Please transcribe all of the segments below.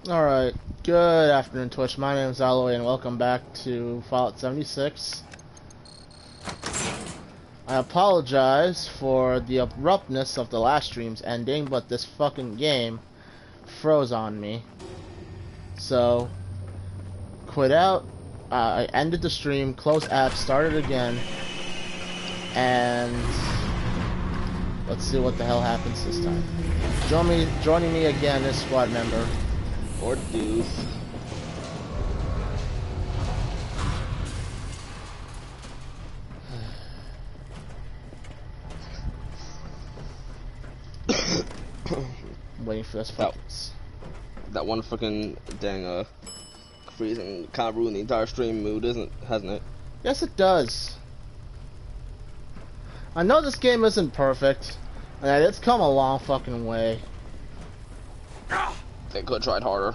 Alright, good afternoon Twitch, my name is Alloy and welcome back to Fallout 76. I apologize for the abruptness of the last stream's ending, but this fucking game froze on me. So, quit out, I ended the stream, closed app, started again, and let's see what the hell happens this time. Joining me again is squad member. Or deuce. Waiting for this focus. That one fucking dang freezing kind of ruined the entire stream mood, hasn't it? Yes, it does. I know this game isn't perfect, and it's come a long fucking way. They could have tried harder.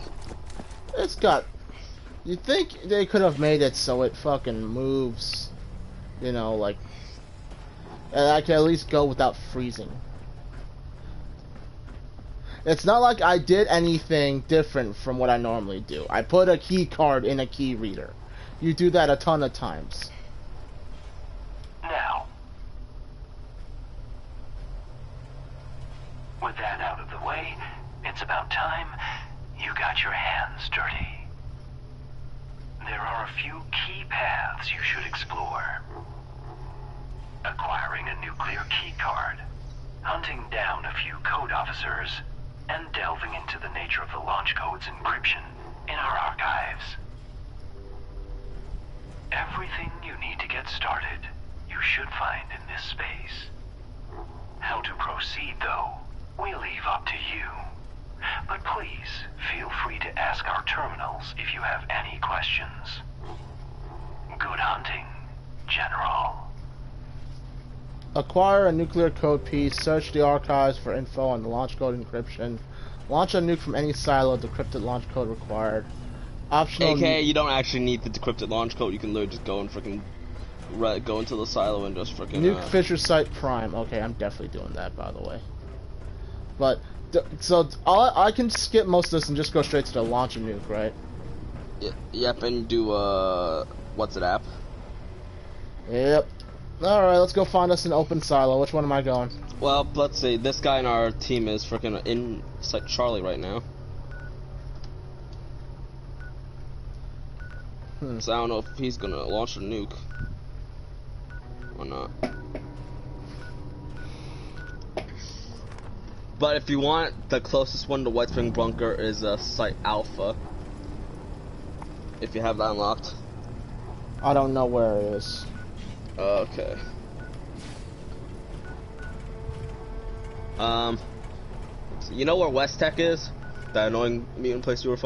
It's got... You'd think they could have made it so it fucking moves, you know, like... And I can at least go without freezing. It's not like I did anything different from what I normally do. I put a key card in a key reader. You do that a ton of times. Now, with that out of the way, it's about time you got your hands dirty. There are a few key paths you should explore. Acquiring a nuclear key card, hunting down a few code officers, and delving into the nature of the launch code's encryption in our archives. Everything you need to get started, you should find in this space. How to proceed, though, we leave up to you. But please, feel free to ask our terminals if you have any questions. Good hunting, General. Acquire a nuclear code piece, search the archives for info on the launch code encryption, launch a nuke from any silo, decrypted launch code required. Optional. AKA, you don't actually need the decrypted launch code, you can literally just go and freaking go into the silo and just freaking Nuke Fisher Site Prime. Okay, I'm definitely doing that, by the way. But, so, I can skip most of this and just go straight to the launch a nuke, right? Yep, and do, what's it app? Yep. Alright, let's go find us an open silo. Which one am I going? Well, let's see, this guy in our team is freaking in Site Charlie right now. So I don't know if he's gonna launch a nuke or not. But if you want, the closest one to White Spring Bunker is Site Alpha. If you have that unlocked. I don't know where it is. Okay. So you know where West Tech is? That annoying meeting place you were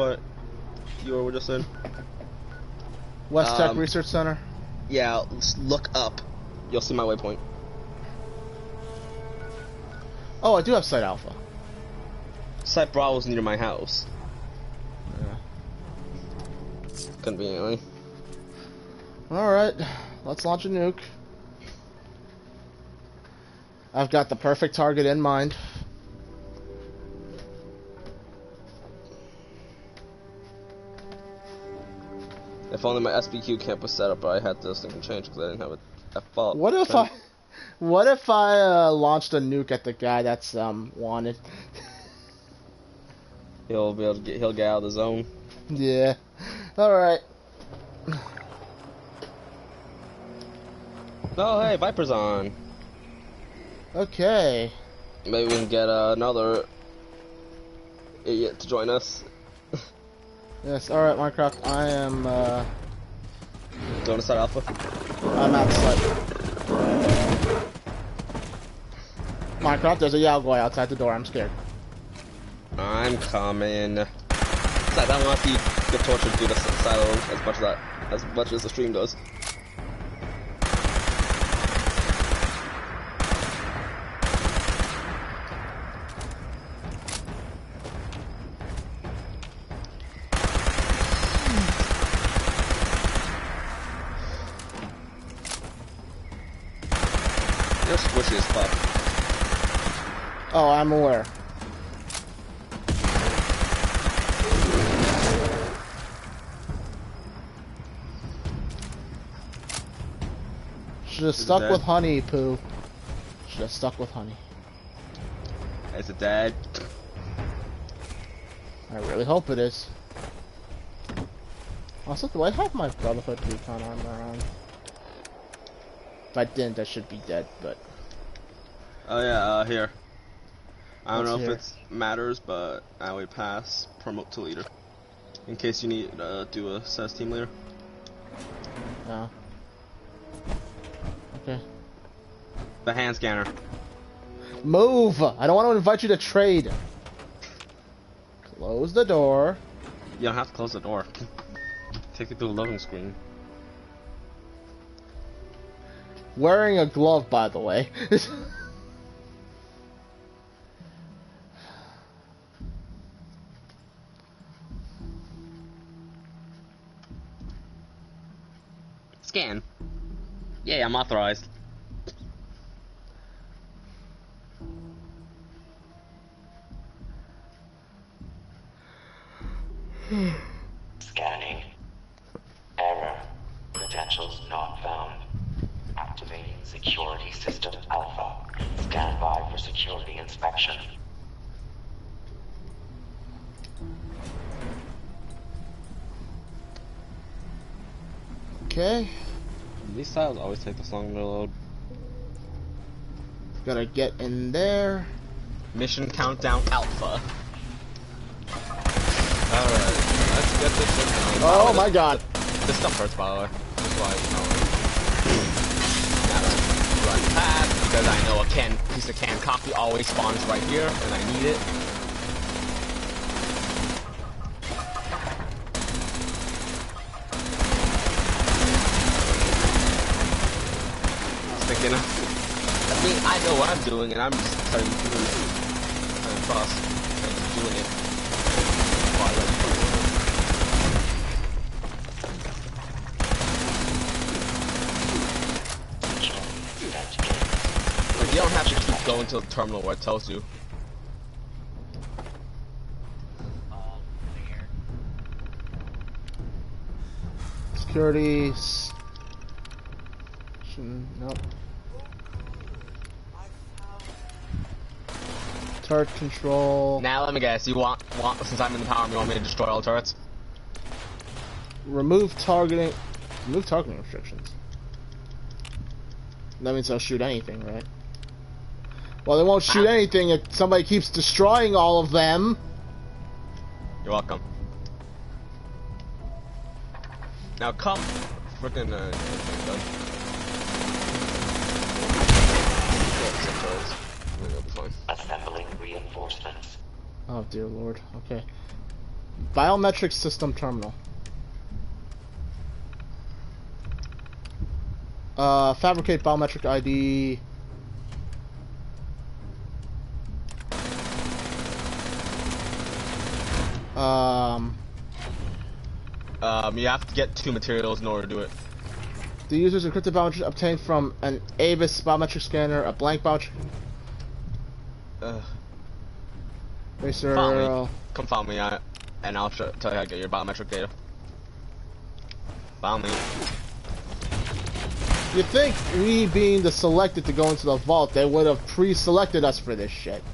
just in? West Tech Research Center? Yeah, just look up. You'll see my waypoint. Oh, I do have Site Alpha. Site Bravo's near my house. Yeah. Conveniently. Alright, let's launch a nuke. I've got the perfect target in mind. If only my SBQ camp was set up, but I had this thing to change because I didn't have a fault. What if I launched a nuke at the guy that's wanted? He'll get out of the zone. Yeah. Alright. Oh hey, Viper's on. Okay. Maybe we can get another idiot to join us. Yes, alright Minecraft, I am Going to Site Alpha? I'm outside. Minecraft, there's a Yaogoi outside the door, I'm scared. I'm coming. Besides, I don't want to get tortured through the silo as much as the stream does. You're squishy as fuck. Oh, I'm aware. Should have stuck with honey, Pooh. Should have stuck with honey. Is it dead? I really hope it is. Also, do I have my Brotherhood Recon armor on? If I didn't, I should be dead, but... Oh yeah, here. I don't know What's if here? it matters, but I would pass promote to leader. In case you need to do a SAS team leader. No. Okay. The hand scanner. Move! I don't want to invite you to trade. Close the door. You don't have to close the door. Take it to the loading screen. Wearing a glove, by the way. Scan. Yeah, I'm authorized. Scanning. Error. Credentials not found. Activating security system alpha. Stand by for security inspection. Okay. These styles always take this long to load. Gotta get in there. Mission countdown alpha. Alright, let's get this shit going. Oh my god. This stuff hurts, by the way. That's why it's not Gotta run past, because I know a piece of canned coffee always spawns right here, and I need it. Thinking, I mean, I know what I'm doing, and I'm just telling you through. I'm fast, and just doing it. While I let it go. Like, you don't have to keep going to the terminal where it tells you. Security. Nope. Turret control. Now let me guess, you want since I'm in the power, you want me to destroy all the turrets? Remove targeting. Remove targeting restrictions. That means they'll shoot anything, right? Well, they won't shoot anything if somebody keeps destroying all of them. You're welcome. Now come, frickin' Assembling reinforcements. Oh dear lord. Okay. Biometric system terminal. Fabricate biometric ID. You have to get 2 materials in order to do it. The user's encrypted biometric obtained from an Avis biometric scanner, a blank biometric. Racer. Follow me. Come follow me, and I'll tell you how to get your biometric data. Follow me. You think we being the selected to go into the vault, they would have pre-selected us for this shit?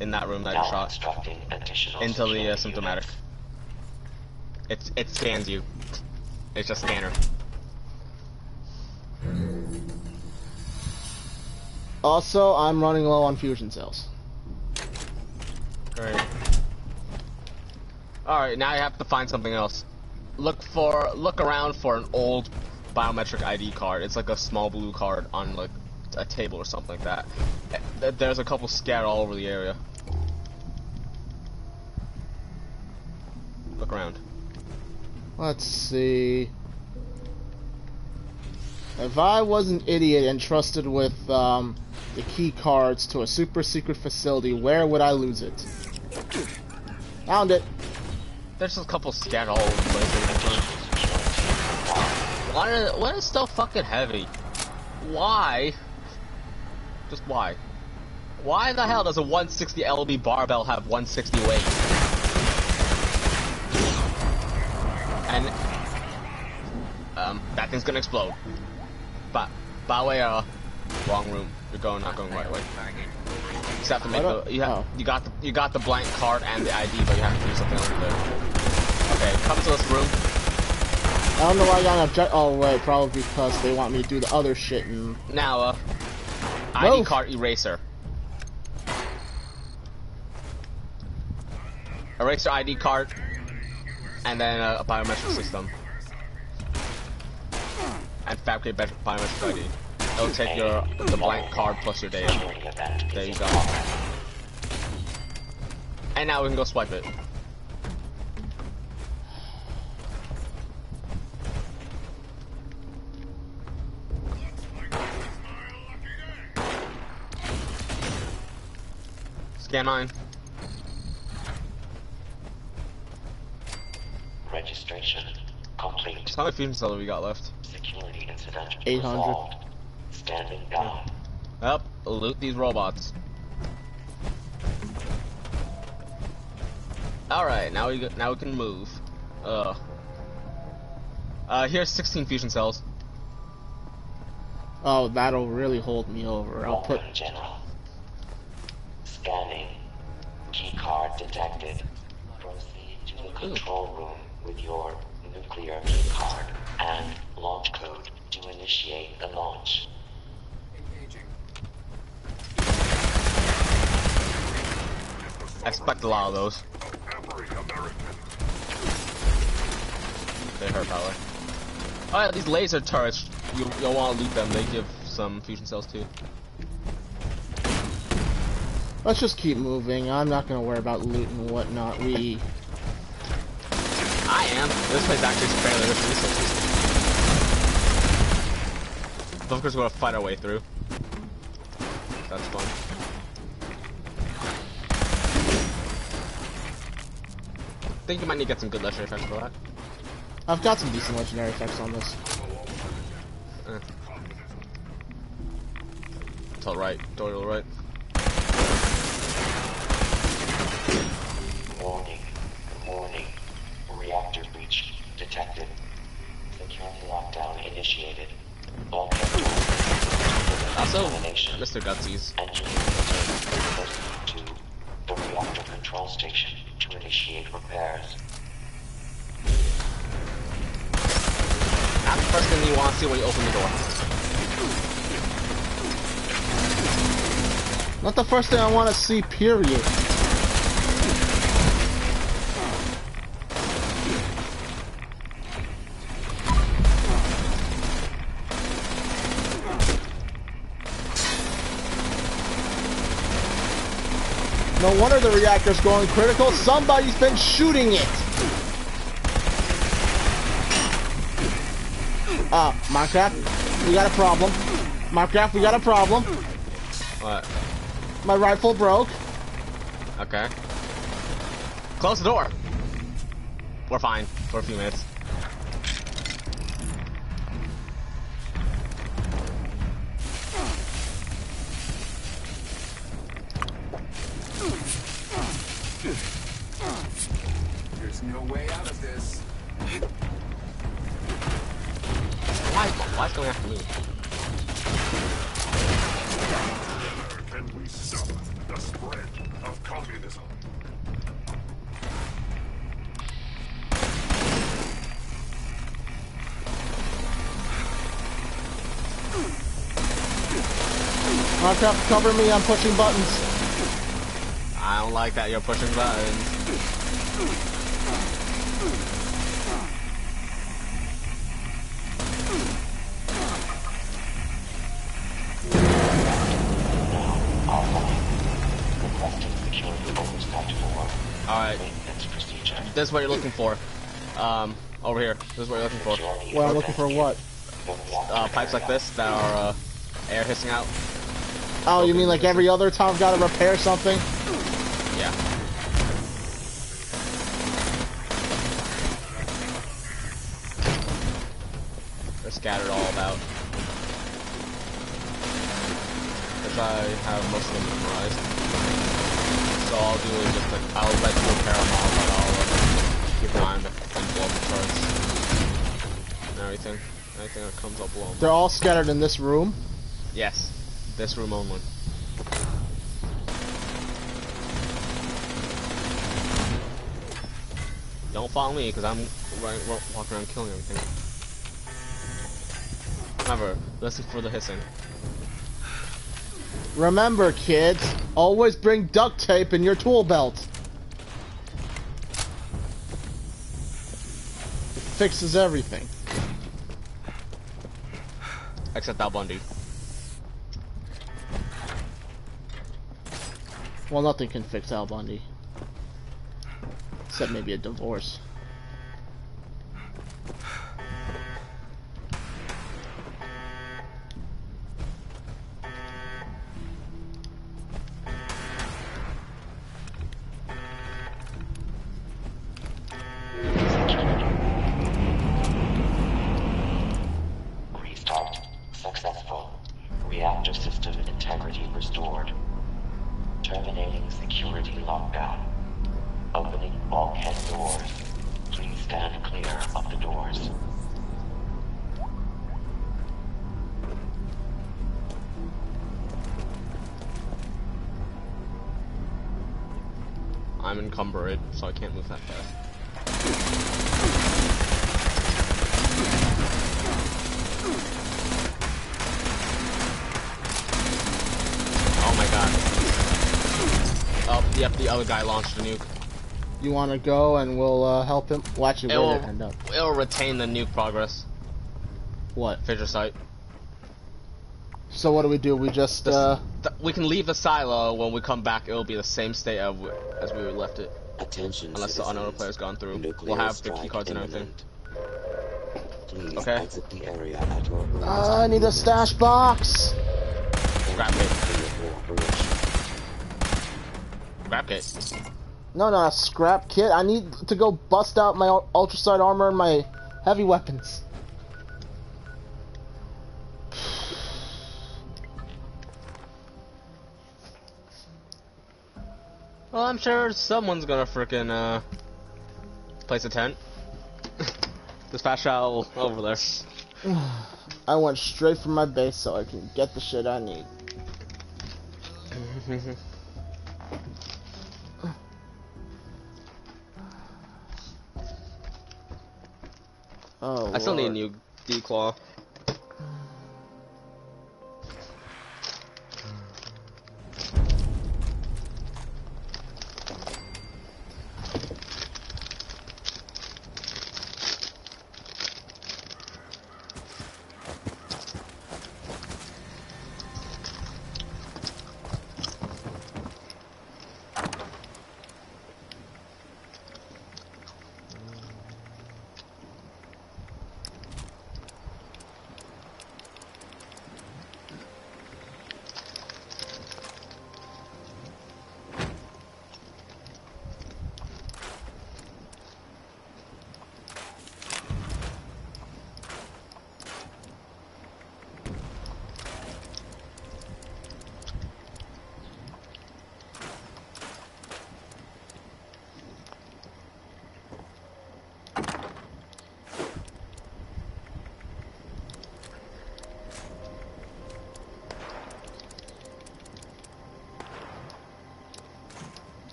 In that room that Now you shot. instructing additional Into the security symptomatic. It scans you. It's just a scanner. Also, I'm running low on fusion cells. Great. Alright, now you have to find something else. Look around for an old biometric ID card. It's like a small blue card on like a table or something like that. There's a couple scattered all over the area. Look around. Let's see. If I was an idiot and trusted with the key cards to a super secret facility, where would I lose it? Found it. There's just a couple scattered all over the place. Why is stuff fucking heavy? Why? Just why? Why the hell does a 160 lb barbell have 160 weight? And That thing's gonna explode. But by the way, wrong room. You're not going right way. You just have to make you got the blank card and the ID, but you have to do something over there. Okay, come to this room. I don't know why I got an object. Oh wait, probably because they want me to do the other shit. And Now, ID card eraser. Erase your ID card, and then a biometric system, and fabricate biometric ID. It'll take the blank card plus your data. There you go. And now we can go swipe it. Scan mine. Registration complete. How many fusion cells have we got left? Security incident 800. resolved. Standing down. Yep, loot these robots. Alright, now we can move. Here's 16 fusion cells. oh, that'll really hold me over. I'll put. General. Scanning. Key card detected. Proceed to the control room with your nuclear key card and launch code to initiate the launch. I expect a lot of those. They hurt, probably. Oh yeah, these laser turrets, you'll want to loot them. They give some fusion cells too. Let's just keep moving. I'm not gonna worry about loot and whatnot. I am. This place actually is fairly rich in resources. Of course, we're gonna fight our way through. That's fun. I think you might need to get some good legendary effects for that. I've got some decent legendary effects on this. It's alright. Totally alright. Warning. Warning. Reactor breach detected. Security lockdown initiated. All Also, Mr. Gutsies. Proceed to the reactor control station to initiate repairs. That's the first thing you want to see when you open the door. Not the first thing I want to see, period. No wonder the reactor's going critical. Somebody's been shooting it. Minecraft, we got a problem. Minecraft, we got a problem. What? My rifle broke. Okay. Close the door. We're fine for a few minutes. There's no way out of this. Why do we have to move? Can we stop the spread of communism? Minecraft, cover me. I'm pushing buttons. I don't like that you're pushing buttons. Alright. This is what you're looking for. Over here. This is what you're looking for. Well, I'm looking for what? Pipes like this that are, air hissing out. Oh, you mean like every other time I've got to repair something? Yeah. They're scattered all about. Which I have most of them memorized. So all I'll do is just like, I'll let you repair them all, but I'll keep an eye on the and blow up the charts and everything. Anything that comes up below. They're all scattered in this room. Yes. This room only. Don't follow me, because I'm walking around killing everything. Remember, listen for the hissing. Remember, kids, always bring duct tape in your tool belt. It fixes everything. Except Al Bundy. Well, nothing can fix Al Bundy. Except maybe a divorce. Restart successful. Reactor system integrity restored. Terminating security lockdown. Opening bulkhead doors. Please stand clear of the doors. I'm encumbered, so I can't move that fast. Oh my god. Oh, yep, the other guy launched a nuke. You want to go and we'll help him? Watch you where did it end up? It'll retain the nuke progress. What? Fissure site. So what do? We just We can leave the silo. When we come back, it'll be the same state as we left it. Attention, Unless the citizens. another player's gone through. Nuclear We'll have the strike keycards and everything. imminent. Please Okay. exit the area at your own I need a stash box. Grab it. operation. Grab it. No, not a scrap kit. I need to go bust out my ultrasonic armor and my heavy weapons. Well, I'm sure someone's gonna frickin' place a tent. Dispatch shuttle over there. I went straight from my base so I can get the shit I need. Oh, I still need a Lord. new D-claw.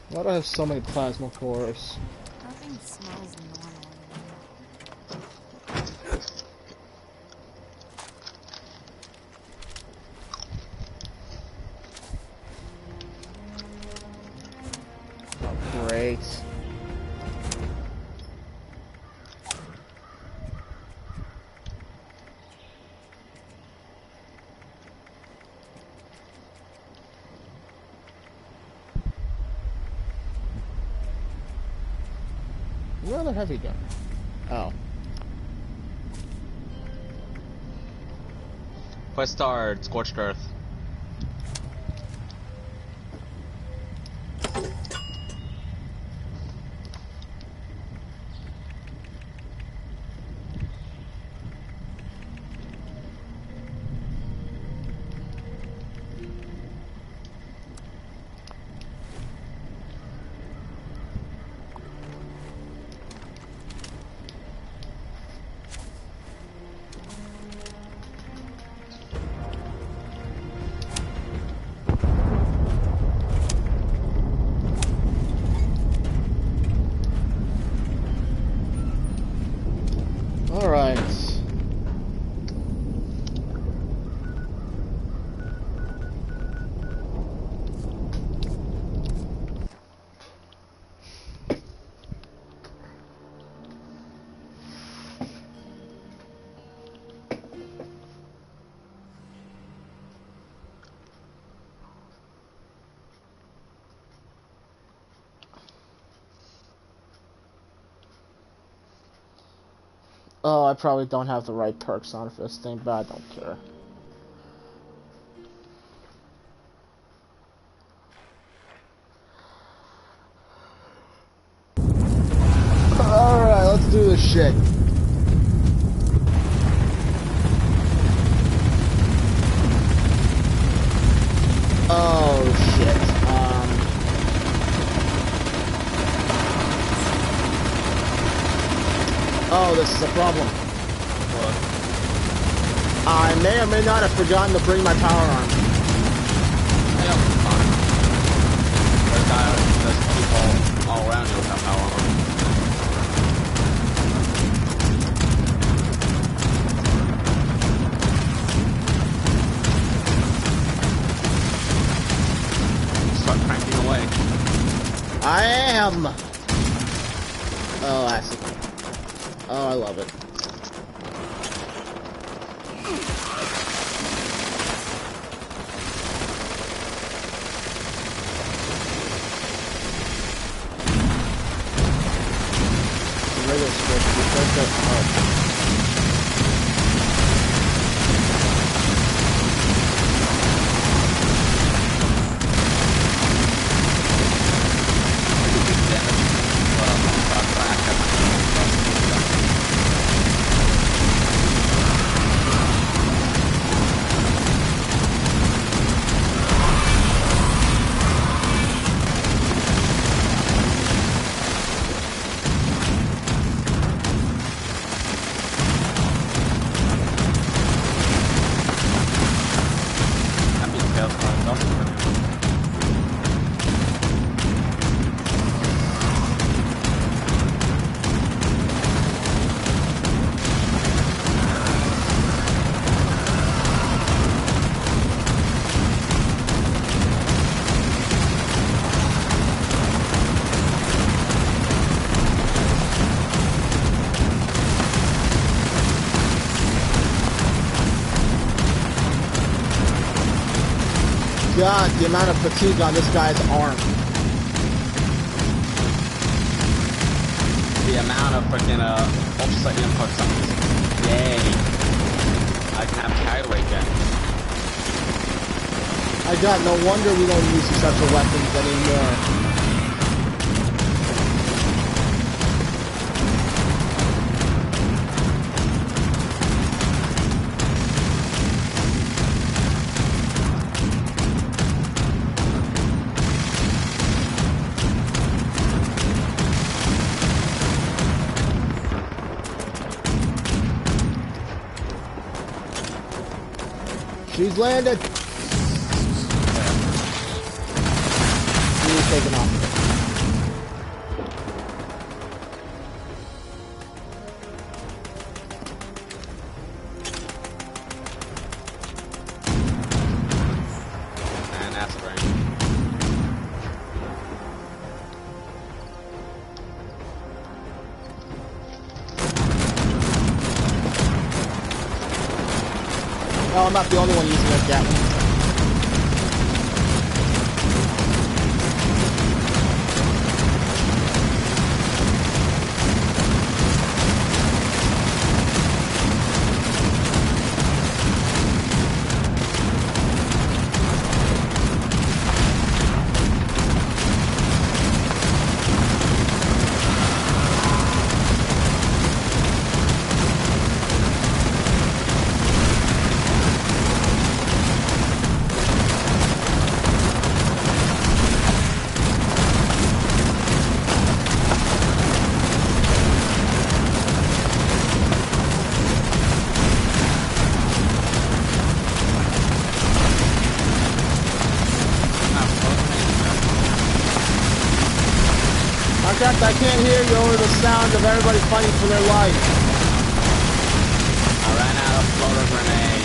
Why do I have so many plasma cores? Nothing smells normal Oh, great. Another heavy gun. Oh. Quest start, Scorched Earth. Alright. Oh, I probably don't have the right perks on for this thing, but I don't care. Alright, let's do this shit. Oh, shit. Oh, this is a problem. What? I may or may not have forgotten to bring my power arm. I know, it's fine. There's people all around you without power on. Start cranking away. I am! Oh, acid. Oh, I love it. Regular script, because that, oh. God, the amount of fatigue on this guy's arm. The amount of freaking offset inputs on this. Yay. I can have carry weight again. My God, no wonder we don't use such weapons anymore. She's landed. She's taken off. And that's great. Oh, I'm not the only one using that Gatling. I can't hear you over the sound of everybody fighting for their life. Floater grenade.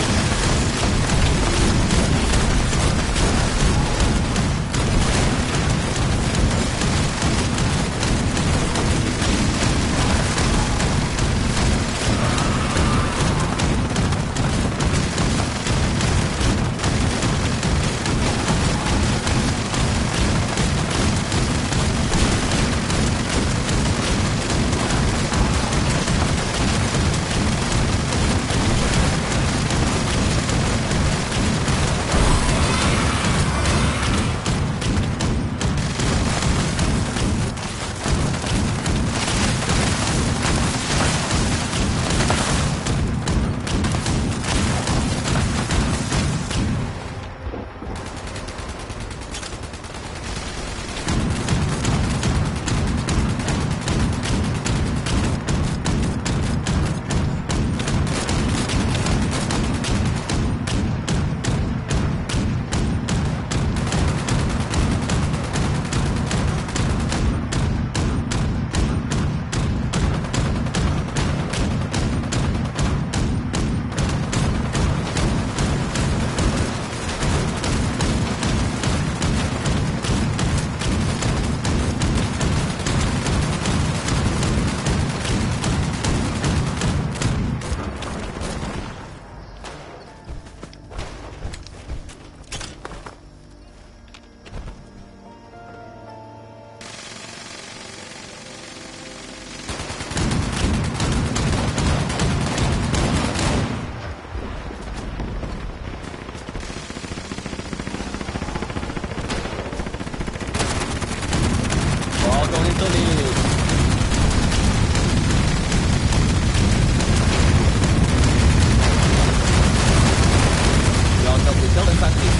We're all going to leave. Y'all help me kill him, Patrick.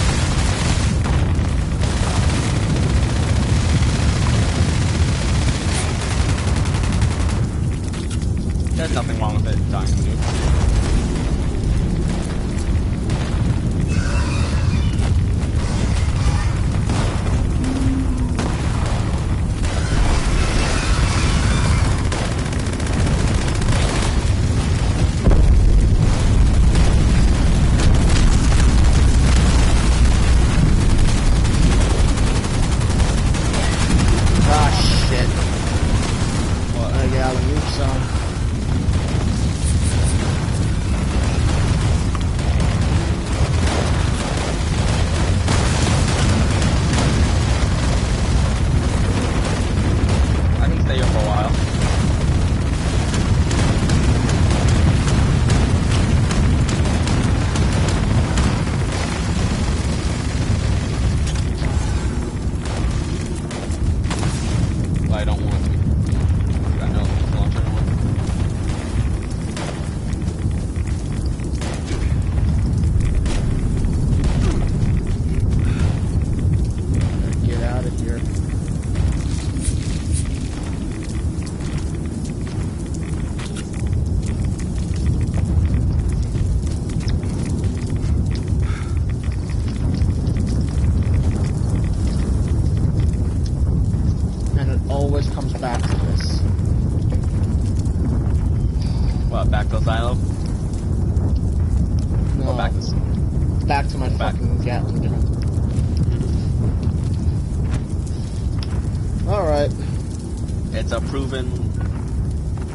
There's nothing wrong with it dying, dude. Ah, shit. Well, I got a Nuke some. I can stay here for a while. But I don't want to. I know it's launcher anymore. Get out of here. And it always comes back to this. What, back to Asylum? No, Or back to... back to my Back. fucking Gatling gun. Alright. It's a proven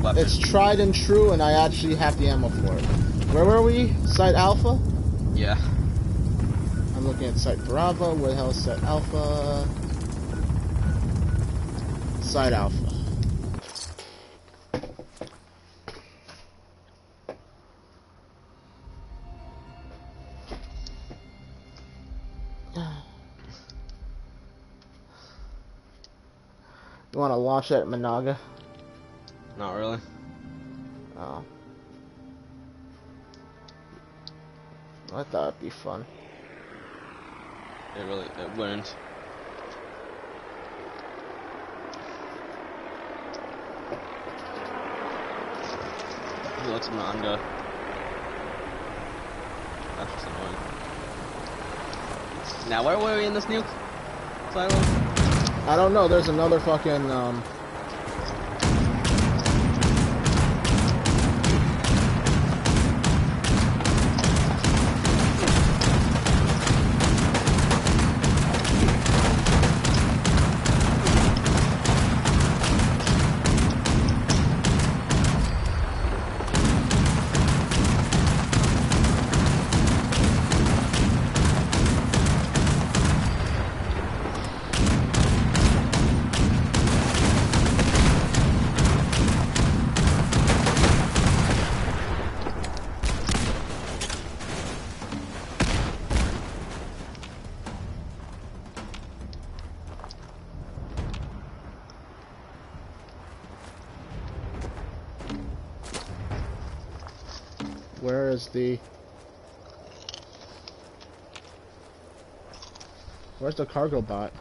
weapon. It's tried and true, and I actually have the ammo for it. Where were we? Site Alpha? Yeah. I'm looking at Site Bravo. Where the hell is Site Alpha? Site Alpha. You want to launch that at Managa? Not really. Oh. I thought it'd be fun. It wouldn't. He looks manga. That's just annoying. Now, where were we in this nuke? Silo? I don't know. There's another fucking Where is the... Where's the cargo bot?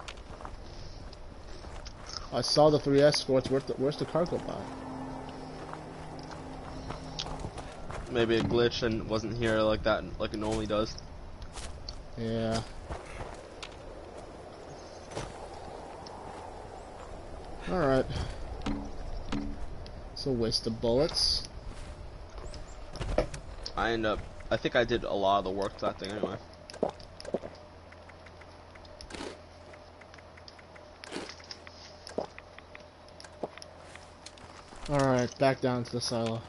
I saw the 3 escorts. Where's the cargo bot? Maybe it glitched and wasn't here like that, like it normally does. Yeah. Alright. It's a waste of bullets. I think I did a lot of the work to that thing anyway. Alright, back down to the silo.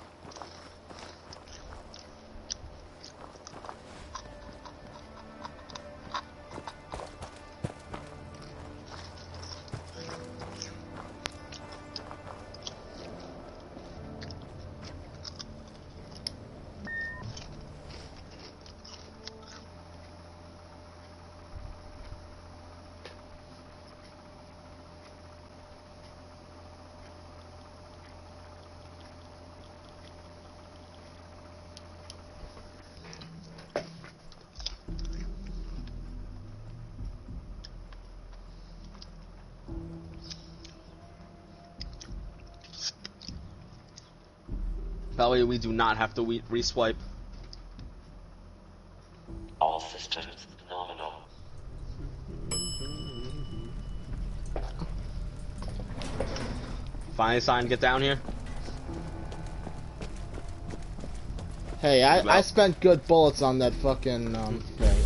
That way we do not have to re-swipe. All systems nominal. Find a sign, get down here. Hey, I spent good bullets on that fucking thing.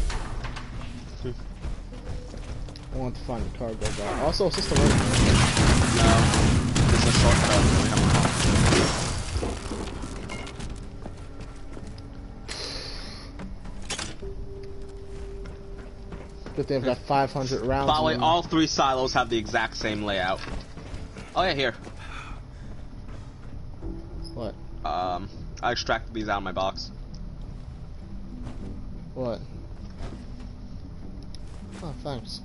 I want to find the cargo bot. Also, is this the right one? No. This is a shortcut. We have a Good thing I've got 500 rounds. By the way, in all 3 silos have the exact same layout. Oh yeah, here. What? I extracted these out of my box. What? Oh, thanks.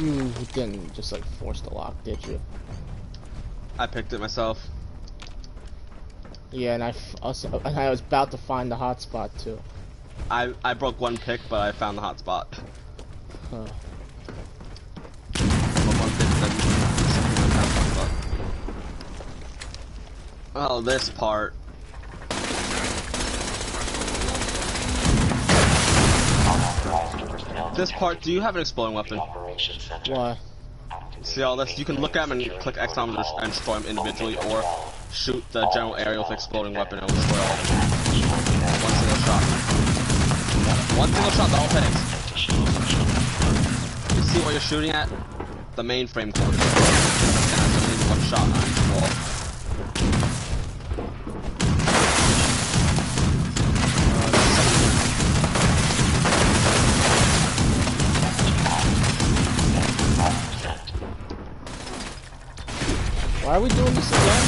You didn't just like force the lock, did you? I picked it myself. Yeah, and I was about to find the hotspot too. I broke 1 pick, but I found the hotspot. Huh. Oh, this part. This part, do you have an exploding weapon? Why? See all this? You can look at them and click X on them and destroy them individually, or shoot the general area with exploding weapon and it'll destroy all of them. One single shot. One single shot, the whole thing. You see what you're shooting at? The mainframe core. And that's only 1 shot on each wall. Why are we doing this again?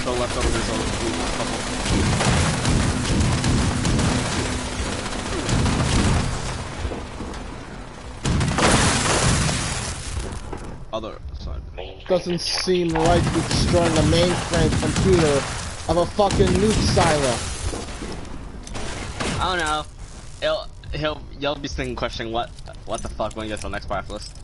So left over there's a couple. Other side. Doesn't seem right to be destroying the mainframe computer of a fucking nuke silo. I don't know. You'll be thinking, questioning what the fuck when you get to the next part list.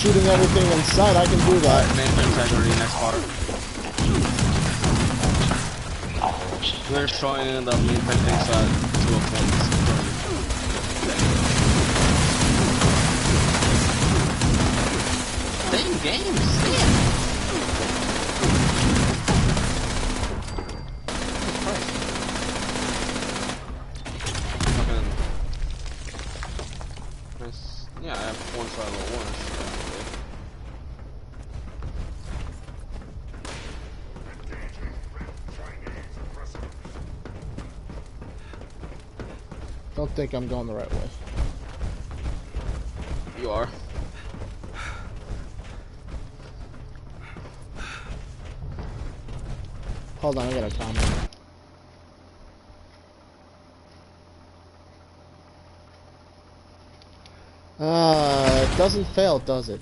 shooting everything in sight, I can do that. Mainframe integrity, next part. We're destroying the mainframe things to a point. Same game, shit. Fucking. Nice. Yeah, I have one side of the one. Don't think I'm going the right way. You are. Hold on, I got a comment. It doesn't fail, does it?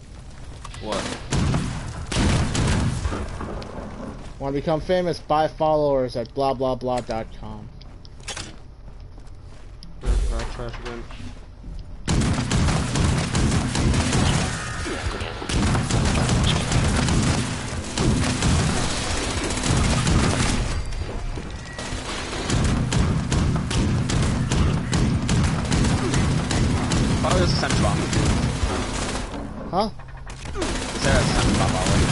What? Want to become famous? Buy followers at blah blah blah.com. Trash again. Oh, there's a sentry bomb. Huh? Is there a sentry bomb already?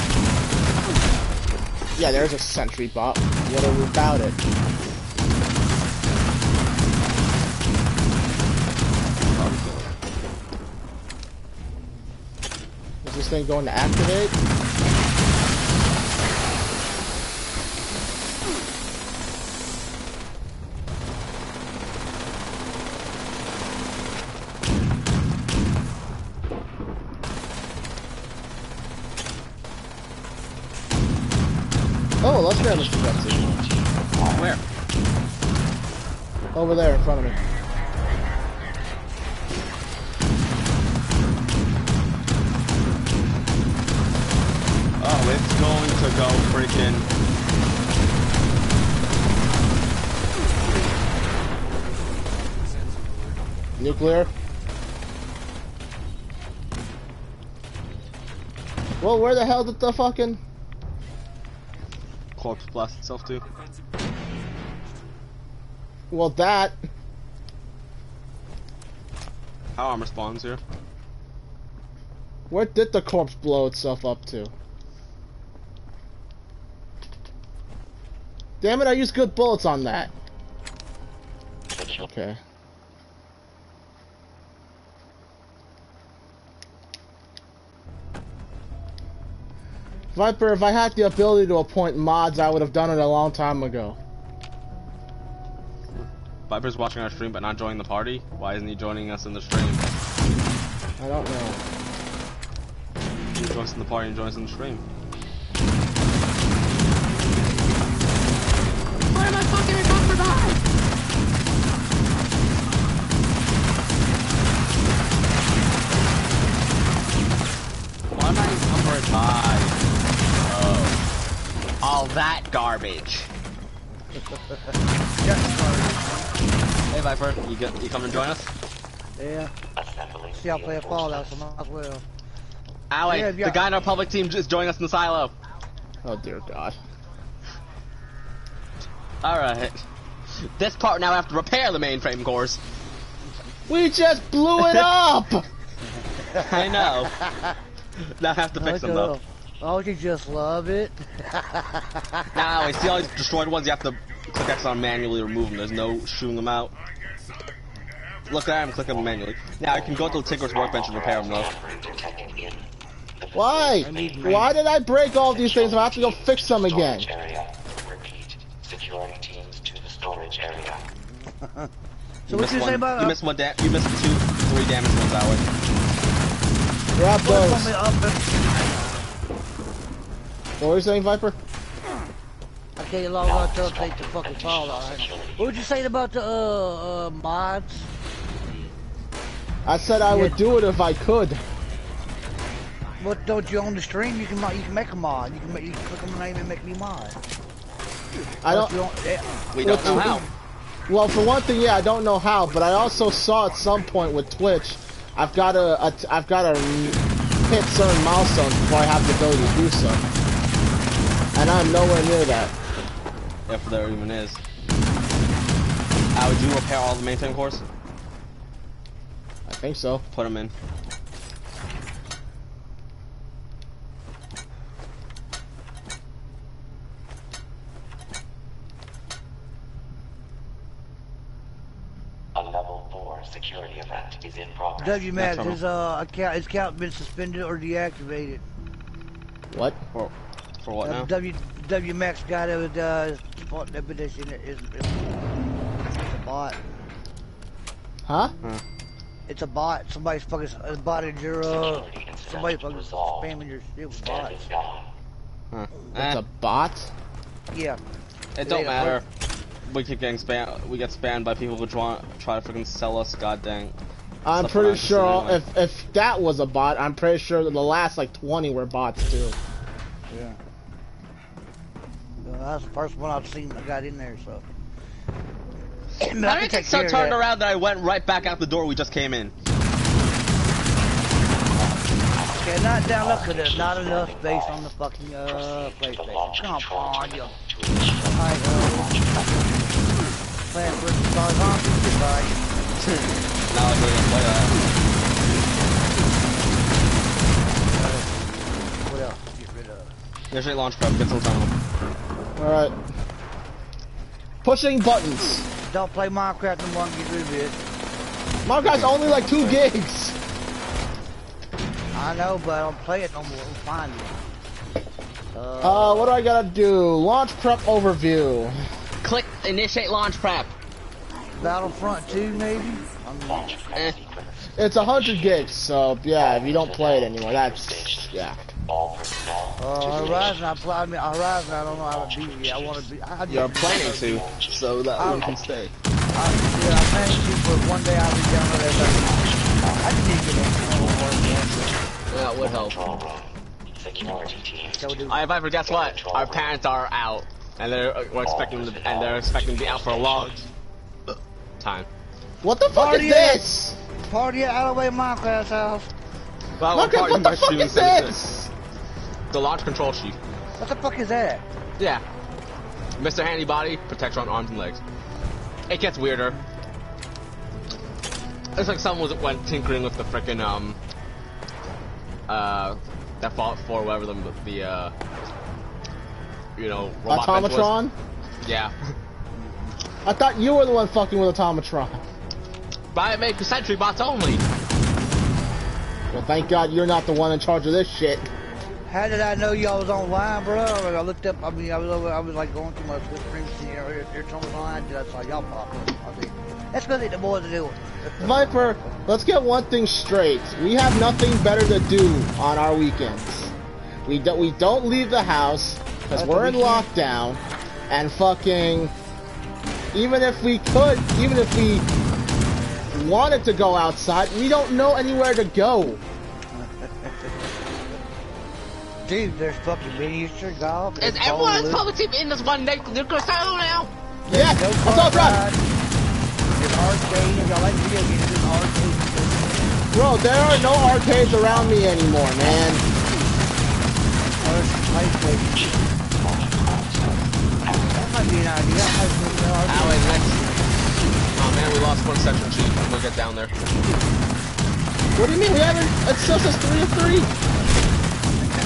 Yeah, there's a sentry bot. What about it? Is this thing going to activate? Oh, let's grab Mr. Betsy. Where? Over there in front of me. Oh, it's going to go freaking. Nuclear. Well, where the hell did the fucking... Corpse blast itself too. Well, that... How armor spawns here? Where did the corpse blow itself up to? Damn it, I used good bullets on that. Okay. Viper, if I had the ability to appoint mods, I would have done it a long time ago. Viper's watching our stream but not joining the party? Why isn't he joining us in the stream? I don't know. He joins us in the party and joins in the stream. Why am I fucking a top for die? Why am I encumbered by? Oh. All that garbage. Hey Viper, you come and join us? Yeah. See, I'll play a Fallout, so might as well. Alec, Yeah. the guy in our public team just joined us in the silo. Oh dear God. Alright. This part now I have to repair the mainframe cores. We just blew it up! I know. Now I have to fix them though. Oh, you just love it. Now, I see all these destroyed ones, you have to click X on manually remove them. There's no shooting them out. Look at them, click them manually. Now, I can go to the Tinker's workbench and repair them though. Why? Why did I break all these things if I have to go fix them again? Repeat. Securing teams to the storage area. So what you say about you missed one you missed 3 damage ones that way. Grab those. What were you saying, Viper? I can't log on to update the fucking Fallout. Right? What would you say about the mods? I said I would do it if I could. What don't you own the stream? You can make a mod. You can click on the name and make me mod. I don't. We don't know how. Well, for one thing, yeah, I don't know how, but I also saw at some point with Twitch, I've got a hit certain milestones before I have the ability to do so. And I'm nowhere near that. If there even is. Would you repair all the mainframe cores? I think so. Put them in. A level 4 security event is in progress. WMAX, his account been suspended or deactivated. What? For what now? WMAX guy that was spot definition is a bot. Huh? It's a bot. Somebody's fucking botted your somebody fucking spamming your shit with bots. Huh. It's a bot? Yeah. It don't matter. We keep getting spammed. We get spammed by people who try to freaking sell us. God dang. I'm Stuff pretty that sure anyway. if that was a bot, I'm pretty sure the last like 20 were bots too. Yeah. That's the first one I've seen I got in there, so. How did it so turned around that I went right back out the door we just came in? Okay, not down look, cause there's not enough space on the fucking PlayStation. Come on, you. Alright, playing for the stars on goodbye. Now I'm going to play that. What else to get rid of? There's a launch prep. Get some time. Alright. Pushing buttons. Don't play Minecraft no more and get rid of it. Minecraft's only like 2 gigs. I know, but I don't play it no more. We'll find it. What do I gotta do? Launch prep overview. Click initiate launch prep. Battlefront 2, maybe? It's 100 gigs, so yeah, if you don't play it anymore, that's, yeah. Horizon, Horizon, I don't know how to beat it. I want to be. You're planning to, so that we can stay. Yeah, I'm planning to, but one day I'll be downloading everything. I just need to get on. That would help. Alright, Viper, guess what? Our parents are out, and we're expecting to be out for a long time. What the fuck is this? Party at Alloway Minecraft's house. Well, What the fuck is this? The launch control sheet. What the fuck is that? Yeah. Mr. Handy Body, protector on arms and legs. It gets weirder. It's like someone went tinkering with the frickin' that Fallout 4, whatever the you know, robot bench was. Automatron? Yeah. I thought you were the one fucking with Automatron. Biometric sentry bots only. Well, thank God you're not the one in charge of this shit. How did I know y'all was online, bro? Like, I looked up. I mean, I was like going through my screens, you know, you're online. I saw y'all pop up. I think that's because the boys are doing. Viper, let's get one thing straight. We have nothing better to do on our weekends. We don't leave the house because we're in lockdown, and fucking even if we wanted to go outside, we don't know anywhere to go. Dude, there's fucking miniature golf. Is everyone's public team in this one nuclear silo now? Yeah, that's all done. There's arcades. Y'all like video games? There's arcades. Bro, there are no arcades around me anymore, man. That might be an idea. Allie, next. Oh man, we lost one section cheap. We'll get down there. What do you mean? We haven't. It still says 3 of 3.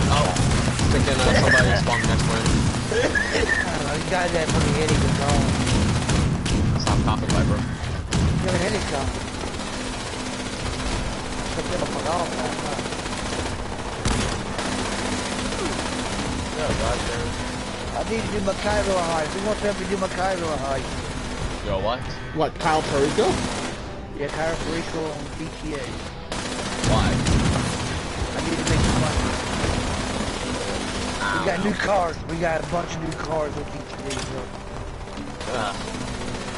Oh, thinking somebody spawned next way. You guys had fucking headache and gone. Stop coughing, Viper. You have a headache gone. Get the fuck off, man. I need to do my Cairo heist. Who wants to have me do my Cairo heist? Yo, what? What, Kyle Perico? Yeah, Cairo Perico on BTA. Why? I need to make some money. We got new cars. We got a bunch of new cars with BTA. So.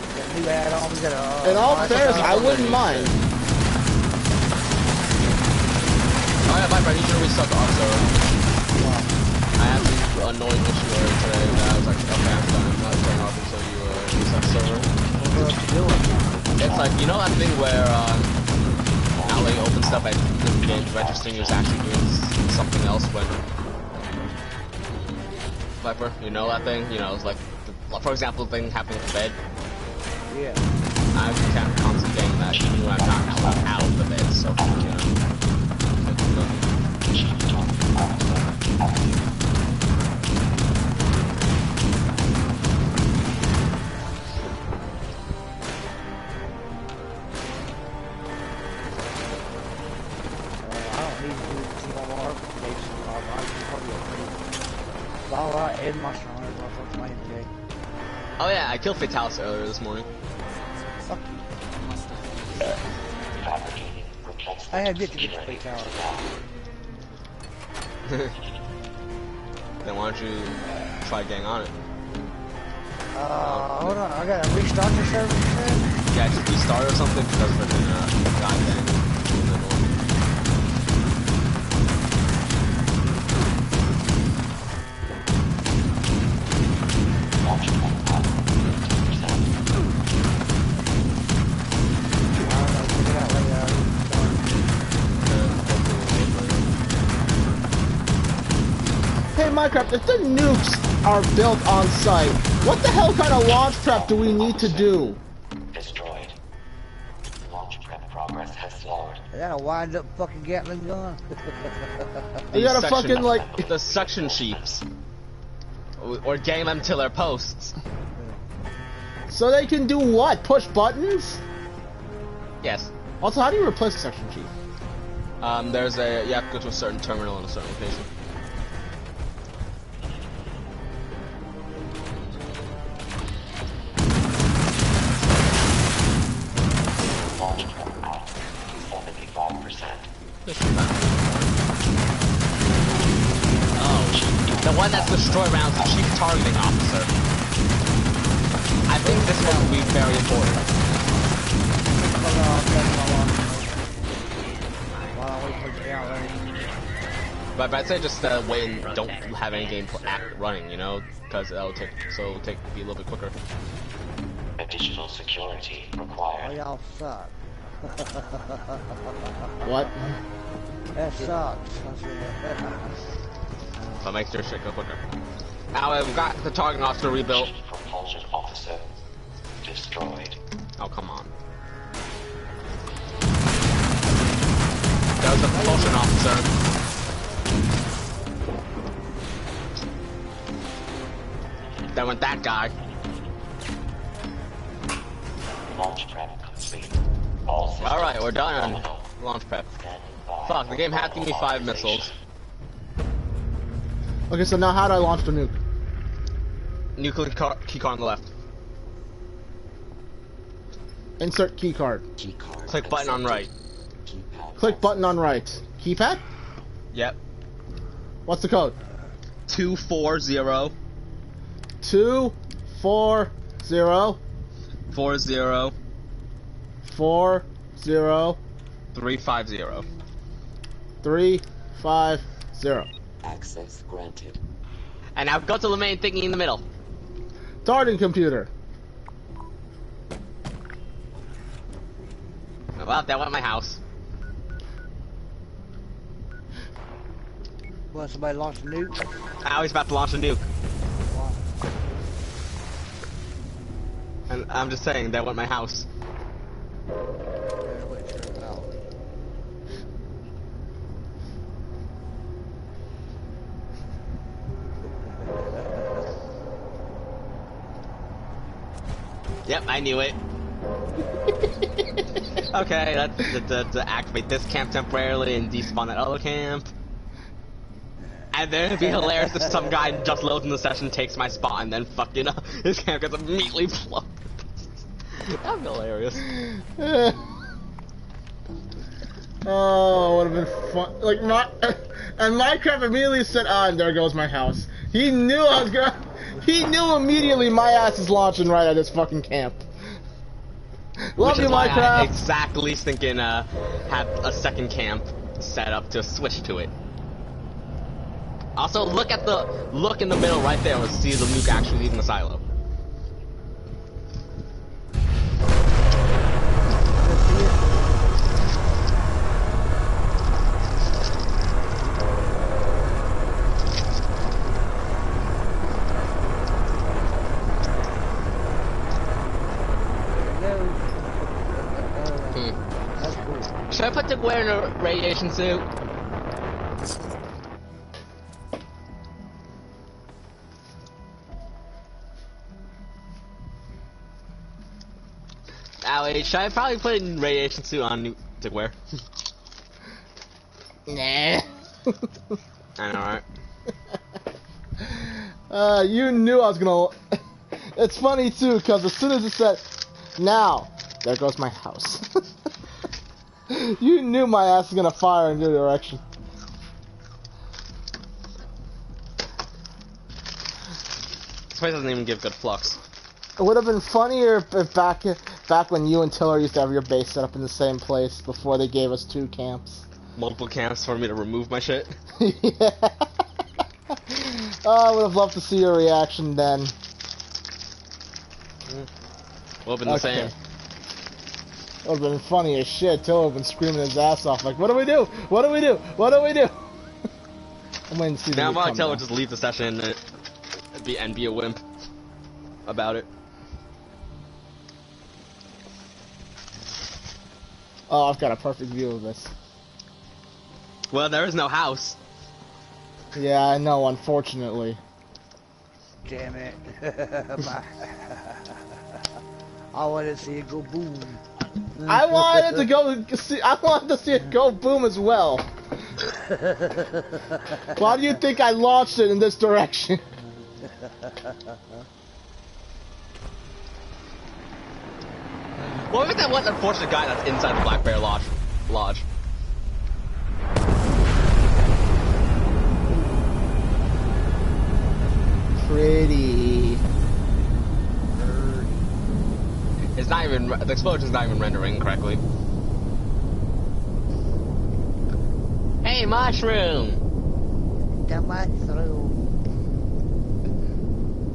We got new add-on. We got a. In all fairness, I wouldn't mind. Oh yeah, Viper, I need you to restart the ARC server. I had some annoying issue earlier today that I was like, okay, I'm done. I'm not playing ARC until you restart the server. What else you doing? It's like, you know that thing where, now not letting you open stuff at the game, registering you as actually doing something else when... Viper, you know that thing? You know, it's like, for example, the thing happening in bed. Yeah. I'm constantly getting that even when I'm not out of the bed, so, you know. Oh yeah, I killed Fatalis earlier this morning. Fuck you. I have yet to get to Fatalis. Then why don't you try getting on it? Hold on, I gotta restart the server, you said? Yeah, just restart or something because freaking goddamn. Hey Minecraft, if the nukes are built on site, what the hell kind of launch prep do we need to do? Destroyed. Launch prep progress has slowed. I gotta wind up fucking Gatling gun. You gotta fucking like... The suction sheeps. Or getting them to their posts. So they can do what? Push buttons? Yes. Also, how do you replace a section sheep? There's a... You have to go to a certain terminal in a certain location. Oh, the one that's destroy rounds, the chief targeting officer. I think this one will be very important. But I'd say just wait and don't have any game running, you know, because it'll take be a little bit quicker. Additional security required. Oh, y'all suck. What? That sucks. So make sure shit go quicker. Now we've got the targeting officer rebuilt. Propulsion officer destroyed. Oh, come on. There's the propulsion officer. Then went that guy. Launch prep complete. Alright, we're done on launch prep. Fuck, the game had to give me 5 missiles. Okay, so now how do I launch the nuke? Nuclear keycard on the left. Insert keycard. Click button on right. Click button on right. Keypad? Yep. What's the code? 240 240 40 40 350. 350. Access granted. And now go to the main thingy in the middle. Starting computer. Well, that went my house. What, somebody launched a nuke? Now he's about to launch a nuke. And I'm just saying, that went my house. Yep, I knew it. Okay, that's to activate this camp temporarily and despawn that other camp. And then it'd be hilarious if some guy just loads in the session, takes my spot, and then fucking his camp gets immediately blown. That'd be hilarious. Oh, would have been fun. Like and Minecraft immediately said, "Ah, and there goes my house." He knew I was gonna. He knew immediately my ass is launching right at this fucking camp. Love you, Minecraft. I exactly thinking have a second camp set up to switch to it. Also, look in the middle right there and see the nuke actually leaving the silo. That's cool. Should I put the wearing a radiation suit? Allie, should I probably put a radiation suit on Nuke to wear? Nah. I know, right? You knew I was gonna. It's funny too, because as soon as it said, "Now," there goes my house. You knew my ass was gonna fire in your direction. This place doesn't even give good flux. It would have been funnier if back when you and Tiller used to have your base set up in the same place before they gave us 2 camps. Multiple camps for me to remove my shit. Yeah. Oh, I would have loved to see your reaction then. Would have been the same. It would have been funny as shit. Tiller would have been screaming his ass off like, "What do we do? What do we do? What do we do?" I'm waiting to see. Now I'm gonna tell her just leave the session and be a wimp about it. Oh, I've got a perfect view of this. Well, there is no house. Yeah, I know, unfortunately. Damn it. I wanted to see it go boom. I wanted to see it go boom as well. Why do you think I launched it in this direction? What about that one unfortunate guy that's inside the Black Bear Lodge? Pretty. It's not even, the explosion's not even rendering correctly. Hey, mushroom! The mushroom.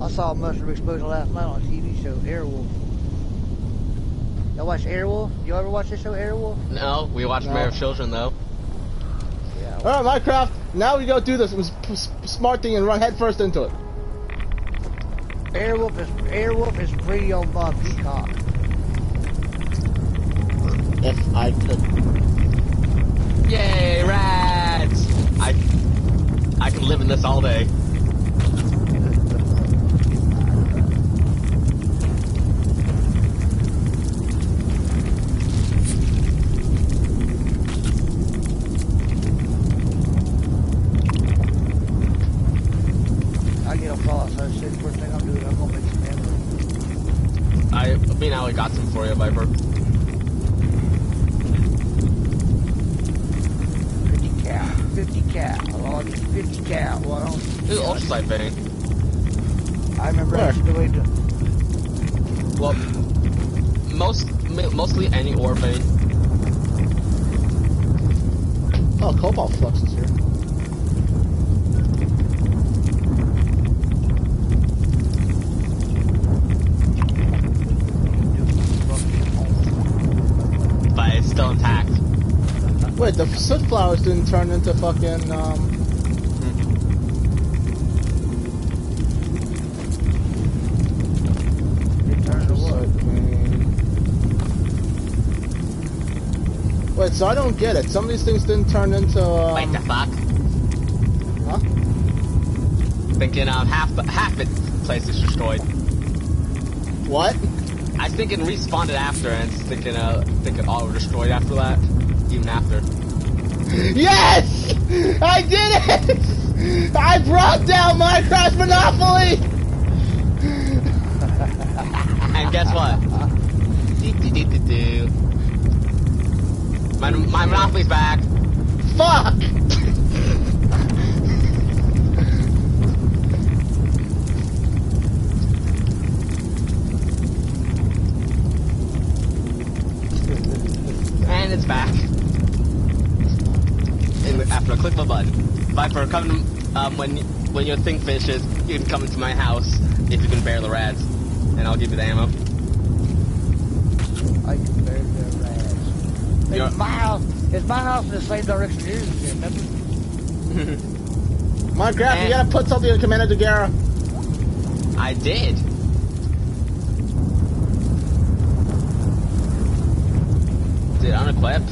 I saw a mushroom explosion last night on a TV show, Airwolf. Y'all watch Airwolf? You ever watch the show Airwolf? No, we watched Mayor of Children though. Yeah. Alright, Minecraft, now we go do this smart thing and run headfirst into it. Airwolf is free on Peacock. If I could. Yay, rats! I can live in this all day. I get a fall, so that's the first thing I'm doing. I'm gonna make some hammer. Me and Allie got some for you, Viper. 50 cal. I'll get 50 cal. Well, This is ultrasight vein. I remember the way to. Well, mostly any ore vein. Oh, Cobalt Flux is here. But it's still intact. Wait, the soot flowers didn't turn into fucking, It turned to what? Wait, so I don't get it. Some of these things didn't turn into, Wait, the fuck? Huh? Thinking half the place is destroyed. What? I was thinking respawned it after, and thinking all were destroyed after that. Even after. Yes! I did it! I brought down Minecraft Monopoly! And guess what? My Monopoly's back. Fuck! And it's back. After a click of a button. Viper, come to, when your thing finishes, you can come into my house if you can bear the rats, and I'll give you the ammo. I can bear the rats. It's my house in the same direction yours is, remember? Minecraft, you gotta put something in Commander Dagara. I did. Did unequip?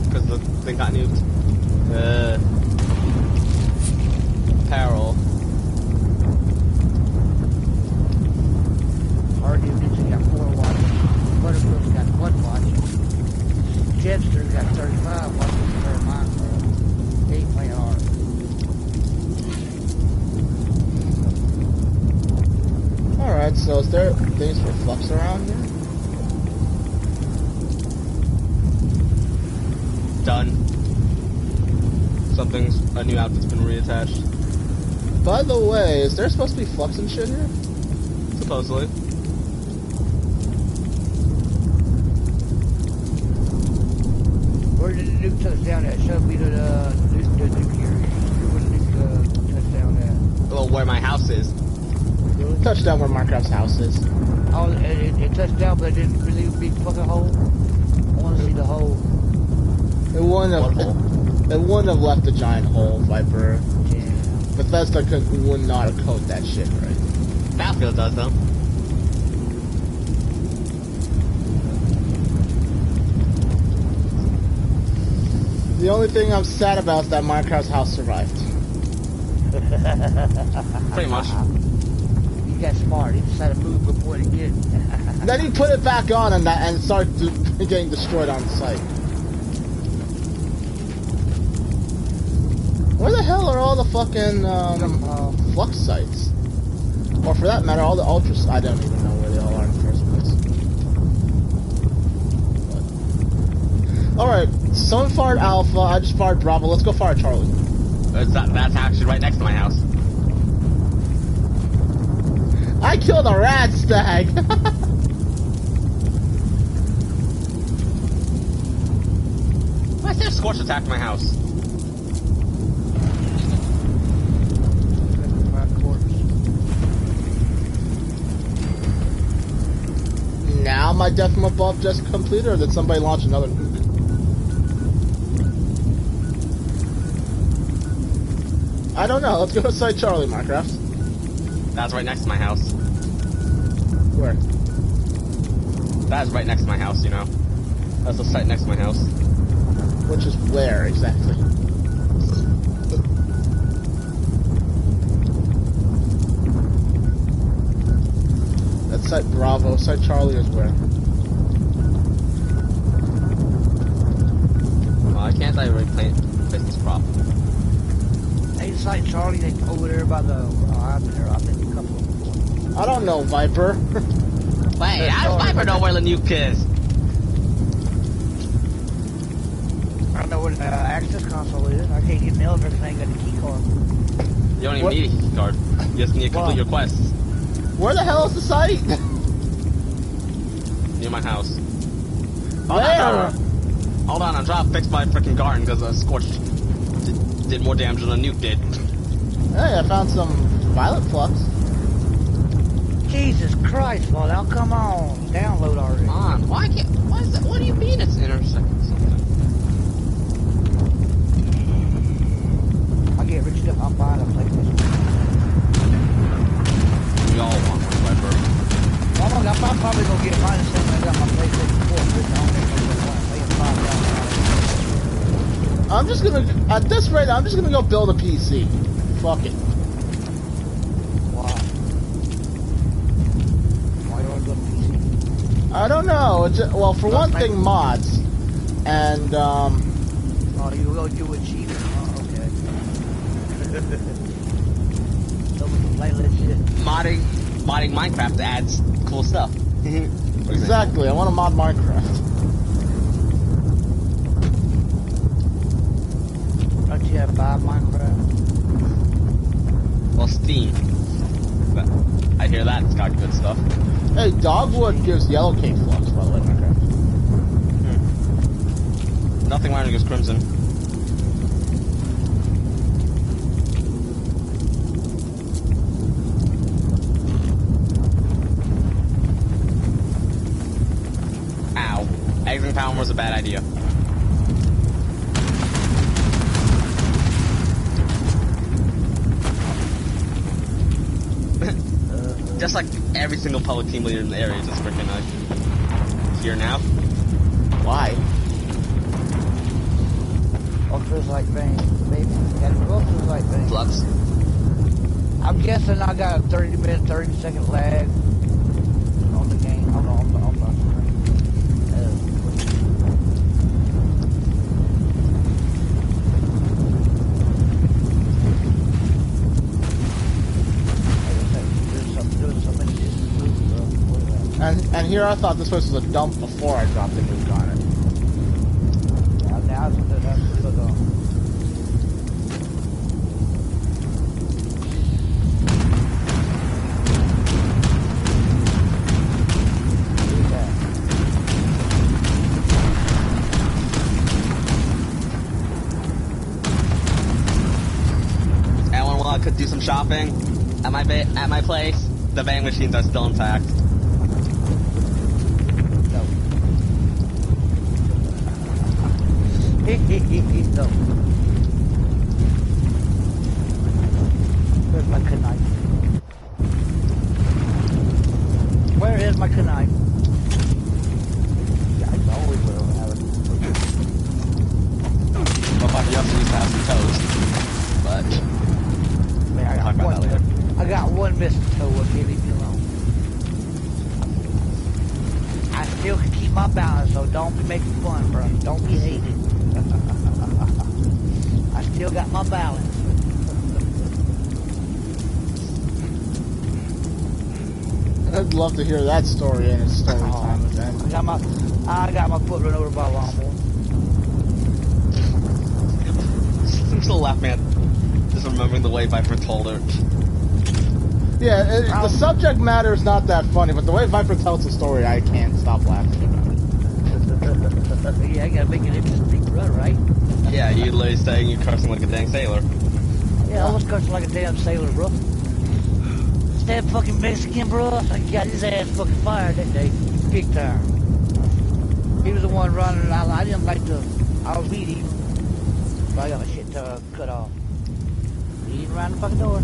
Because the thing got nuked. Apparel. Hardy Ninja got 4 watches. Butterfield's got 1 watch. Jetster's got 35 watches per month. They ain't playing hard. Alright, so is there things for flux around here? Done. A new outfit's been reattached. By the way, is there supposed to be flux and shit here? Supposedly. Where did the nuke touch down at? Show me the nuke here. Where did the nuke touch down at? Well, where my house is. Really? Touchdown where Minecraft's house is. Oh, it touched down, but it didn't really big fucking hole. I want to see the hole. It wouldn't have left a giant hole, Viper. Yeah. Bethesda would not have coded that shit, right? Battlefield does, though. The only thing I'm sad about is that Minecraft's house survived. Pretty much. He got smart. He decided to move before he did. Then he put it back on and started getting destroyed on site. Where the hell are all the fucking flux sites? Or for that matter, all the ultras. I don't even know where they all are in the first place. Alright, someone fired Alpha, I just fired Bravo, let's go fire Charlie. That's actually right next to my house. I killed a rat stag! Why is there a scorch attack my house? Now my death from above just completed, or did somebody launch another nuke? I don't know, let's go to Site Charlie, Minecraft. That's right next to my house. Where? That is right next to my house, you know. That's the site next to my house. Which is where, exactly? That's Site Bravo, Site Charlie is where? Well, I can't really place this prop. Hey, Site Charlie, they over there by the... I've been there, I've been to a couple of them before. I don't know, Viper. Wait, how does Viper know where the nuke is? I don't know where the access console is. I can't get mail if everything got a key card. You don't even need a key card. You just need to complete your quests. Where the hell is the site? Near my house. Where? Hold on, I'm trying to fix my freaking garden because a scorch did more damage than a nuke did. Hey, I found some violet flux. Jesus Christ, well now come on. Download already. Come on, why is that? What do you mean it's intersecting something? I'll get rich enough, I'll buy a PlayStation. We all want one, Viper. I'm probably gonna get mine the same way I got my PlayStation 4 written on it. I'm just gonna, at this rate, I'm just gonna go build a PC. Fuck it. Why? Why do I go to PC? I don't know. It's just, well, for one thing, mods. And, Oh, you go do a cheater. Oh, okay. Some playlist shit. Modding Minecraft adds cool stuff. exactly, I want to mod Minecraft. Don't you have buy Minecraft? Well, Steam. But I hear that it's got good stuff. Hey, Dogwood gives yellow cake flux, by the way, Minecraft. Nothing learning is Crimson. Ow. Exiting power was a bad idea. Just like every single public team leader in the area is just freaking here now. Why? like vein, baby. Gotta go through the right vein. Flux. I'm guessing I got a 30-minute, 30-second lag on the game. On the screen. And here I thought this place was a dump before I dropped the nuke on it. Now that's pretty good though. Anyone want to do some shopping at my place? The vending machines are still intact. No. Where's my knife? Where is my knife? Yeah, I always will have it. Well, you also used to have some toast. But Man, I got one missing toe. Okay, leave me alone. I still can keep my balance, so don't be making fun, bro. Don't be hating. I still got my balance. I'd love to hear that story in its story time event. I got my foot run over by a lawnmower. I'm still laughing at just remembering the way Viper told her. Yeah, the subject matter is not that funny, but the way Viper tells the story, I can't stop laughing about it. Yeah, I gotta make it interesting, bro, right? Yeah, you literally saying you're cursing like a dang sailor. Yeah, I was cursing like a damn sailor, bro. That fucking Mexican, bro, I got his ass fucking fired that day. Big time. He was the one running. I didn't like to. I was weed eating. So I got my shit cut off. Eating around the fucking door.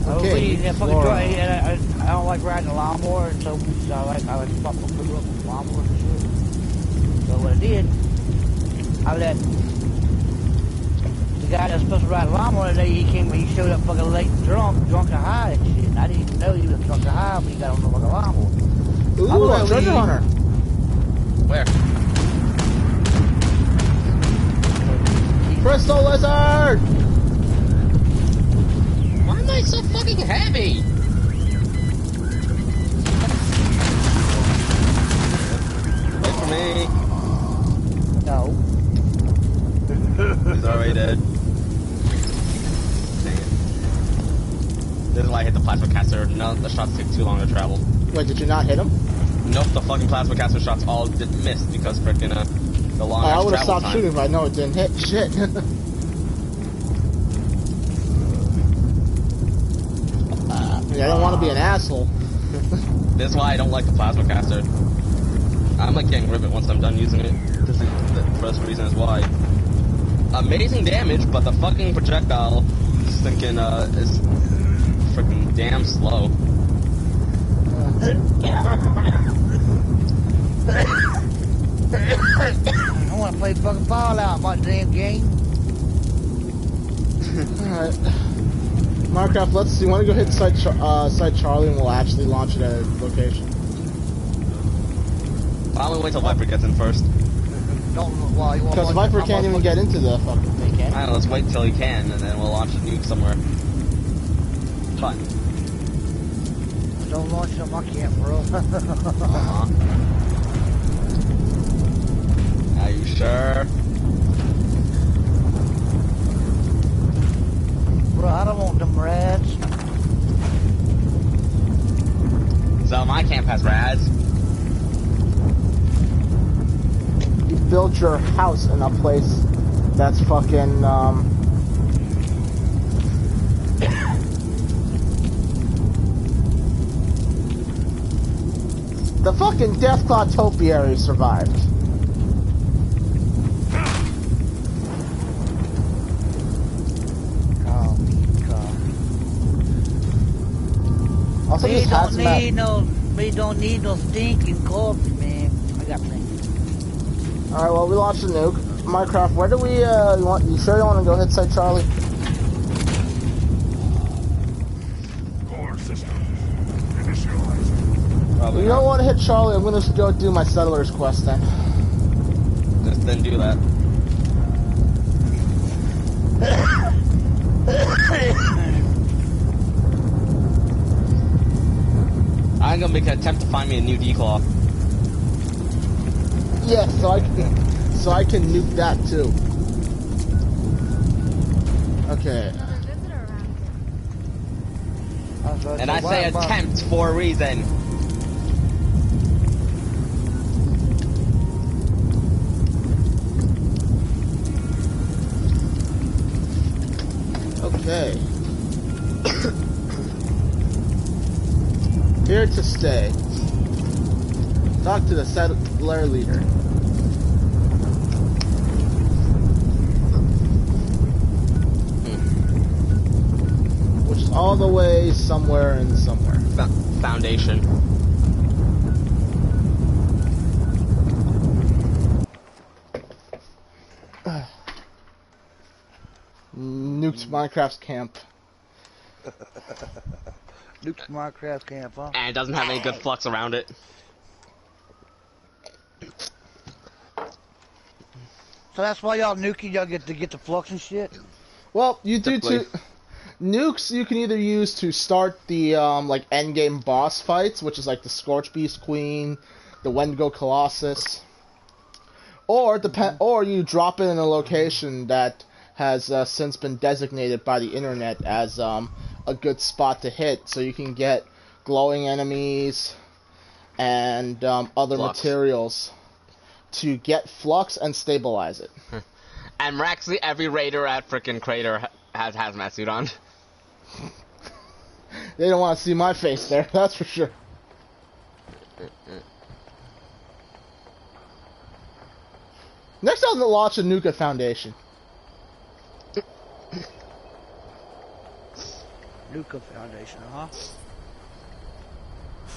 I was weed eating that fucking door. I don't like riding a lawnmower, and so I like to pop my foot up with lawnmower and shit. So what I did, I let the guy that was supposed to ride a lawnmower today, he showed up fucking late drunk and high and shit. And I didn't even know he was drunk and high when he got on the fucking lawnmower. Ooh, a treasure hunter. Where? Crystal lizard! Why am I so fucking heavy? Wait for me. No. He's already dead. Dang it. This is why I hit the plasma caster. No, the shots take too long to travel. Wait, did you not hit him? Nope, the fucking plasma caster shots all missed because frickin' the long I would have travel stopped time. shooting if I know it didn't hit. Shit. I don't want to be an asshole. This is why I don't like the plasma caster. I'm like getting rid of it once I'm done using it. This is the first reason is why. Amazing damage, but the fucking projectile is thinking is freaking damn slow. I want to play fucking Fallout, my damn game. Alright. Markov, let's see. Want to go hit Site Charlie and we'll actually launch it at a location. Why don't we wait till Viper gets in first? Because Viper can't even get into the fucking thing, can he? Alright, let's wait till he can, and then we'll launch a nuke somewhere. Fine. Don't launch something I can't, bro. Are you sure? Bro, I don't want them rads. So my camp has rads. You built your house in a place that's fucking, the fucking Deathclaw topiary survived. Oh, God. Also, We don't need no stinking corpse, man. I got plenty. Alright, well, we launched the nuke. Minecraft, where do we, you sure you want to go hit site Charlie? Core systems. Initializing. Probably You not. don't want to hit Charlie, I'm gonna just go do my Settlers quest then. Just then do that. I'm gonna make an attempt to find me a new declaw. Yeah, so I can nuke that too. Okay. Another visitor around here. And I say attempt for a reason. Okay. Here to stay. Talk to the settler leader. Which is all the way somewhere and somewhere. Foundation. Nuked Minecraft's camp. Nuke's Minecraft camp, huh? And it doesn't have any good flux around it. So that's why y'all nuking, y'all get the flux and shit? Well, you do Typically. too. Nukes you can either use to start the like end game boss fights, which is like the Scorch Beast Queen, the Wendigo Colossus, or or you drop it in a location that has since been designated by the internet as a good spot to hit, so you can get glowing enemies and other Flux. materials to get flux and stabilize it. And miraculously, every raider at frickin' Crater has hazmat suit on. They don't want to see my face there, that's for sure. Next I'll launch a Nuke Foundation. Nuke Foundation, huh?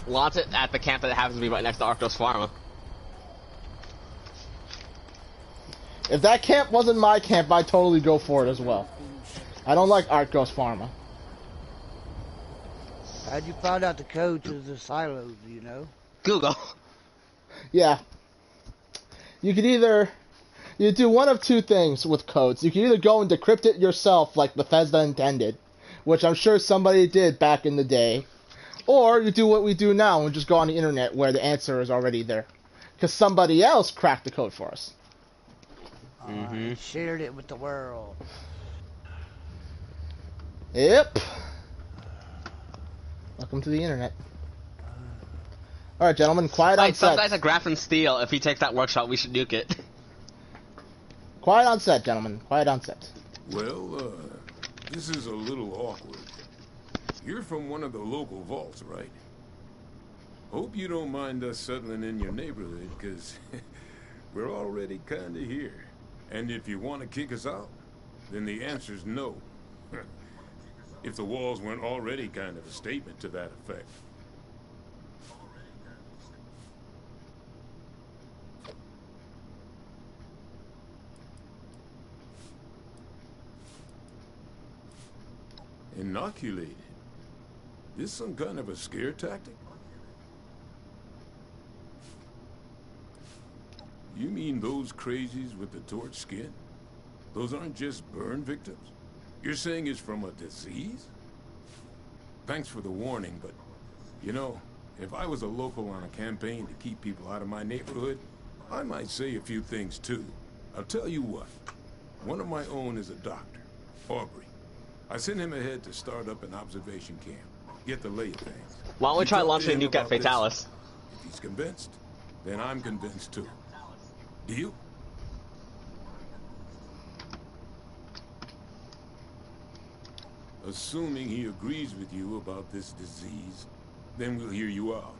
Launch it at the camp that happens to be right next to Arcos Pharma. If that camp wasn't my camp, I'd totally go for it as well. I don't like Arcos Pharma. How'd you find out the code to the silos, do you know? Google. Yeah. You could either... You do one of two things with codes. You can either go and decrypt it yourself like Bethesda intended, which I'm sure somebody did back in the day, or you do what we do now and just go on the internet where the answer is already there. Because somebody else cracked the code for us. Shared it with the world. Yep. Welcome to the internet. Alright, gentlemen, quiet on Wait, some set. guy's a Graffin Steel. If he takes that workshop, we should nuke it. Quiet on set, gentlemen. Quiet on set. Well, this is a little awkward. You're from one of the local vaults, right? Hope you don't mind us settling in your neighborhood, because we're already kinda here. And if you want to kick us out, then the answer's no. If the walls weren't already kind of a statement to that effect. Inoculated? This some kind of a scare tactic? You mean those crazies with the torch skin? Those aren't just burn victims? You're saying it's from a disease? Thanks for the warning, but, you know, if I was a local on a campaign to keep people out of my neighborhood, I might say a few things too. I'll tell you what. One of my own is a doctor, Aubrey. I sent him ahead to start up an observation camp. Get the lay of things. Why don't we You try talk to launching a him nuke at about this. Fatalis? If he's convinced, then I'm convinced too. Deal? Assuming he agrees with you about this disease, then we'll hear you out.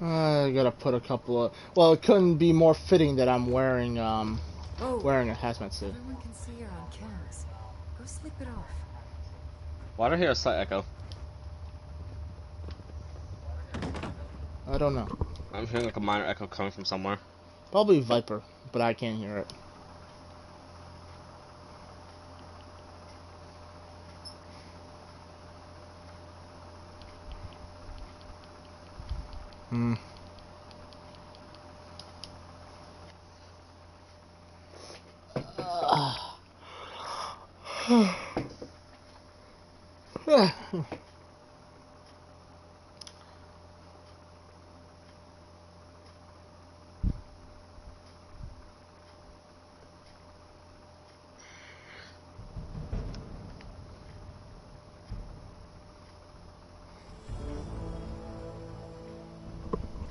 I gotta put a couple of... Well, it couldn't be more fitting that I'm wearing wearing a hazmat suit. Everyone can see you're on cameras. Go sleep it off. Why do I hear a slight echo? I don't know. I'm hearing like a minor echo coming from somewhere. Probably Viper, but I can't hear it. Hmm.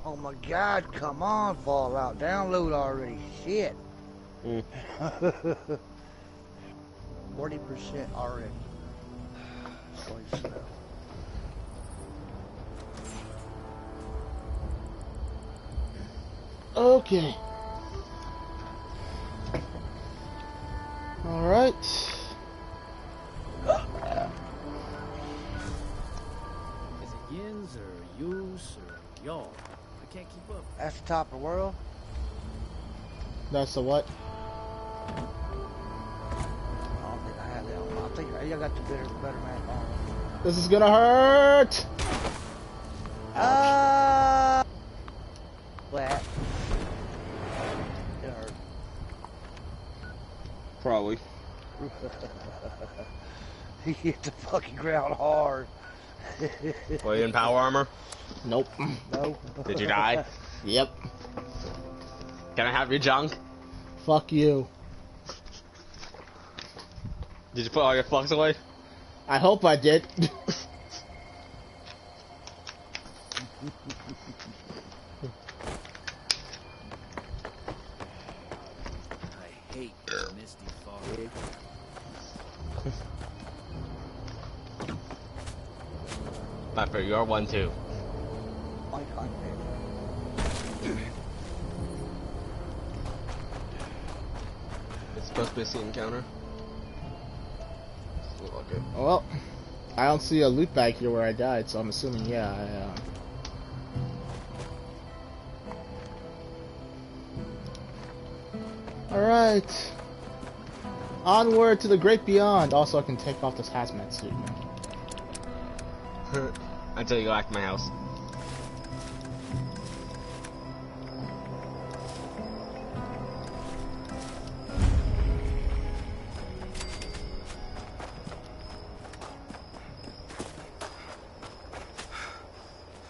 Oh my God, come on, Fallout. Download already. Shit. 40% already. Holy slow. Okay. Alright. Is it yins or yous or y'all? I can't keep up. That's the top of the world? That's the what? I don't think I have that one. I think I got the better map on. This is gonna hurt! Flat. It hurt. Probably. He hit the fucking ground hard. Were you in power armor? Nope. No. Did you die? Yep. Can I have your junk? Fuck you. Did you put all your fucks away? I hope I did. I hate misty fog. Pepper, you're one too. My God, It's supposed to be a sea encounter. Okay. Well, I don't see a loot bag here where I died, so I'm assuming, yeah, Alright. Onward to the great beyond. Also, I can take off this hazmat suit, man. Until you go back to my house.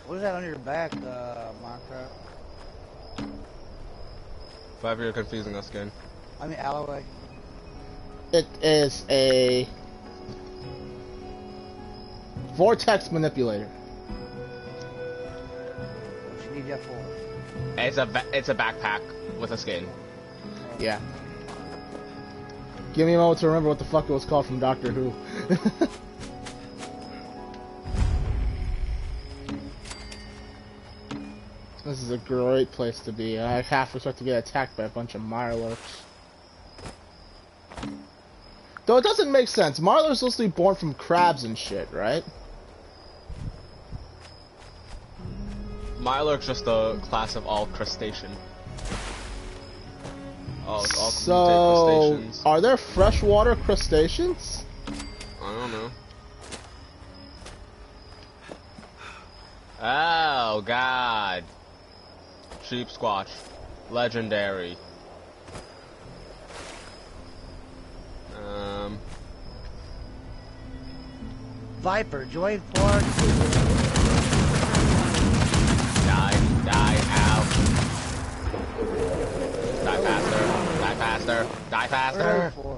what is that on your back, Minecraft? Pepper, you're confusing us again. I mean, Alloway. It is a vortex manipulator. What you need that for? It's a backpack with a skin. Yeah. Give me a moment to remember what the fuck it was called from Doctor Who. This is a great place to be. I half expect to get attacked by a bunch of Mirelurks. Though it doesn't make sense. Mirelurks are supposed to be born from crabs and shit, right? Mirelurk's just a class of all crustacean. All So, crustaceans. are there freshwater crustaceans? I don't know. Oh God. Sheep squatch. Legendary. Viper, join Ford. Die, ow. Die faster, die faster, die What are faster. those for?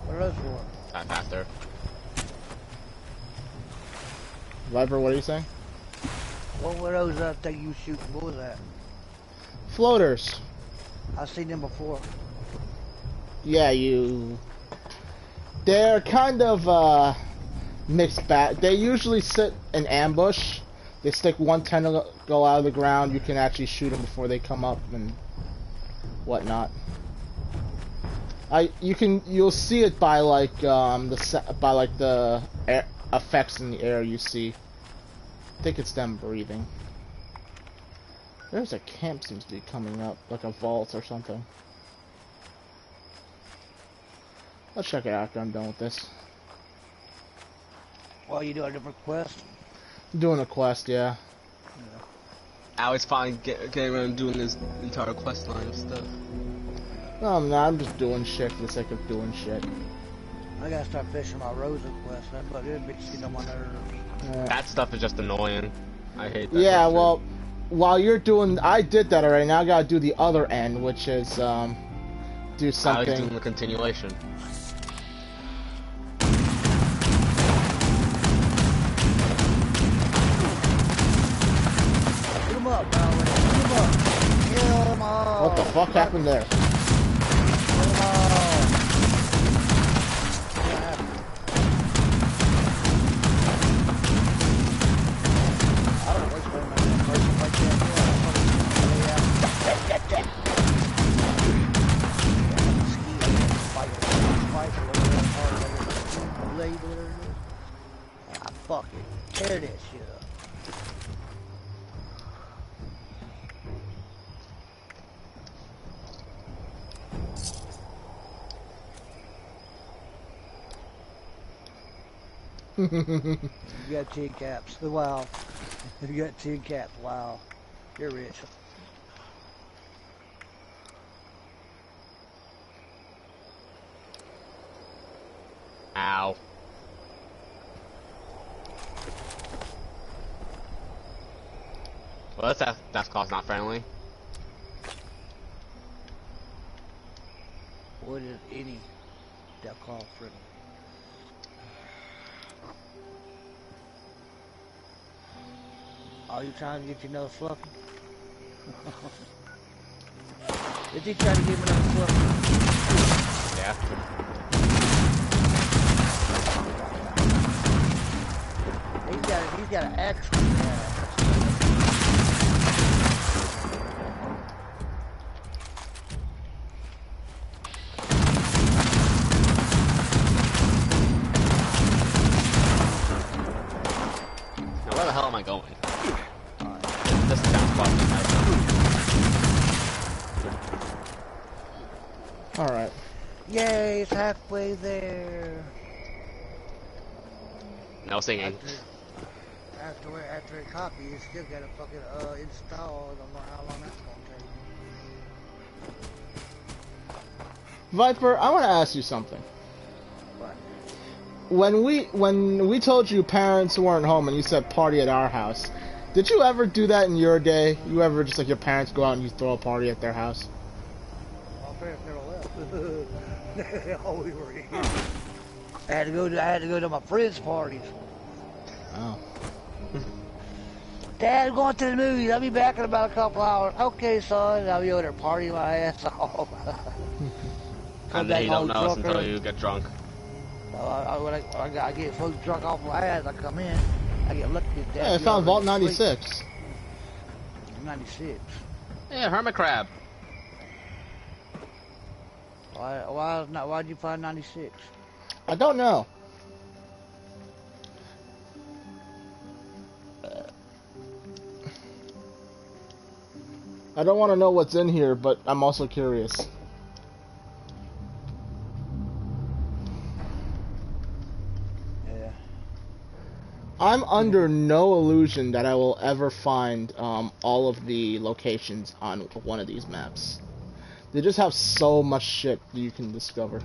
What are those for? Die faster. Viper, what are you saying? What were those things you shooting? What was that? Floaters. I've seen them before. Yeah, they're kind of, mixed bag. They usually sit in ambush. They stick one tentacle out of the ground. You can actually shoot them before they come up and whatnot. You'll see it by like the air effects in the air you see. I think it's them breathing. There's a camp seems to be coming up, like a vault or something. Let's check it out after I'm done with this. Well, you do a different quest. Doing a quest, yeah. I always find getting around doing this entire quest line of stuff. No, I'm not. I'm just doing shit for the sake of doing shit. I gotta start fishing my Rosa quest. That bitch get on my nerves. Yeah. That stuff is just annoying. I hate that. Yeah, shit. well, while you're doing, I did that already. Now I gotta do the other end, which is do I was something. doing the continuation. Get him up, bro. Get him up. Kill him all. What the fuck happened there? Kill him all. What happened? I don't know what's going on in a person like that. Ah, fuck it. Tear that shit up. You got 10 caps. Wow. You got 10 caps. Wow. You're rich. Ow. Well, that's cause not friendly. What is any that call friendly? Are you trying to get your nose fluffy? Is he trying to get my nose fluffy? Yeah. He's got an axe. Now where the hell am I going? This sounds fucking nice. Alright. Yay, it's halfway there. No singing. After a copy, you still gotta fucking install. I don't know how long that's gonna take. Viper, I want to ask you something. What? When we told you parents weren't home and you said party at our house, did you ever do that in your day? You ever just like your parents go out and you throw a party at their house? My parents never left. They always were here. I had to go to my friends' parties. Oh. Dad, I'm going to the movies. I'll be back in about a couple hours. Okay, son. I'll be over there partying my ass off. And then you don't know until you get drunk. When I get so drunk off my ass, I come in. I get lucky. Yeah, I found Vault 96. 96. Yeah, hermit crab. Why'd you find 96? I don't know. I don't want to know what's in here, but I'm also curious. Yeah. I'm under no illusion that I will ever find all of the locations on one of these maps. They just have so much shit that you can discover.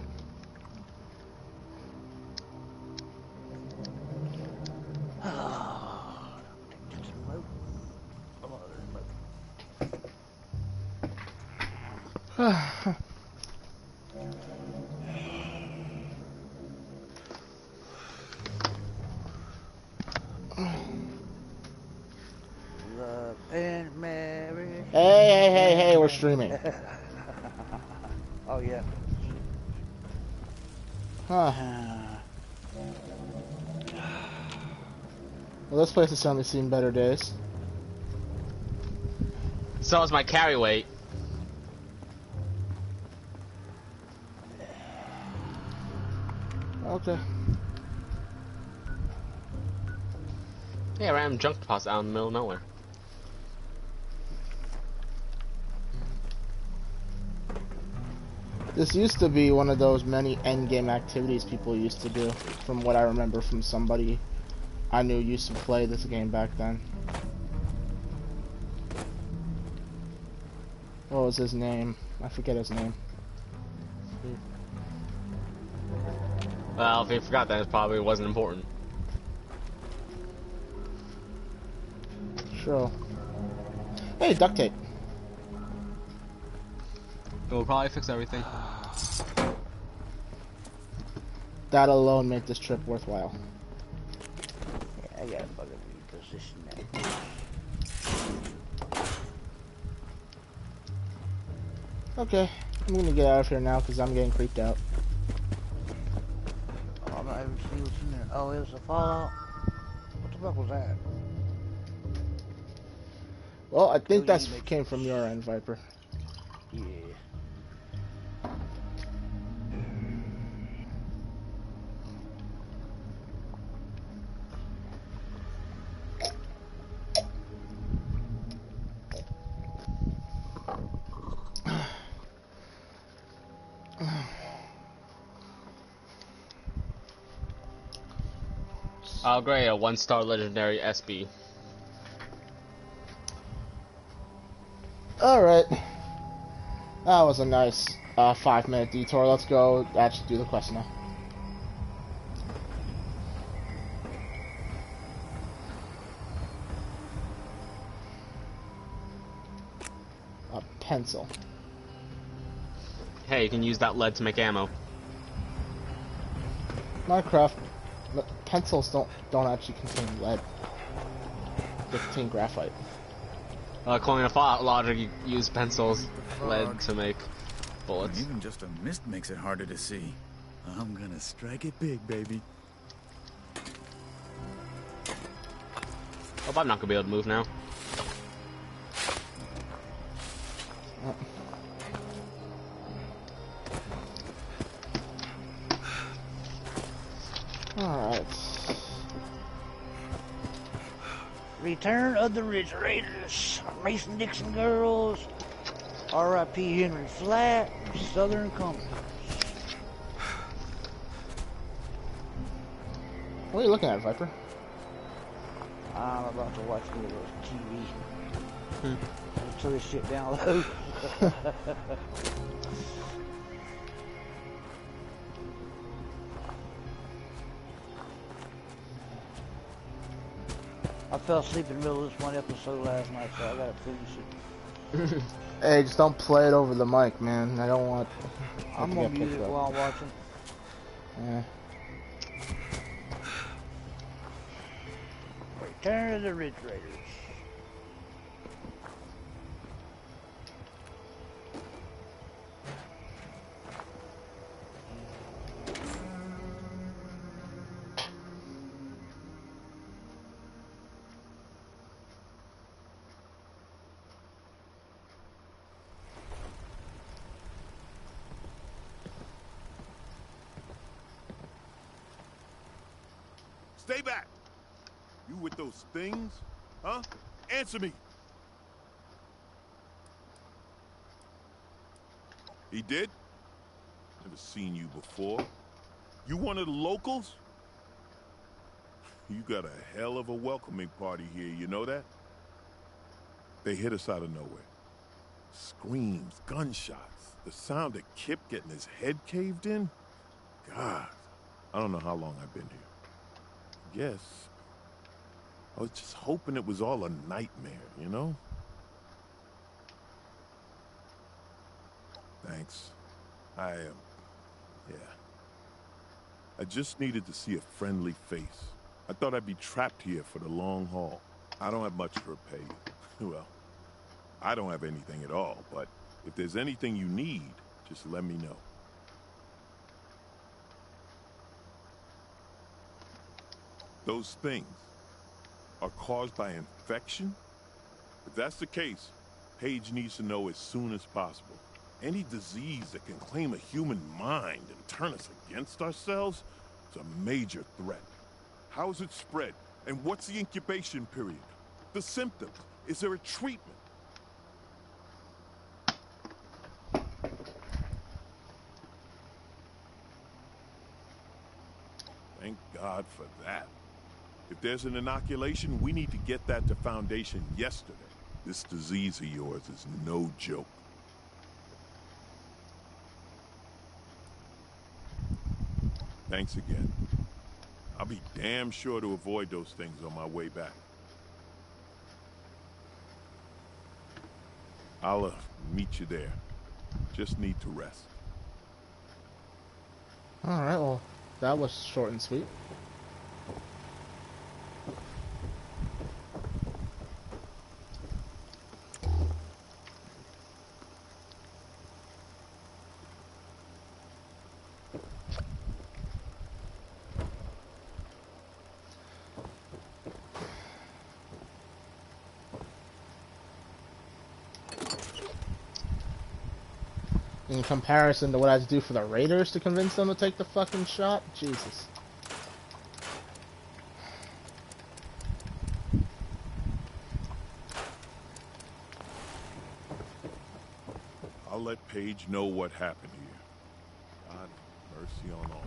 And Mary. Hey, we're streaming. Oh, yeah. Huh. Well, this place has certainly seen better days. So is my carry weight. Okay. Yeah, random junk deposit out in the middle of nowhere. This used to be one of those many endgame activities people used to do, from what I remember from somebody I knew used to play this game back then. What was his name? I forget his name. Well, if you forgot that, it probably wasn't important. Sure. Hey, duct tape. It will probably fix everything. That alone made this trip worthwhile. Yeah, I gotta fucking reposition that. Okay, I'm gonna get out of here now because I'm getting creeped out. Oh, I'm not even seeing what's in there. Oh, it was a Fallout. What the fuck was that? Well, I think Oh, that you make- came from your end, Viper. Yeah. I'll grade a 1-star legendary SB. Alright. That was a nice 5-minute detour. Let's go actually do the quest now. A pencil. Hey, you can use that lead to make ammo. Minecraft pencils don't actually contain lead. They contain graphite. According to Fallout logic, you use pencils, lead to make bullets. Even just a mist makes it harder to see. I'm gonna strike it big, baby. Oh, I'm not gonna be able to move now. Alright. Return of the Ridge Raiders. Mason Dixon girls. R.I.P. Henry Flat. Southern Company. What are you looking at, Viper? I'm about to watch a little TV. Until this shit down low. I fell asleep in the middle of this one episode last night, so I gotta finish it. Hey, just don't play it over the mic, man. I don't want. I'm gonna mute it while I'm watching. Yeah. Return of the Ridge Raiders. Stay back! You with those things? Huh? Answer me! He did? Never seen you before. You one of the locals? You got a hell of a welcoming party here, you know that? They hit us out of nowhere. Screams, gunshots, the sound of Kip getting his head caved in. God, I don't know how long I've been here. Yes. I was just hoping it was all a nightmare, you know? Thanks. Yeah. I just needed to see a friendly face. I thought I'd be trapped here for the long haul. I don't have much to repay you. Well, I don't have anything at all, but if there's anything you need, just let me know. Those things are caused by infection? If that's the case, Paige needs to know as soon as possible. Any disease that can claim a human mind and turn us against ourselves is a major threat. How is it spread? And what's the incubation period? The symptoms? Is there a treatment? Thank God for that. If there's an inoculation, we need to get that to Foundation yesterday. This disease of yours is no joke. Thanks again. I'll be damn sure to avoid those things on my way back. I'll meet you there. Just need to rest. Alright, well, that was short and sweet. In comparison to what I had to do for the Raiders to convince them to take the fucking shot, Jesus. I'll let Paige know what happened here. God, mercy on all.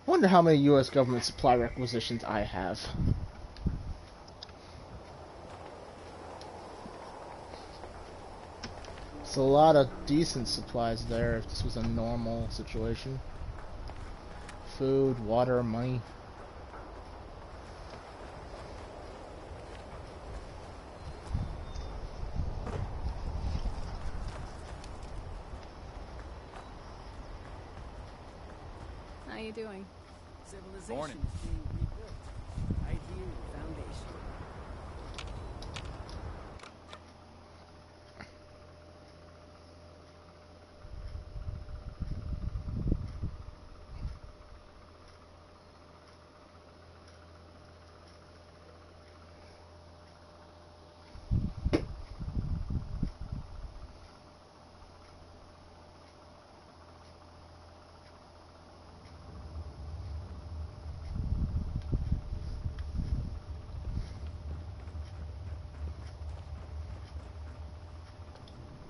I wonder how many U.S. government supply requisitions I have. It's a lot of decent supplies there if this was a normal situation. Food, water, money. How you doing? Civilization is being rebuilt. Right here in the Foundation.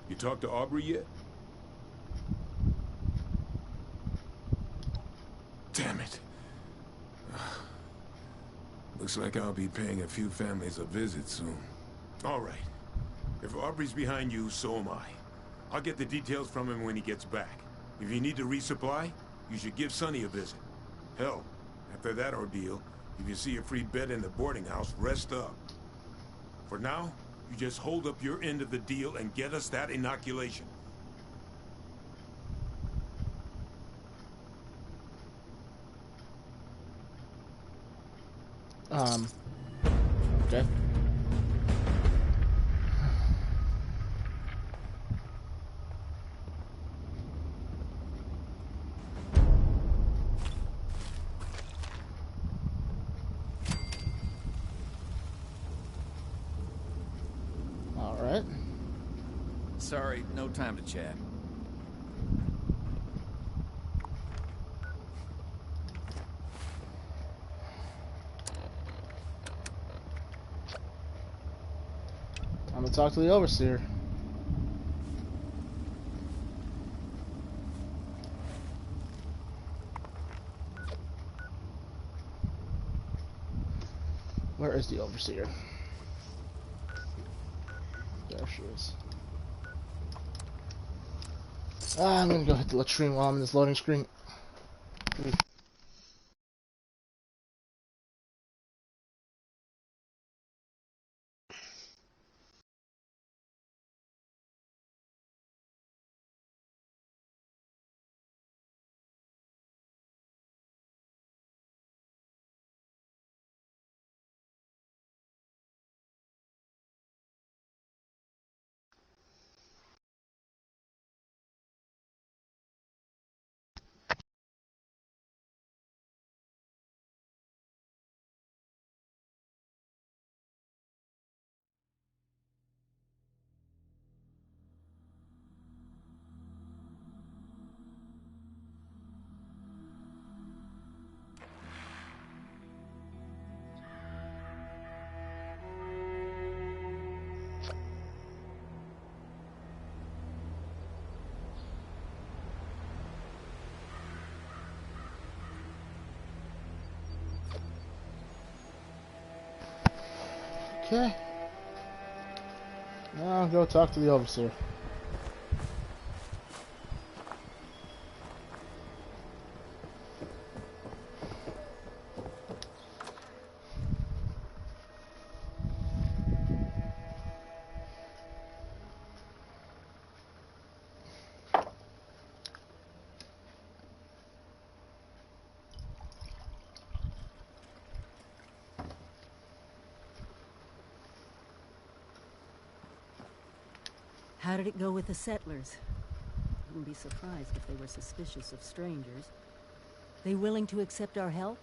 You talked to Aubrey yet? Damn it. Looks like I'll be paying a few families a visit soon. All right. If Aubrey's behind you, so am I. I'll get the details from him when he gets back. If you need to resupply, you should give Sonny a visit. Hell, after that ordeal, if you see a free bed in the boarding house, rest up. For now, you just hold up your end of the deal and get us that inoculation. Okay. All right. Sorry, no time to chat. I'm gonna talk to the overseer. Where is the overseer? There she is. I'm gonna go hit the latrine while I'm in this loading screen. Okay. Now I'll go talk to the overseer. How did it go with the settlers? Wouldn't be surprised if they were suspicious of strangers. They willing to accept our help?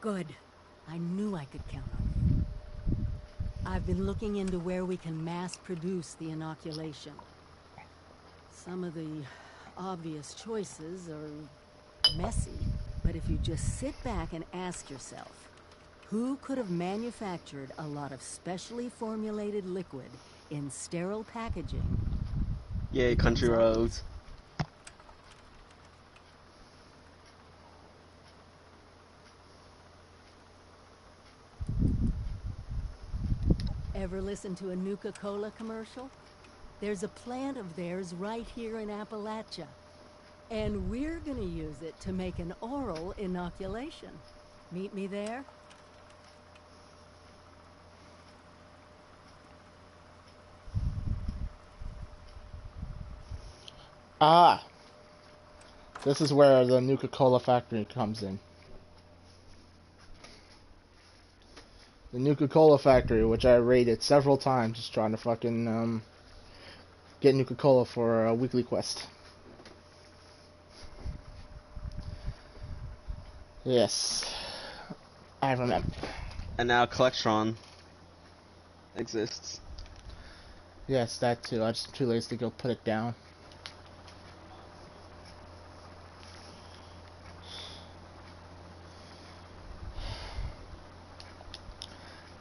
Good. I knew I could count on you. I've been looking into where we can mass produce the inoculation. Some of the obvious choices are messy, but if you just sit back and ask yourself, who could have manufactured a lot of specially formulated liquid in sterile packaging? Yay, country roads. Ever listen to a Nuka-Cola commercial? There's a plant of theirs right here in Appalachia. And we're gonna use it to make an oral inoculation. Meet me there? Ah! This is where the Nuka-Cola factory comes in. The Nuka-Cola factory, which I raided several times just trying to fucking, get Nuka-Cola for a weekly quest. Yes. I remember. And now Collectron exists. Yes, that too. I'm just too lazy to go put it down.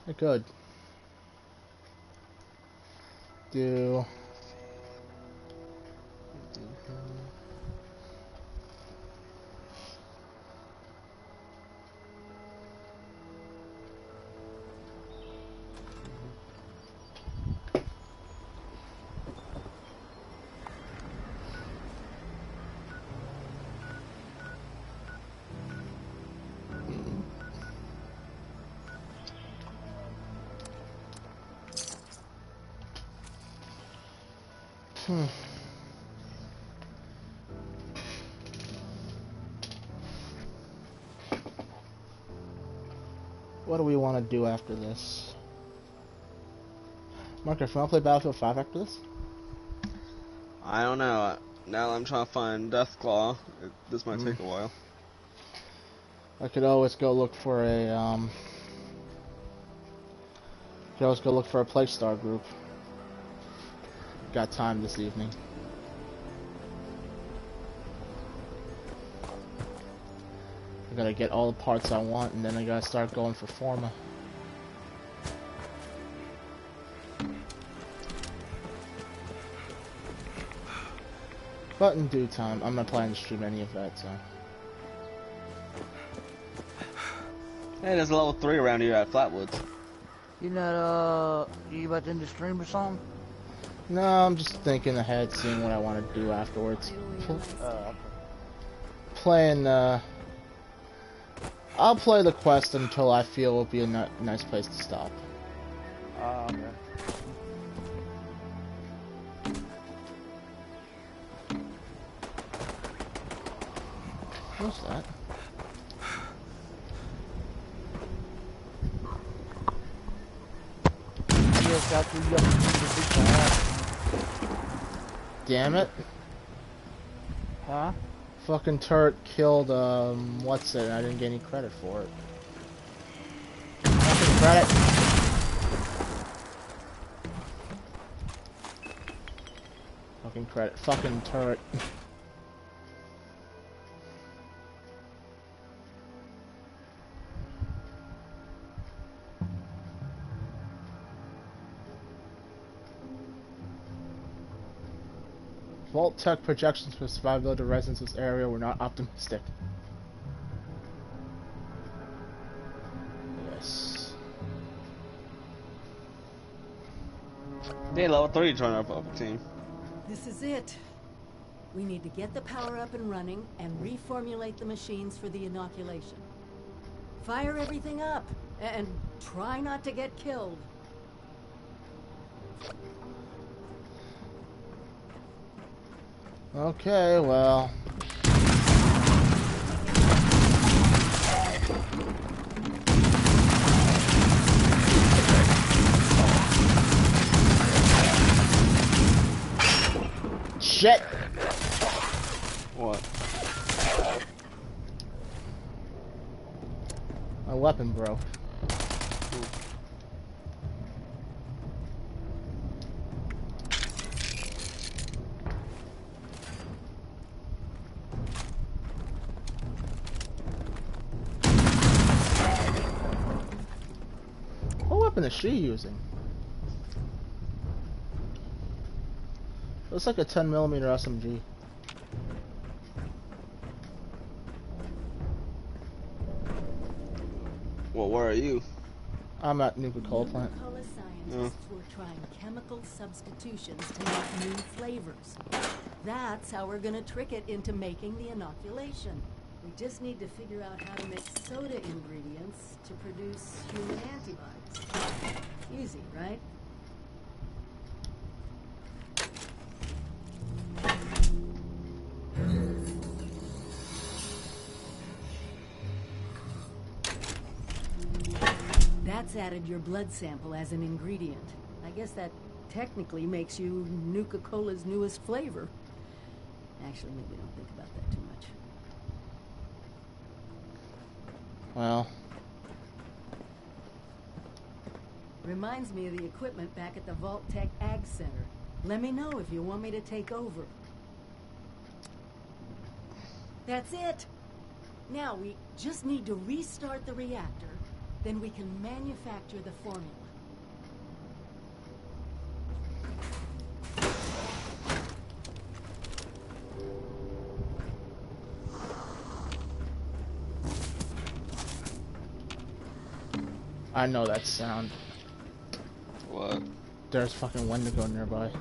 I could do. What do we want to do after this? Marcus, you want to play Battlefield 5 after this? I don't know. Now I'm trying to find Deathclaw. This might take a while. I could always go look for a, could always go look for a Plague-Star group. Got time this evening. I gotta get all the parts I want, and then I gotta start going for Forma. But in due time, I'm not planning to stream any of that, so. Hey, there's a level 3 around here at Flatwoods. You not, you about to end the stream or something? No, I'm just thinking ahead, seeing what I want to do afterwards. Playing, I'll play the quest until I feel it would be a nice place to stop. Okay. What's that? Damn it. Huh? Fucking turret killed, what's it? I didn't get any credit for it. Fucking credit! Fucking credit. Fucking turret. Vault Tech projections for survivability of residents in this area were not optimistic. Yes. They level 3 join our public team. This is it. We need to get the power up and running and reformulate the machines for the inoculation. Fire everything up and try not to get killed. Okay, well. Shit! What? My weapon broke. What weapon is she using? Looks like a 10mm SMG. Well, where are you? I'm at Nuke Coal Plant. Coca-Cola scientists were trying chemical substitutions to make new flavors. That's how we're gonna trick it into making the inoculation. We just need to figure out how to mix soda ingredients to produce human antibodies. Easy, right? That's added your blood sample as an ingredient. I guess that technically makes you Nuka-Cola's newest flavor. Actually, maybe don't think about that too much. Well. Reminds me of the equipment back at the Vault Tech Ag Center. Let me know if you want me to take over. That's it! Now we just need to restart the reactor, then we can manufacture the formula. I know that sound. What? There's fucking Wendigo nearby.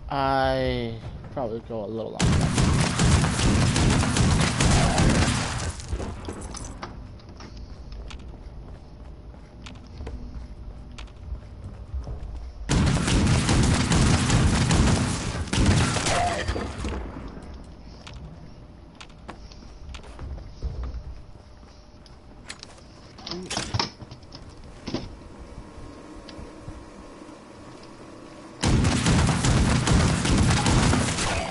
I probably go a little longer.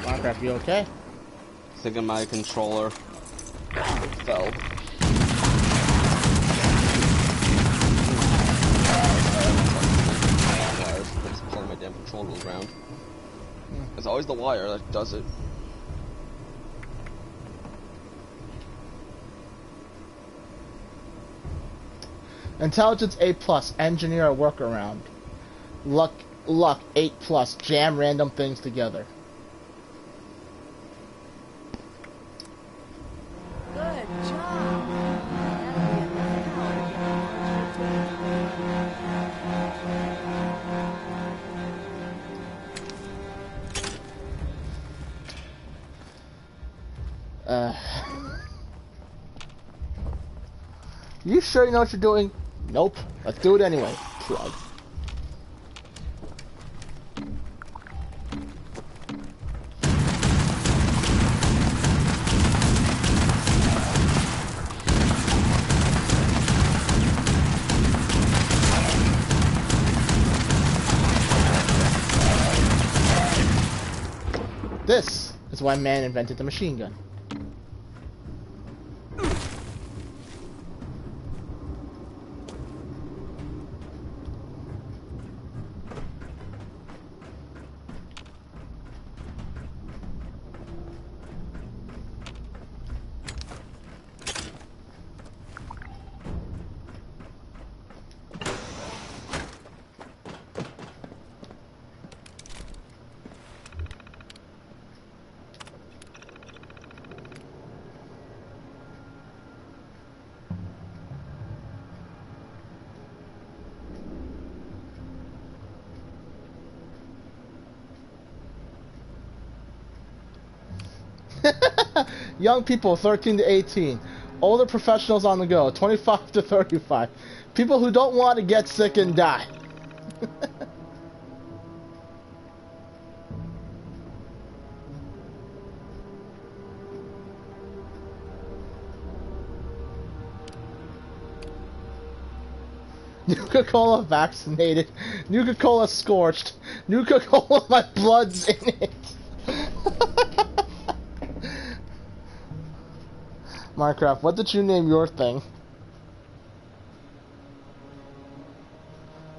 Minecraft, you okay? I think my controller fell. Pulling my damn controller around. It's always the wire that does it. Intelligence 8+, engineer a workaround. Luck 8+, jam random things together. Good job! You sure you know what you're doing? Nope. Let's do it anyway. Plug. why man invented the machine gun. Young people 13 to 18. Older professionals on the go 25 to 35. People who don't want to get sick and die. Nuka-Cola vaccinated. Nuka-Cola scorched. Nuka-Cola my blood's in it. Minecraft, what did you name your thing?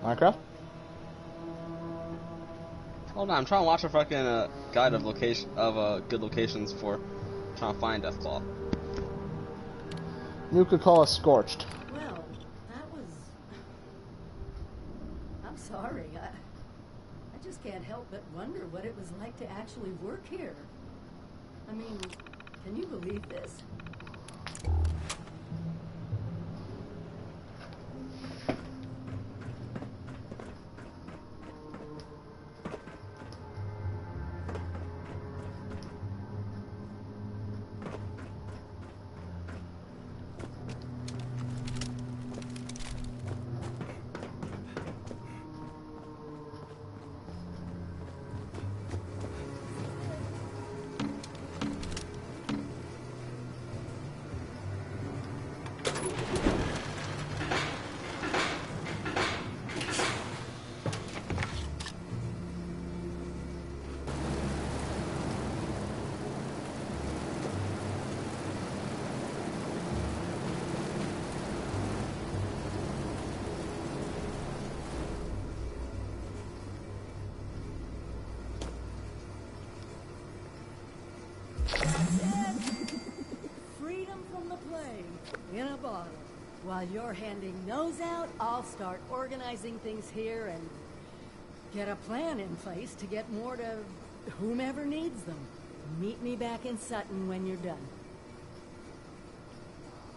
Minecraft? Hold on, I'm trying to watch a fucking guide of good locations for trying to find Deathclaw. Nuka-Cola scorched. Well, that was... I'm sorry. I just can't help but wonder what it was like to actually work here. I mean, can you believe this? Freedom from the plague in a bottle. While you're handing those out, I'll start organizing things here and get a plan in place to get more to whomever needs them. Meet me back in Sutton when you're done.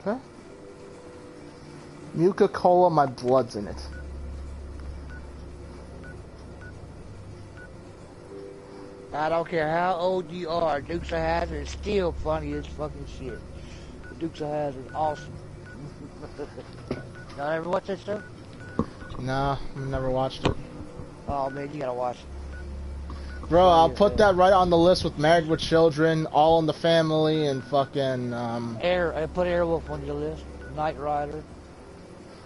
Okay. Nuka-Cola, my blood's in it. I don't care how old you are, Dukes of Hazzard is still funny as fucking shit. Dukes of Hazzard is awesome. Y'all ever watch that stuff? Nah, I've never watched it. Oh man, you gotta watch it. Bro, I'll put that right on the list with Married with Children, All in the Family, and fucking, I put Airwolf on your list. Knight Rider.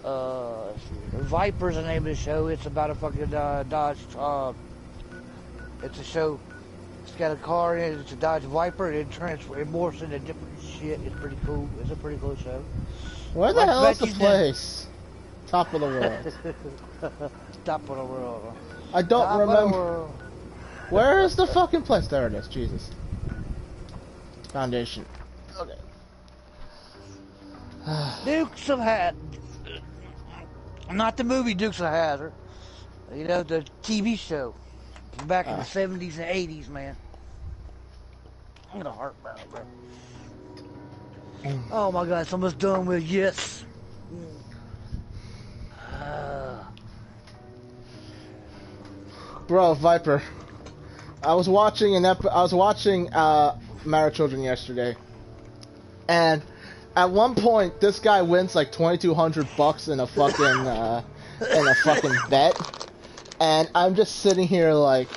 Viper's the name of the show. It's about a fucking Dodge, it's a show. It's got a car in it. It's a Dodge Viper. It morphs into different shit. It's pretty cool. It's a pretty cool show. Where the hell is the place? Top of the world. Top of the world. I don't remember. Where is the fucking place? There it is. Jesus. Foundation. Okay. Dukes of Hazzard. Not the movie Dukes of Hazzard. You know, the TV show. Back in the 70s and 80s, man. I'm gonna heartburn, bro. Oh my god, it's almost done with yes. Bro, Viper. I was watching Married Children yesterday, and at one point this guy wins like $2,200 in a fucking bet, and I'm just sitting here like,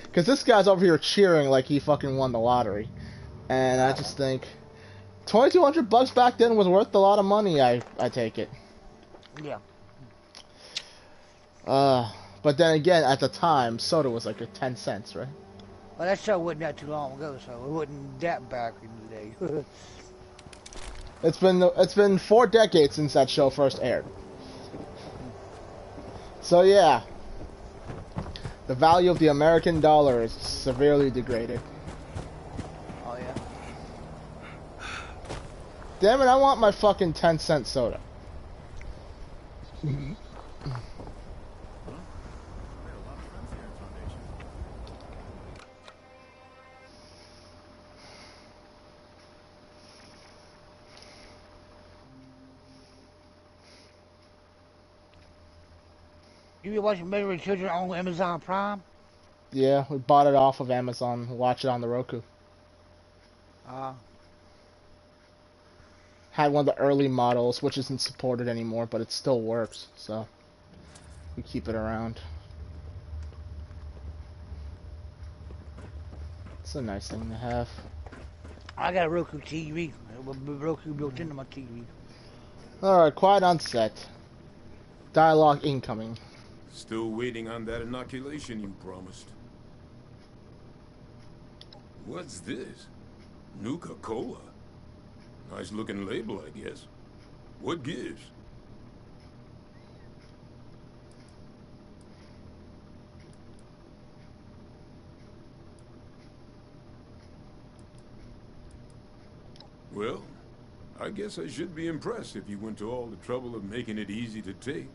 because this guy's over here cheering like he fucking won the lottery, and I just think $2,200 back then was worth a lot of money. I take it. Yeah. But then again, at the time, soda was like 10 cents, right? Well, that show wasn't that too long ago, so it wasn't that back in the day. It's been 4 decades since that show first aired. So yeah, the value of the American dollar is severely degraded. Oh yeah. Damn it! I want my fucking 10-cent soda. You be watching Murder Children on Amazon Prime? Yeah, we bought it off of Amazon. Watch it on the Roku. Had one of the early models, which isn't supported anymore, but it still works, so we keep it around. It's a nice thing to have. I got a Roku TV. Roku built into my TV. Alright, quiet on set. Dialogue incoming. Still waiting on that inoculation you promised. What's this? Nuka-Cola. Nice looking label, I guess. What gives? Well, I guess I should be impressed if you went to all the trouble of making it easy to take.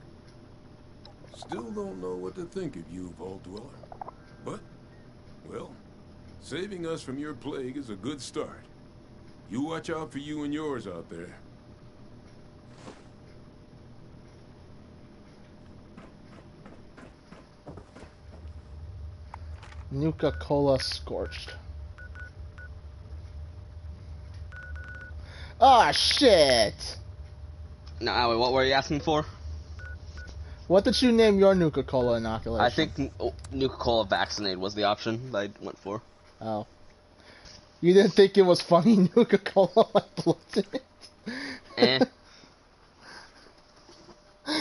Still don't know what to think of you, Vault Dweller. But, well, saving us from your plague is a good start. You watch out for you and yours out there. Nuka-Cola Scorched. Ah, shit! Nah, wait, what were you asking for? What did you name your Nuka-Cola inoculation? I think Nuka-Cola Vaccinated was the option that I went for. Oh. You didn't think it was funny, Nuka-Cola like blood in it? Eh.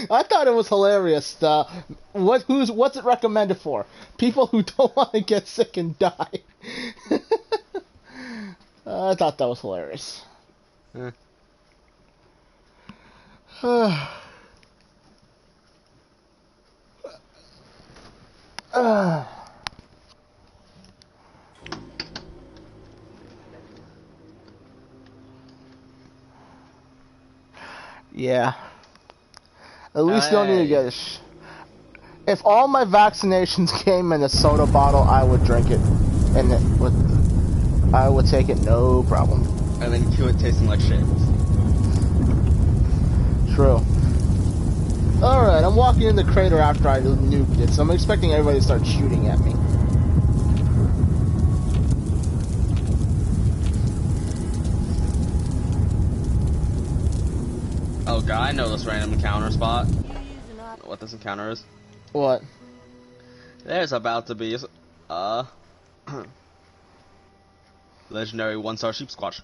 I thought it was hilarious. What's it recommended for? People who don't want to get sick and die. I thought that was hilarious. Yeah. At least you don't need to get it. If all my vaccinations came in a soda bottle, I would drink it, and I would take it, no problem. And then queue it tasting like shit. True. Alright, I'm walking in the crater after I nuked it, so I'm expecting everybody to start shooting at me. Oh god, I know this random encounter spot. What this encounter is? What? There's about to be legendary 1-star sheep squatch.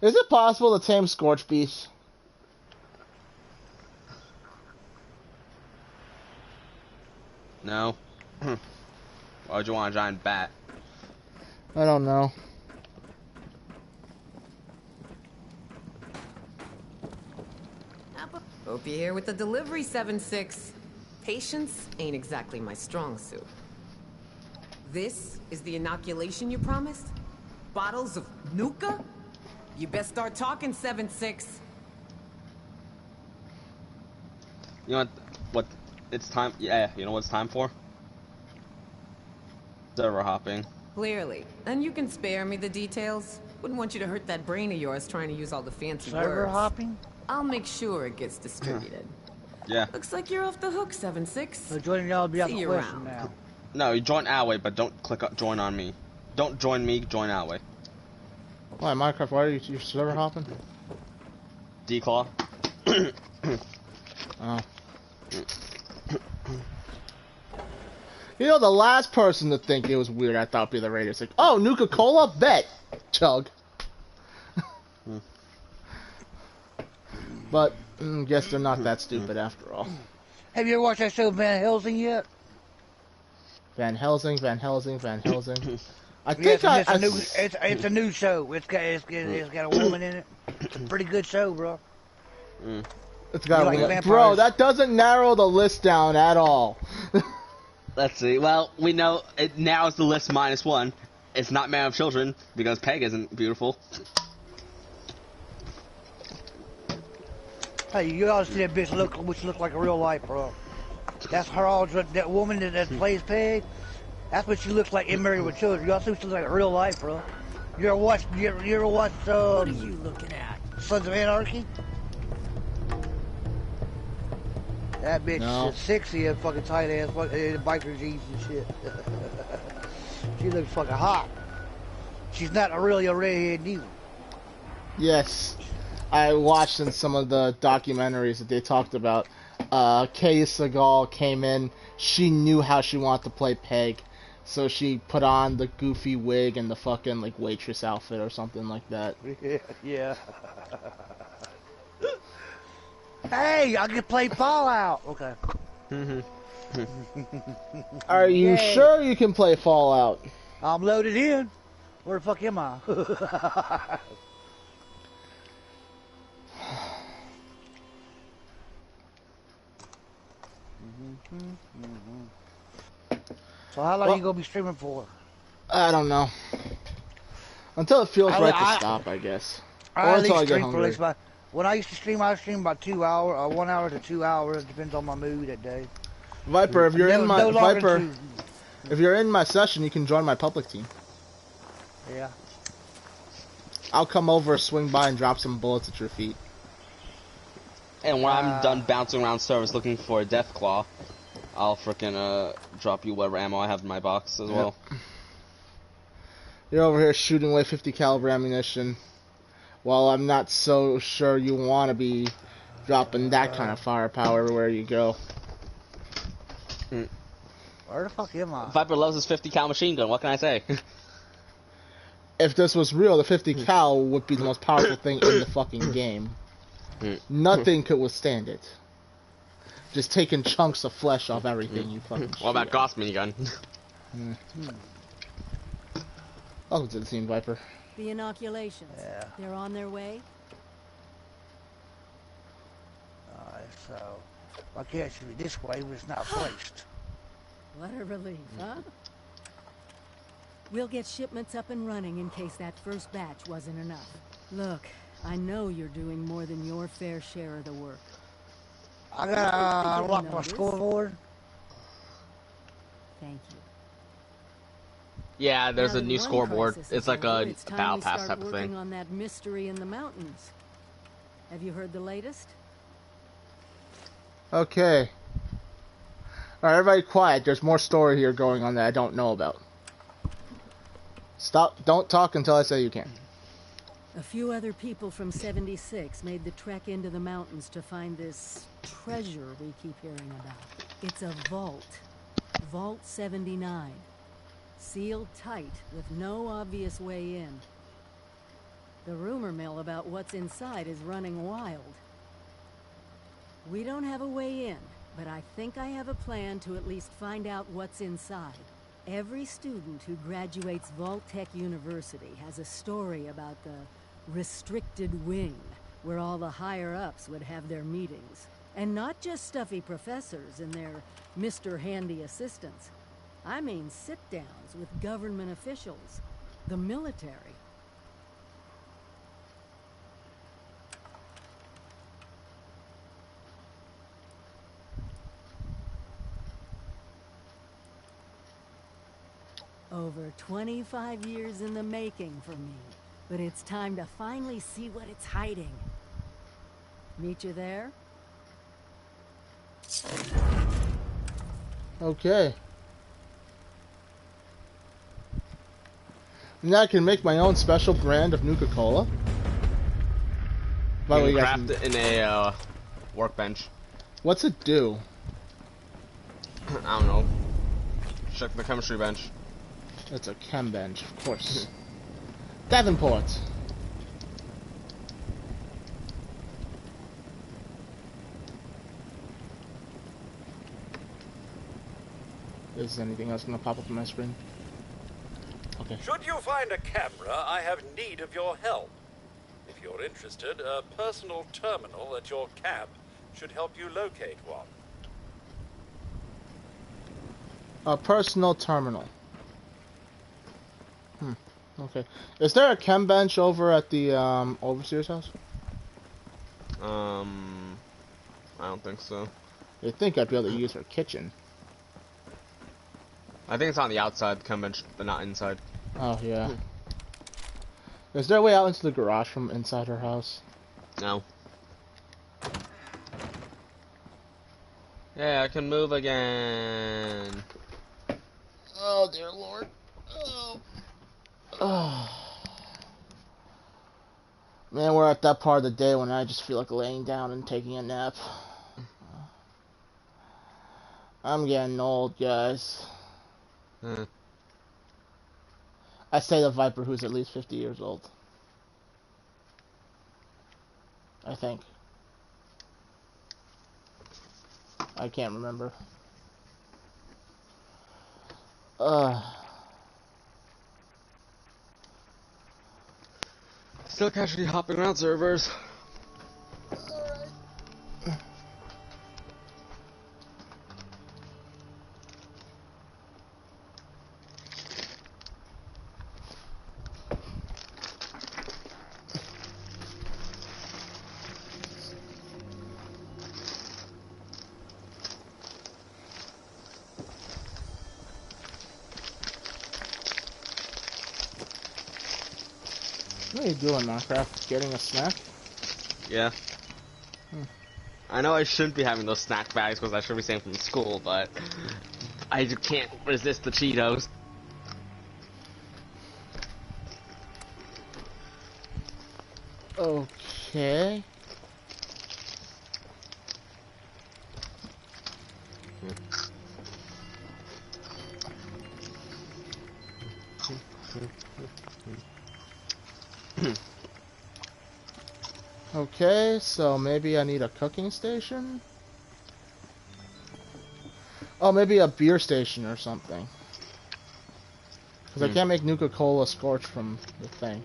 Is it possible to tame Scorch Beast? No. Why would you want a giant bat? I don't know. Hope you're here with the delivery, 7-6. Patience ain't exactly my strong suit. This is the inoculation you promised? Bottles of Nuka? You best start talking, 7-6. You know what it's time? Yeah, you know what it's time for? Server hopping. Clearly. And you can spare me the details. Wouldn't want you to hurt that brain of yours trying to use all the fancy words. Server hopping? I'll make sure it gets distributed. Yeah. Looks like you're off the hook, 7-6. So joining y'all be out See the you question around. now. No, you join Alway, but don't click join on me. Don't join me, join Alway. Why, Minecraft, why are you server hopping? D-Claw. Oh. You know, the last person to think it was weird, I thought would be the Raiders. Like, oh, Nuka-Cola? Bet. Chug. But, guess they're not that stupid after all. Have you ever watched that show Van Helsing yet? Van Helsing, Van Helsing, Van Helsing. I Yes, think I, it's a new it's a new show. It's got a woman in it. It's a pretty good show, bro. It's got You a like woman. vampires? Bro, that doesn't narrow the list down at all. Let's see. Well, we know it now is the list -1. It's not Man of Children because Peg isn't beautiful. Hey, you ought to see that bitch which look like a real life, bro. That's her all. That woman that plays Peg. That's what she looks like in Married with Children. You ought to see what she looks like in real life, bro. You ever watch? You ever watch? What are you looking at? Sons of Anarchy. That bitch is sexy and fucking tight ass biker jeans and shit. She looks fucking hot. She's not really a redhead neither. Yes. I watched in some of the documentaries that they talked about. Kay Segal came in. She knew how she wanted to play Peg. So she put on the goofy wig and the fucking like waitress outfit or something like that. Yeah. Hey, I can play Fallout. Okay. Are you Yay. sure you can play Fallout? I'm loaded in. Where the fuck am I? So how long you gonna be streaming for? I don't know. Until it feels right to stop, I guess. Or until I get hungry. When I used to stream, I stream about 2 hours, 1 hour to 2 hours. Depends on my mood that day. Viper, if you're in my if you're in my session, you can join my public team. Yeah. I'll come over, swing by, and drop some bullets at your feet. And when I'm done bouncing around servers looking for a Death Claw, I'll frickin' drop you whatever ammo I have in my box as well. You're over here shooting away 50 caliber ammunition. Well, I'm not so sure you want to be dropping that kind of firepower everywhere you go. Where the fuck am I? Viper loves his 50 cal machine gun. What can I say? If this was real, the 50 cal would be the most powerful thing in the fucking game. Nothing could withstand it. Just taking chunks of flesh off everything you fucking What about Gauss minigun? Welcome to the team, Viper. The inoculations. Yeah. They're on their way? Alright, so I can't shoot it this way, but it's not placed. What a relief, huh? We'll get shipments up and running in case that first batch wasn't enough. Look, I know you're doing more than your fair share of the work. I gotta unlock my scoreboard. Thank you. Yeah, there's a new scoreboard. It's like a battle pass type of thing. Working on that mystery in the mountains. Have you heard the latest? Okay. Alright, everybody quiet. There's more story here going on that I don't know about. Stop. Don't talk until I say you can. A few other people from 76 made the trek into the mountains to find this treasure we keep hearing about. It's a vault. Vault 79. Sealed tight with no obvious way in. The rumor mill about what's inside is running wild. We don't have a way in, but I think I have a plan to at least find out what's inside. Every student who graduates Vault-Tec University has a story about the restricted wing, where all the higher-ups would have their meetings. And not just stuffy professors and their Mr. Handy assistants. I mean sit-downs with government officials, the military. Over 25 years in the making for me, but it's time to finally see what it's hiding. Meet you there? Okay. Now I can make my own special brand of Nuka-Cola. You can craft it in a workbench. What's it do? I don't know. Check the chemistry bench. It's a chem bench, of course. Davenport. Is anything else gonna pop up on my screen? Okay. Should you find a camera, I have need of your help. If you're interested, a personal terminal at your camp should help you locate one. A personal terminal. Okay. Is there a chem bench over at the overseer's house? I don't think so. You'd think I'd be able to use her kitchen. I think it's on the outside, the chem bench, but not inside. Oh, yeah. Is there a way out into the garage from inside her house? No. Yeah, I can move again. Oh, dear Lord. Oh. Man, we're at that part of the day when I just feel like laying down and taking a nap. I'm getting old, guys. I say the Viper who's at least 50 years old. I think. I can't remember. Still casually hopping around servers. What are you doing, Minecraft? Getting a snack? Yeah. I know I shouldn't be having those snack bags because I should be staying from school, but I just can't resist the Cheetos. Okay. Okay, so maybe I need a cooking station? Oh, maybe a beer station or something. Because I can't make Nuka-Cola Scorch from the thing.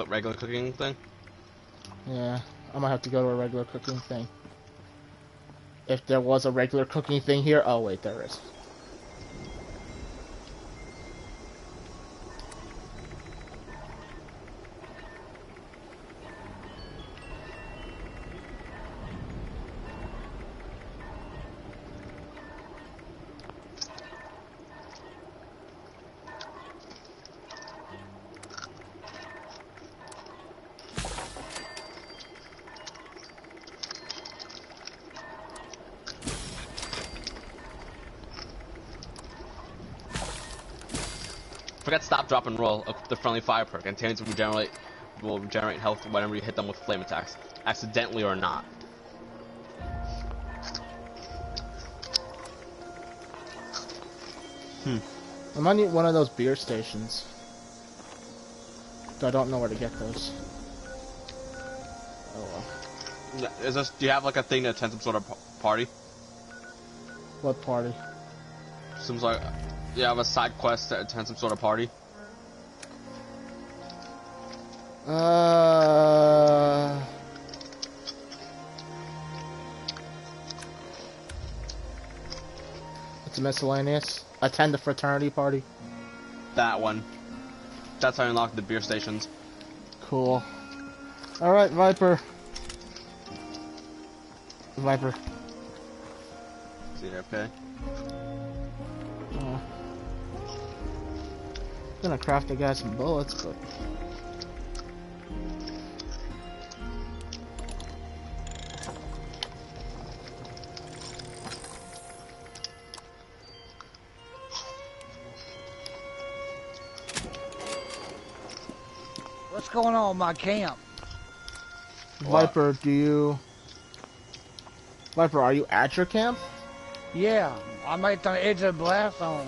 Regular cooking thing? Yeah, I might have to go to a regular cooking thing. If there was a regular cooking thing here. Oh, wait, there is. Forget stop, drop, and roll. The friendly fire perk. Antagonist will regenerate health whenever you hit them with flame attacks, accidentally or not. I might need one of those beer stations. I don't know where to get those. Oh well. Do you have like a thing to attend some sort of party? What party? Seems like you have a side quest to attend some sort of party. It's miscellaneous. Attend the fraternity party. That one. That's how you unlock the beer stations. Cool. Alright, Viper. Viper. Is he okay? Gonna craft the guy some bullets, but What's going on in my camp? Viper, Viper, are you at your camp? Yeah, I'm right on the edge of the blast zone.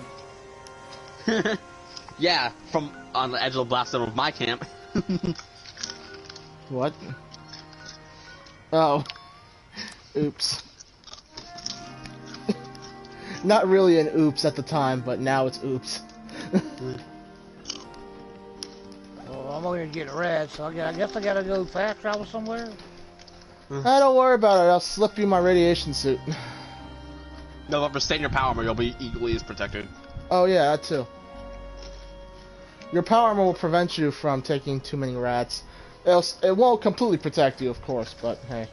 Yeah, from on the edge of the blast zone of my camp. What? Oh. Oops. Not really an oops at the time, but now it's oops. Well, I'm over here getting red, so I guess I gotta go fast travel somewhere. Don't worry about it. I'll slip you my radiation suit. No, but for staying your power armor, you'll be equally as protected. Oh yeah, that too. Your power armor will prevent you from taking too many rats. It won't completely protect you, of course, but hey.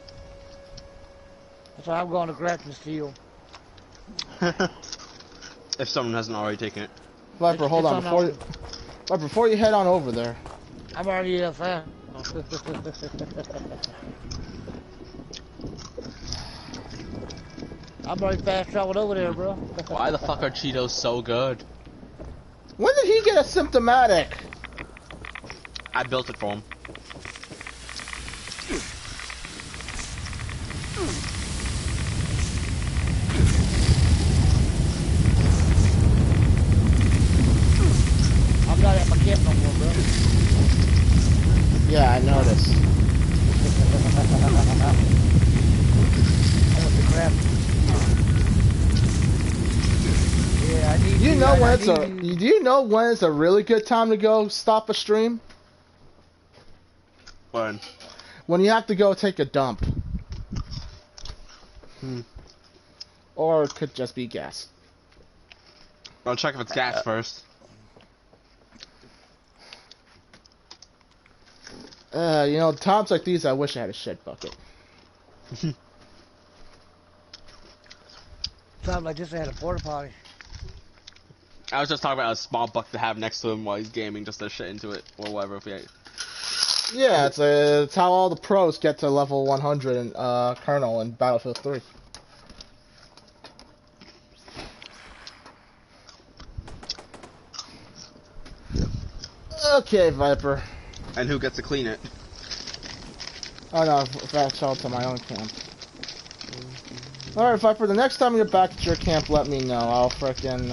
That's why I'm going to Grafton Steel. If someone hasn't already taken it. Viper, hold on before you head on over there. I'm already fast. I'm already fast traveled over there, bro. Why the fuck are Cheetos so good? When did he get asymptomatic? I built it for him. I'm not at my camp no more, bro. Yeah, I noticed. I want to grab. Yeah, I need. Do you know when it's a really good time to go stop a stream? When? When you have to go take a dump. Or it could just be gas. I'll check if it's gas first. You know, times like these, I wish I had a shit bucket. Times like this, I had a porta potty. I was just talking about a small bucket to have next to him while he's gaming, just to shit into it or whatever. If he Yeah, it's how all the pros get to level 100 in Colonel in Battlefield 3. Okay, Viper. And who gets to clean it? Oh no, that's all to my own camp. Alright, Viper, the next time you're back at your camp, let me know. I'll frickin',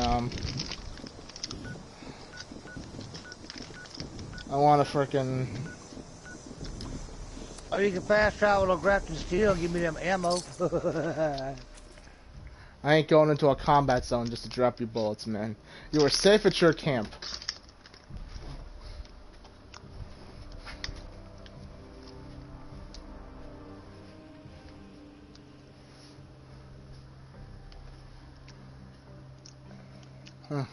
I wanna frickin'... Or you can fast travel to Grafton Steel and give me them ammo. I ain't going into a combat zone just to drop you bullets, man. You are safe at your camp. Huh.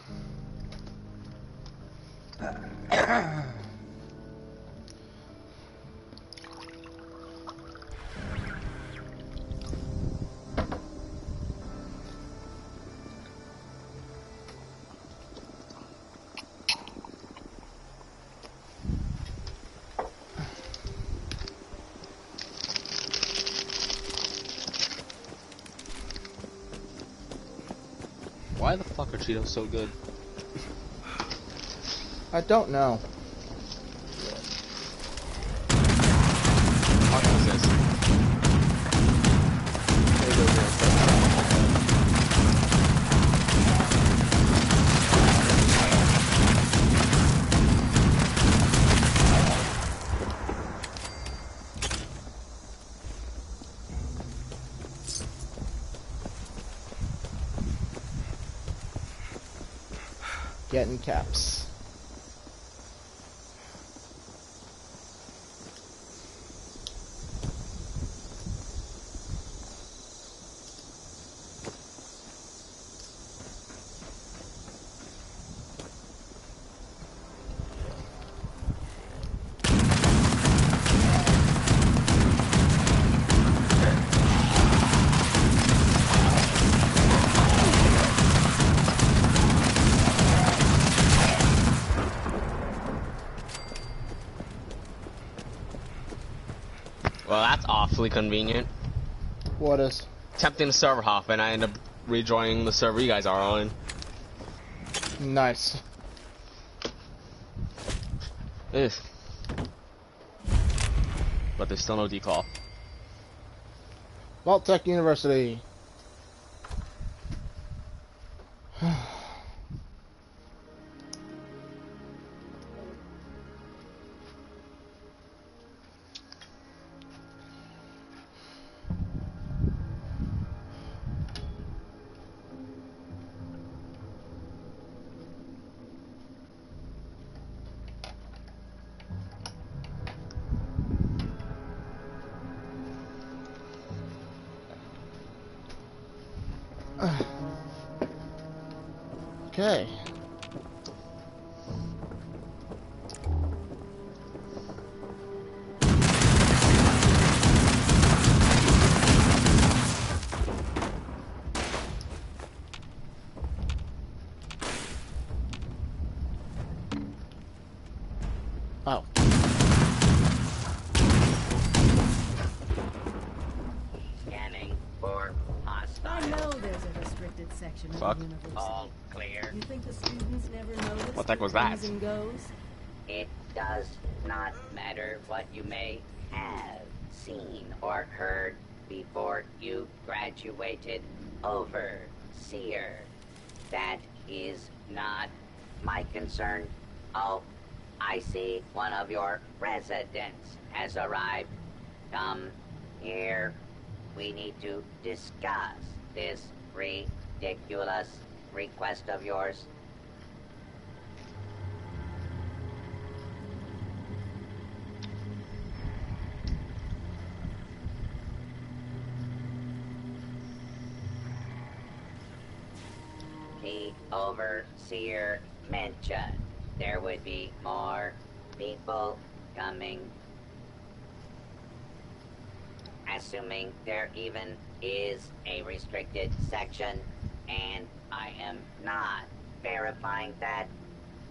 Why the fuck are Cheetos so good? I don't know. What is this? Getting caps. Well, that's awfully convenient. What is? Attempting the server hop, and I end up rejoining the server you guys are on. Nice. Ugh. But there's still no decall. Tech University. Okay. Oh. Scanning for hostiles. I know there's a restricted section of Fuck. the university. All clear. You think the students never notice What the heck was that? comes and goes? It does not matter what you may have seen or heard before you graduated, Overseer. That is not my concern. Oh, I see one of your residents has arrived. Come here. We need to discuss this ridiculous request of yours. The Overseer mentioned there would be more people coming. Assuming there even is a restricted section, and I am not verifying that,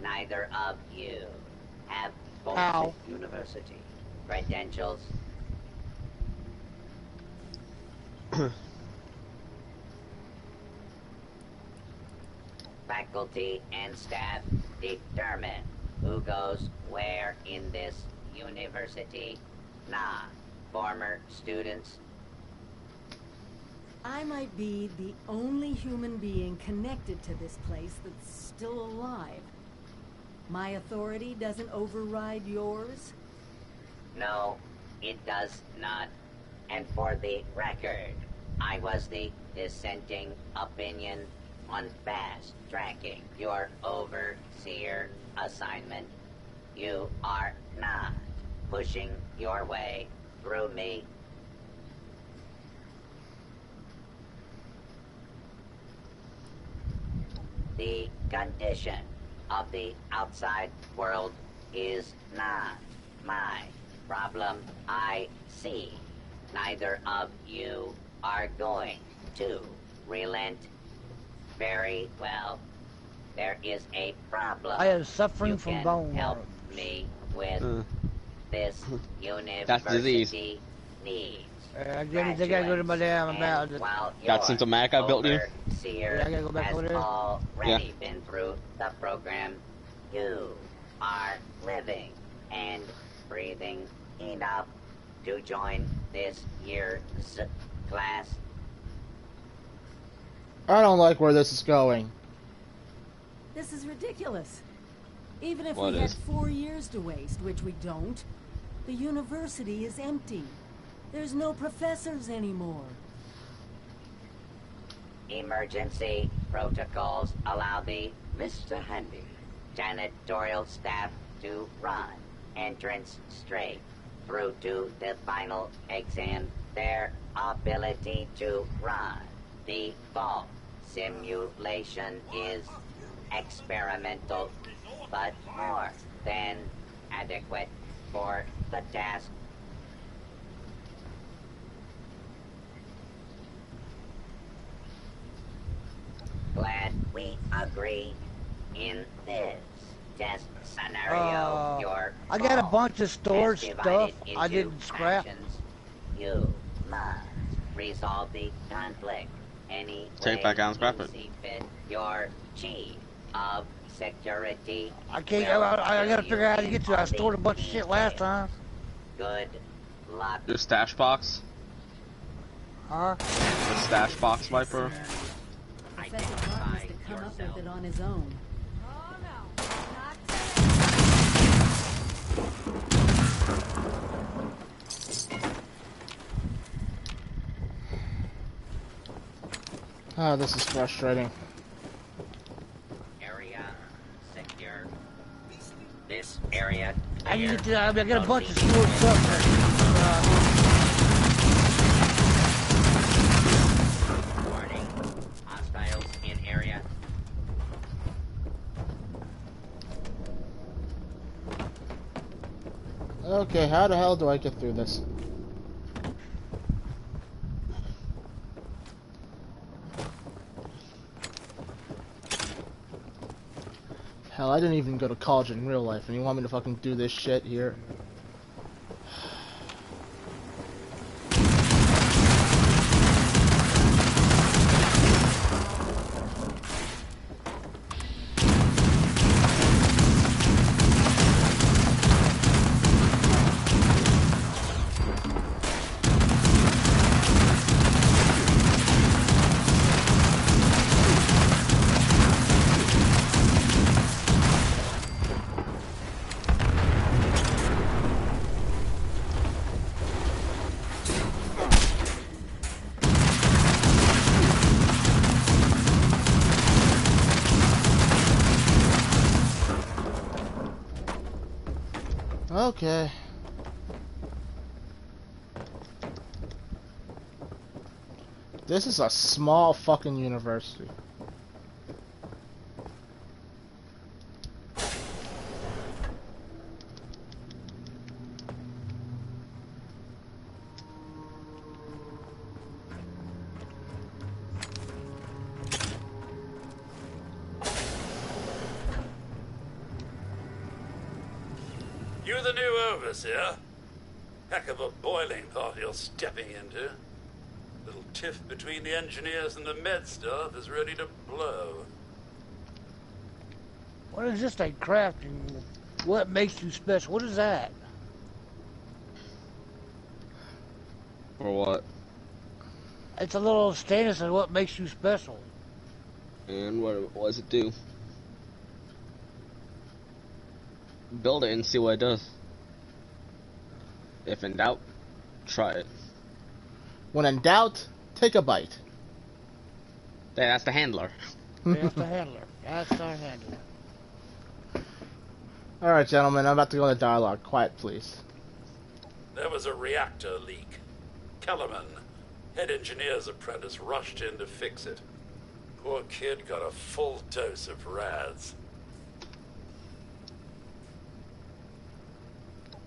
neither of you have bullshit university credentials. Faculty and staff determine who goes where in this university, not former students. I might be the only human being connected to this place that's still alive. My authority doesn't override yours? No, it does not. And for the record, I was the dissenting opinion on fast-tracking your Overseer assignment. You are not pushing your way through me. The condition of the outside world is not my problem. I see neither of you are going to relent. Very well. There is a problem. I am suffering you from can bone help worms. me with. This That's disease. university needs. I gotta go to my damn about it. Got symptomatic, I built you. Overseer Yeah, I gotta go back has over there. already been through the program. You are living and breathing enough to join this year's class. I don't like where this is going. This is ridiculous. Even if What we had is? 4 years to waste, which we don't, the university is empty. There's no professors anymore. Emergency protocols allow the Mr. Handy janitorial staff to run entrance straight through to the final exam. Their ability to run the vault simulation is experimental, but more than adequate for the task. Glad we agree in this test scenario. Your I got a vault bunch of storage is stuff divided I into didn't scrap. factions. You must resolve the conflict any Take way back out and scrap you it. see fit. Your chief of security. I can't. will I gotta fill figure out how to you get to it. in I on the stored a bunch of shit last time. Good luck. Your stash box. Huh? The stash box wiper. Professor Clark must have come up with it on his own. Ah, this is frustrating. Area secure. This area. I clear. need to. I got a bunch of stored stuff. Warning. Hostile Okay, how the hell do I get through this? Hell, I didn't even go to college in real life, and you want me to fucking do this shit here? Okay. This is a small fucking university. You the new overseer? Heck of a boiling pot you're stepping into. Little tiff between the engineers and the med staff is ready to blow. What is this thing crafting? What makes you special? What is that? For what? It's a little status of what makes you special. And what does it do? Build it and see what it does. If in doubt, try it. When in doubt, take a bite. Yeah, that's the handler. That's the handler. That's our handler. Alright, gentlemen, I'm about to go into dialogue. Quiet, please. There was a reactor leak. Kellerman, head engineer's apprentice, rushed in to fix it. Poor kid got a full dose of rads.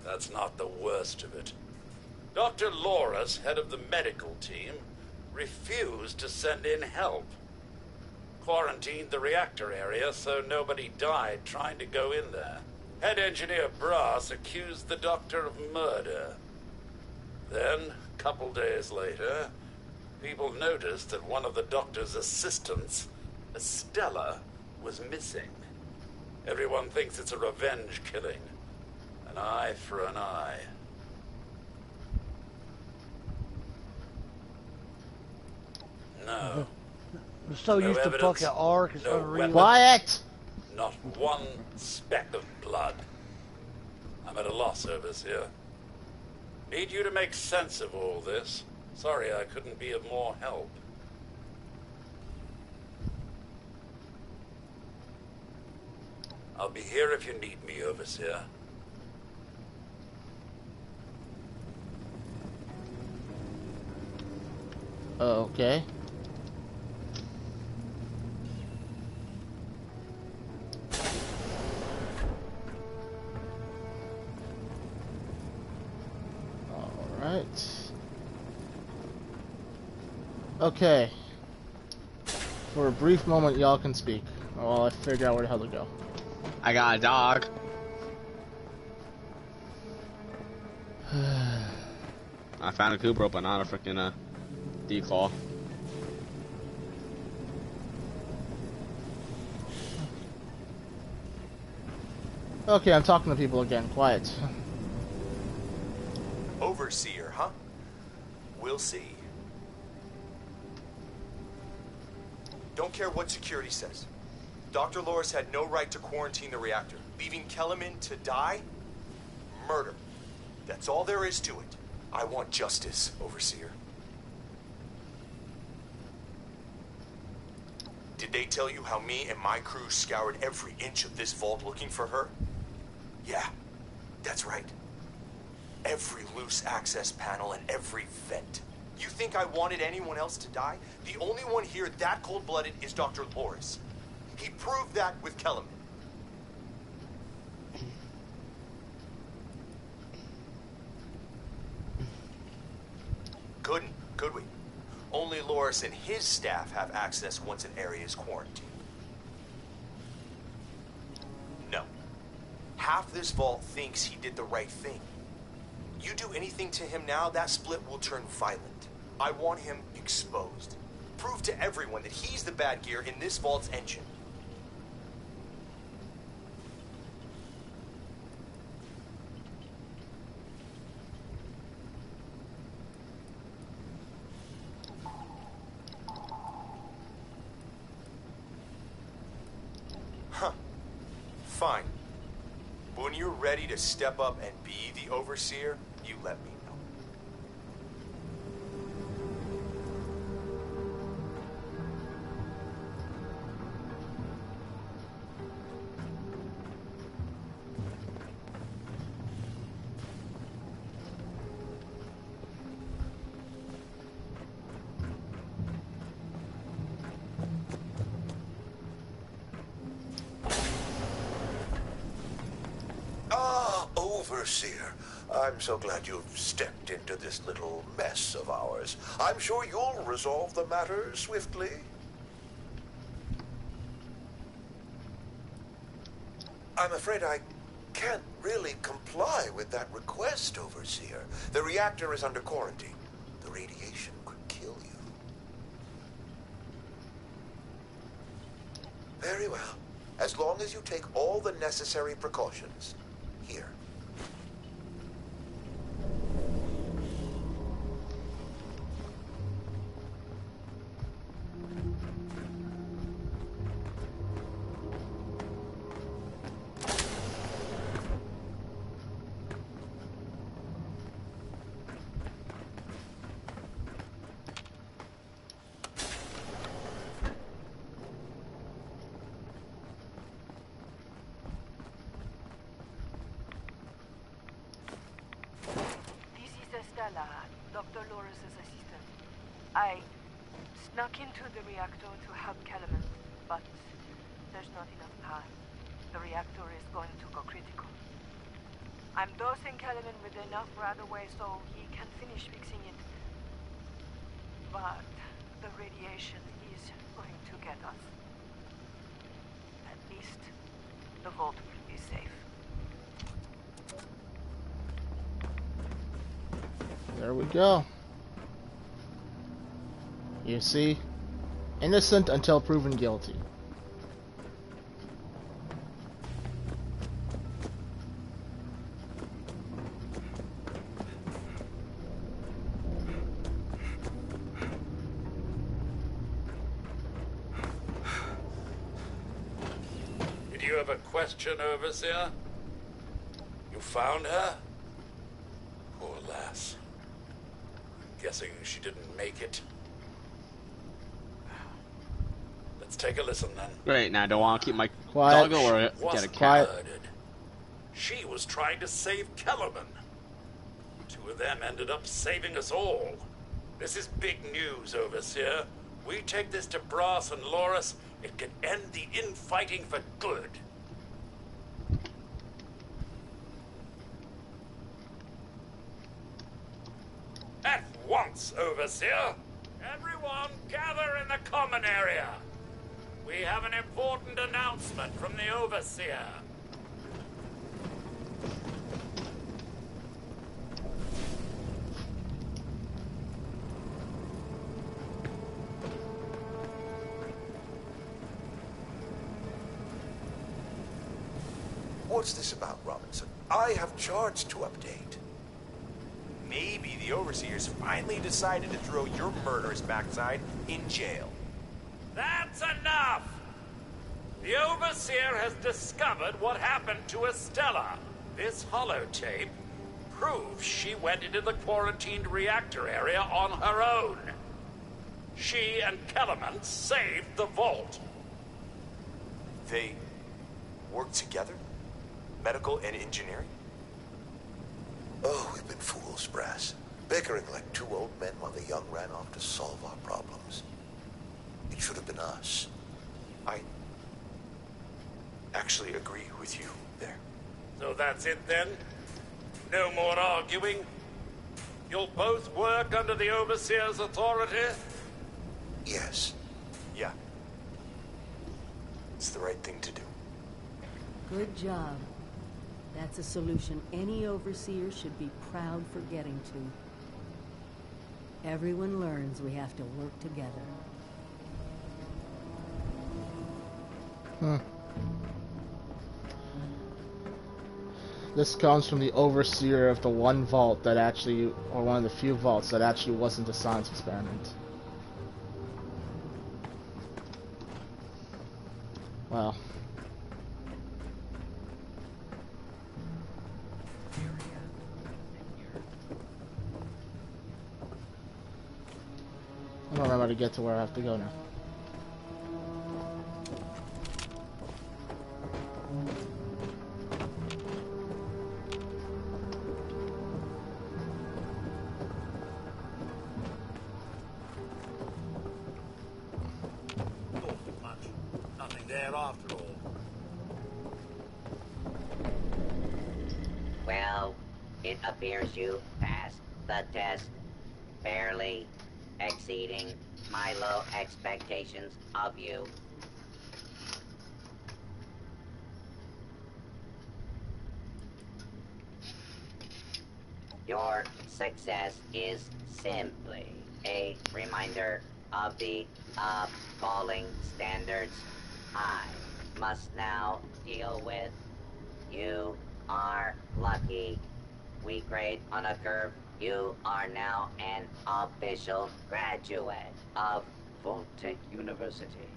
That's not the worst of it. Dr. Loris, head of the medical team, refused to send in help. Quarantined the reactor area so nobody died trying to go in there. Head engineer Brass accused the doctor of murder. Then, a couple days later, people noticed that one of the doctor's assistants, Estella, was missing. Everyone thinks it's a revenge killing. An eye for an eye. No. I'm so No used to evidence, fucking arc, it's no unreal. weapon. Quiet! Not one speck of blood. I'm at a loss, overseer. Need you to make sense of all this. Sorry I couldn't be of more help. I'll be here if you need me, overseer. Okay. Alright. Okay. For a brief moment, y'all can speak while I figure out where the hell to go. I got a dog. I found a Cooper, but not a freaking declaw. Okay, I'm talking to people again. Quiet. Overseer, huh? We'll see. Don't care what security says. Dr. Loris had no right to quarantine the reactor. Leaving Kellerman to die? Murder. That's all there is to it. I want justice, Overseer. Did they tell you how me and my crew scoured every inch of this vault looking for her? Yeah, that's right. Every loose access panel and every vent. You think I wanted anyone else to die? The only one here that cold-blooded is Dr. Loris. He proved that with Kellerman. Couldn't, could we? Only Loris and his staff have access once an area is quarantined. No. Half this vault thinks he did the right thing. You do anything to him now, that split will turn violent. I want him exposed. Prove to everyone that he's the bad gear in this vault's engine. Huh. Fine. But when you're ready to step up and be the Overseer, you let me know. Overseer, I'm so glad you've stepped into this little mess of ours. I'm sure you'll resolve the matter swiftly. I'm afraid I can't really comply with that request, Overseer. The reactor is under quarantine. The radiation could kill you. Very well. As long as you take all the necessary precautions. Here. Dr. Loris' assistant. I snuck into the reactor to help Kellerman, but there's not enough time. The reactor is going to go critical. I'm dosing Kellerman with enough right away so he can finish fixing it. But the radiation is going to get us. At least the vault will be safe. There we go. You see? Innocent until proven guilty. Did you have a question, Overseer? You found her? Poor lass. I'm guessing she didn't make it. Let's take a listen then. Great, now I don't want to keep my Quiet. doggo or She get a wasn't cat. murdered. She was trying to save Kellerman. Two of them ended up saving us all. This is big news, Overseer. We take this to Brass and Loris, it can end the infighting for good. At once, Overseer. Everyone gather in the common area. We have an important announcement from the Overseer. What's this about, Robinson? I have charge to update. Maybe the Overseer's finally decided to throw your murderous backside in jail. That's enough! The Overseer has discovered what happened to Estella. This holotape proves she went into the quarantined reactor area on her own. She and Kellerman saved the vault. They work together? Medical and engineering? Oh, we've been fools, Brass. Bickering like two old men while the young ran off to solve our problems. It should have been us. I actually agree with you there. So that's it then? No more arguing? You'll both work under the Overseer's authority? Yes. Yeah. It's the right thing to do. Good job. That's a solution any overseer should be proud for getting to. Everyone learns we have to work together. This comes from the overseer of the one vault that actually, or one of the few vaults that actually wasn't a science experiment. Well. I don't remember how to get to where I have to go now. Nothing there after all. Well, it appears you passed the test, barely exceeding my low expectations of you. Your success is simply a reminder of the appalling standards I must now deal with. You are lucky. We grade on a curve. You are now an official graduate of Vault-Tec University,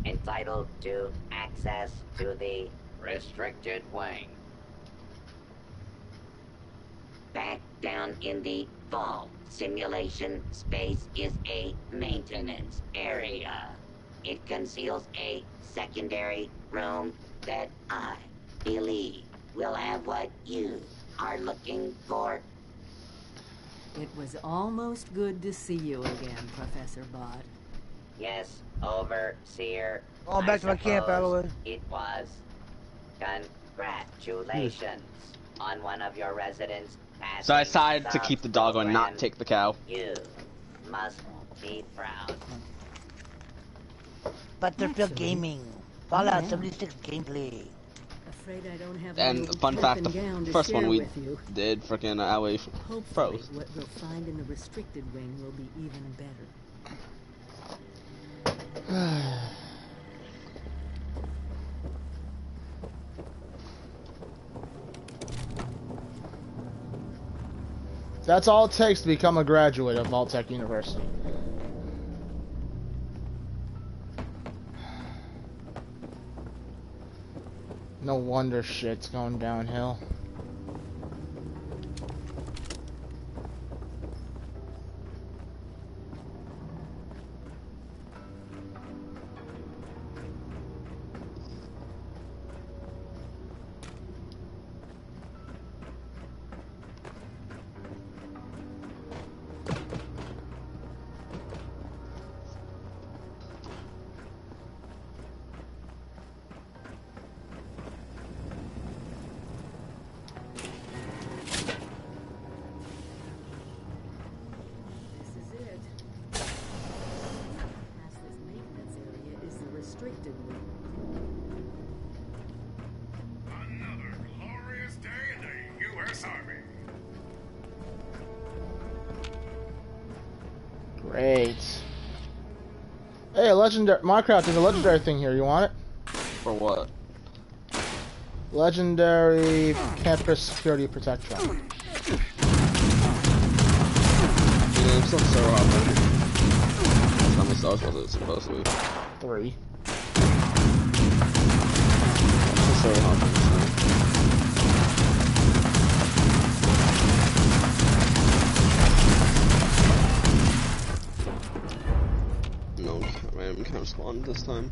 entitled to access to the restricted wing. Back down in the vault, simulation space is a maintenance area. It conceals a secondary room that I believe will have what you are looking for. It was almost good to see you again, Professor Bott. Yes, Overseer. Oh, back to my camp, by the way. It was. Congratulations on one of your residents passing. So I decided to keep the dog and not take the cow. You must be proud. Butterfield Gaming. Fallout 76 gameplay. Afraid I don't have And fun fact, the first one we did freaking away froze. What we'll find in the restricted wing will be even better. That's all it takes to become a graduate of Vault-Tec University. No wonder shit's going downhill. Great. Hey, legendary Minecraft, there's a legendary thing here. You want it? For what? Legendary campus security protection. Yeah, it's not so hard. How many stars was it supposed to be? 3. It's so hard. No, random camp spawn this time.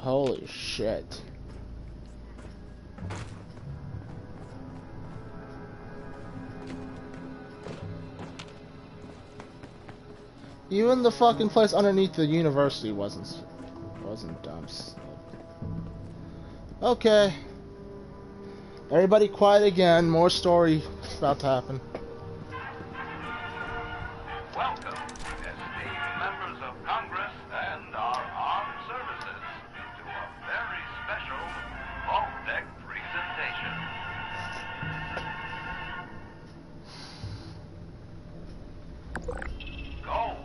Holy shit. Even the fucking place underneath the university wasn't dumb. Okay. Everybody quiet again. More story about to happen. Welcome, esteemed members of Congress and our armed services, to a very special Vault Deck presentation. Gold.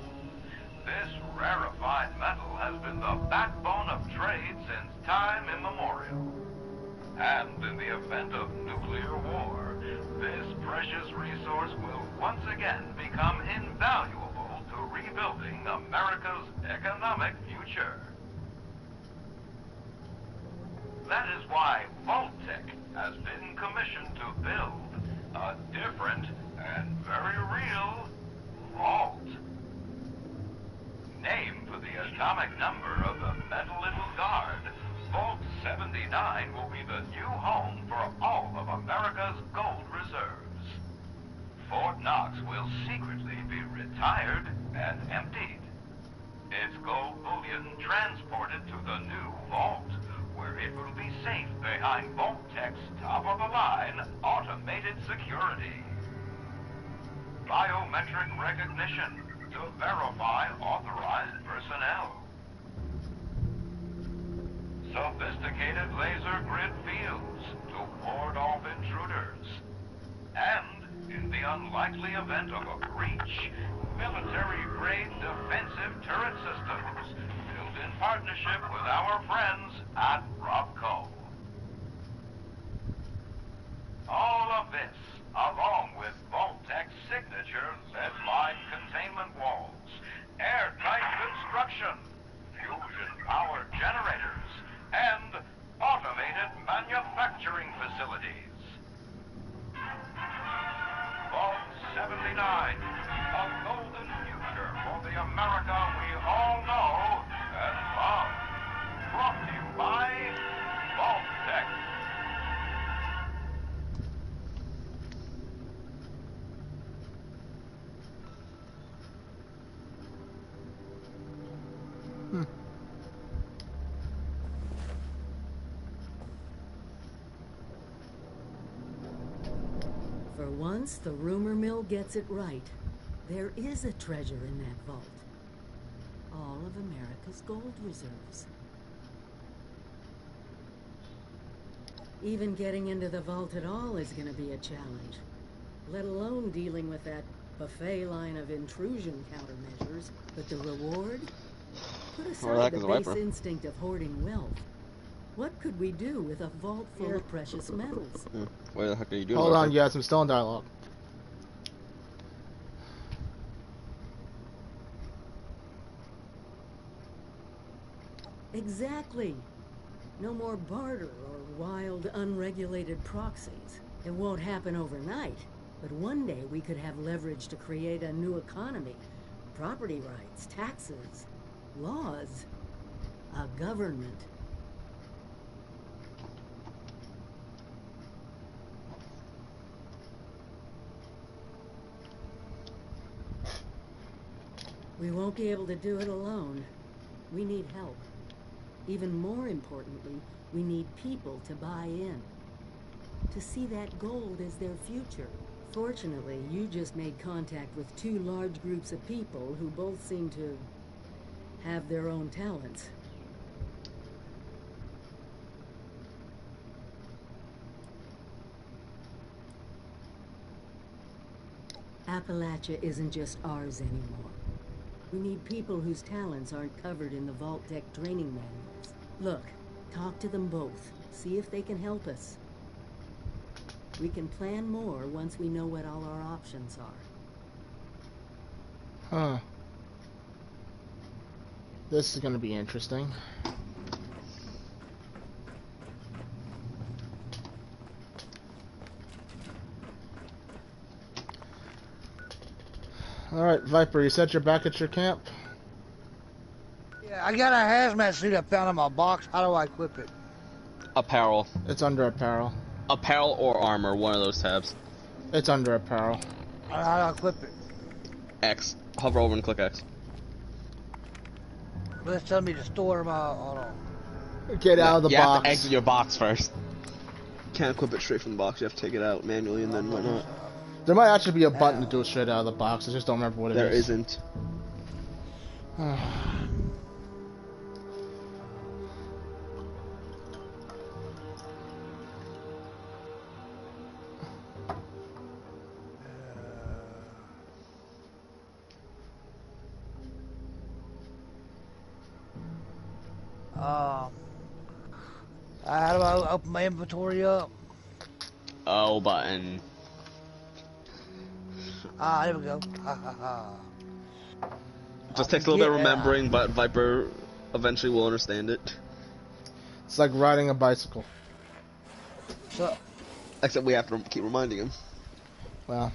This rarefied metal has been the backbone of trade since time immemorial. And in the event of nuclear war, this precious resource will once again become invaluable to rebuilding America's economic future. That is why Vault-Tec has been commissioned to build a different and very real vault. Named for the atomic number of the metal little guard, Vault 79 will be the new home for all of America's gold reserves. Fort Knox will secretly be retired and emptied. Its gold bullion transported to the new vault, where it will be safe behind Vault-Tech's top-of-the-line automated security. Biometric recognition to verify authorized personnel. Sophisticated laser grid fields to ward off intruders. And, in the unlikely event of a breach, military-grade defensive turret systems built in partnership with our friends at Robco. All of this, along with Vault-Tech's signature lead-line containment walls, airtight construction, fusion-powered generators, and automated manufacturing facilities. Vault 79, a golden future for the America we all know and love. Brought to you by Vault-Tec. For once, the rumor mill gets it right. There is a treasure in that vault. All of America's gold reserves. Even getting into the vault at all is going to be a challenge. Let alone dealing with that buffet line of intrusion countermeasures. But the reward? Put aside the base instinct of hoarding wealth. What could we do with a vault full of precious metals? What the heck are you doing? Hold on, guys. I'm still in dialogue. Exactly. No more barter or wild, unregulated proxies. It won't happen overnight, but one day we could have leverage to create a new economy. Property rights, taxes, laws, a government. We won't be able to do it alone. We need help. Even more importantly, we need people to buy in. To see that gold as their future. Fortunately, you just made contact with two large groups of people who both seem to have their own talents. Appalachia isn't just ours anymore. We need people whose talents aren't covered in the Vault-Tec training manuals. Look, talk to them both. See if they can help us. We can plan more once we know what all our options are. Huh. This is gonna be interesting. Alright, Viper, you said you're back at your camp? Yeah, I got a hazmat suit I found in my box. How do I equip it? Apparel. It's under apparel. Apparel or armor, one of those tabs. It's under apparel. How do I equip it? X. Hover over and click X. But it's telling me to store my... Hold on. Get out of the you box. have to exit your box first. Can't equip it straight from the box. You have to take it out manually and then whatnot. There might actually be a button to do it straight out of the box. I just don't remember what it is. There isn't. How do I open my inventory up? O button. Ah, there we go. Just takes a little bit of remembering, but Viper eventually will understand it. It's like riding a bicycle. So, except we have to keep reminding him. Well.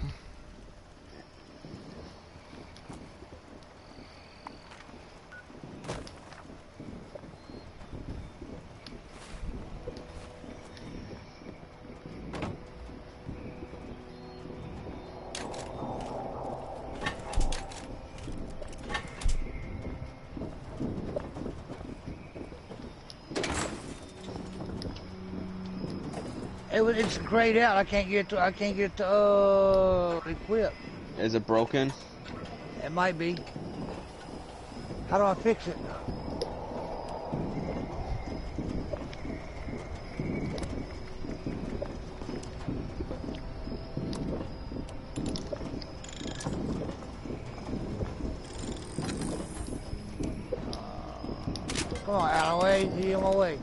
It's grayed out. I can't get to equip. Is it broken? It might be. How do I fix it? Come on, out of the way. Get in my way.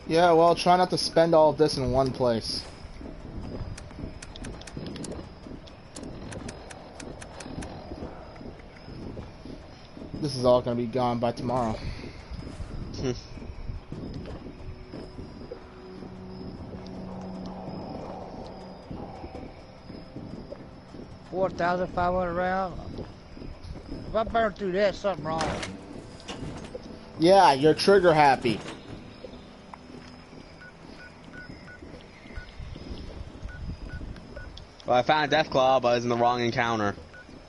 Yeah, well, try not to spend all of this in one place. This is all going to be gone by tomorrow. 4,500 rounds. If I burn through that, something wrong. Yeah, you're trigger happy. Well, I found a death claw, but it was in the wrong encounter.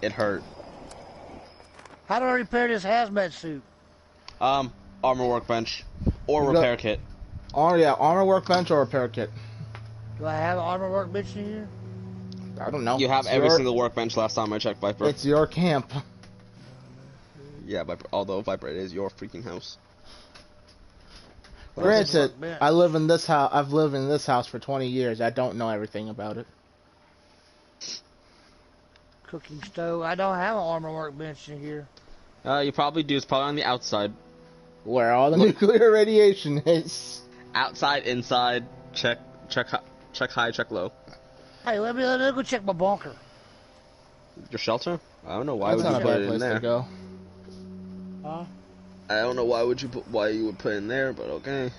It hurt. How do I repair this hazmat suit? Armor workbench. Or repair kit. Yeah, armor workbench or repair kit. Do I have an armor workbench in here? I don't know. You have every single workbench last time I checked, Viper. It's your camp. Yeah, Viper, although Viper, it is your freaking house. Granted, I live in this house. I've lived in this house for 20 years. I don't know everything about it. Cooking stove. I don't have an armor workbench in here. You probably do. It's probably on the outside. Where all the nuclear radiation is. Outside, inside. Check high, check low. Hey, let me go check my bunker. Your shelter? I don't know why That's would you not a put bad it in place there. to go. Huh? I don't know why you would put it in there, but okay.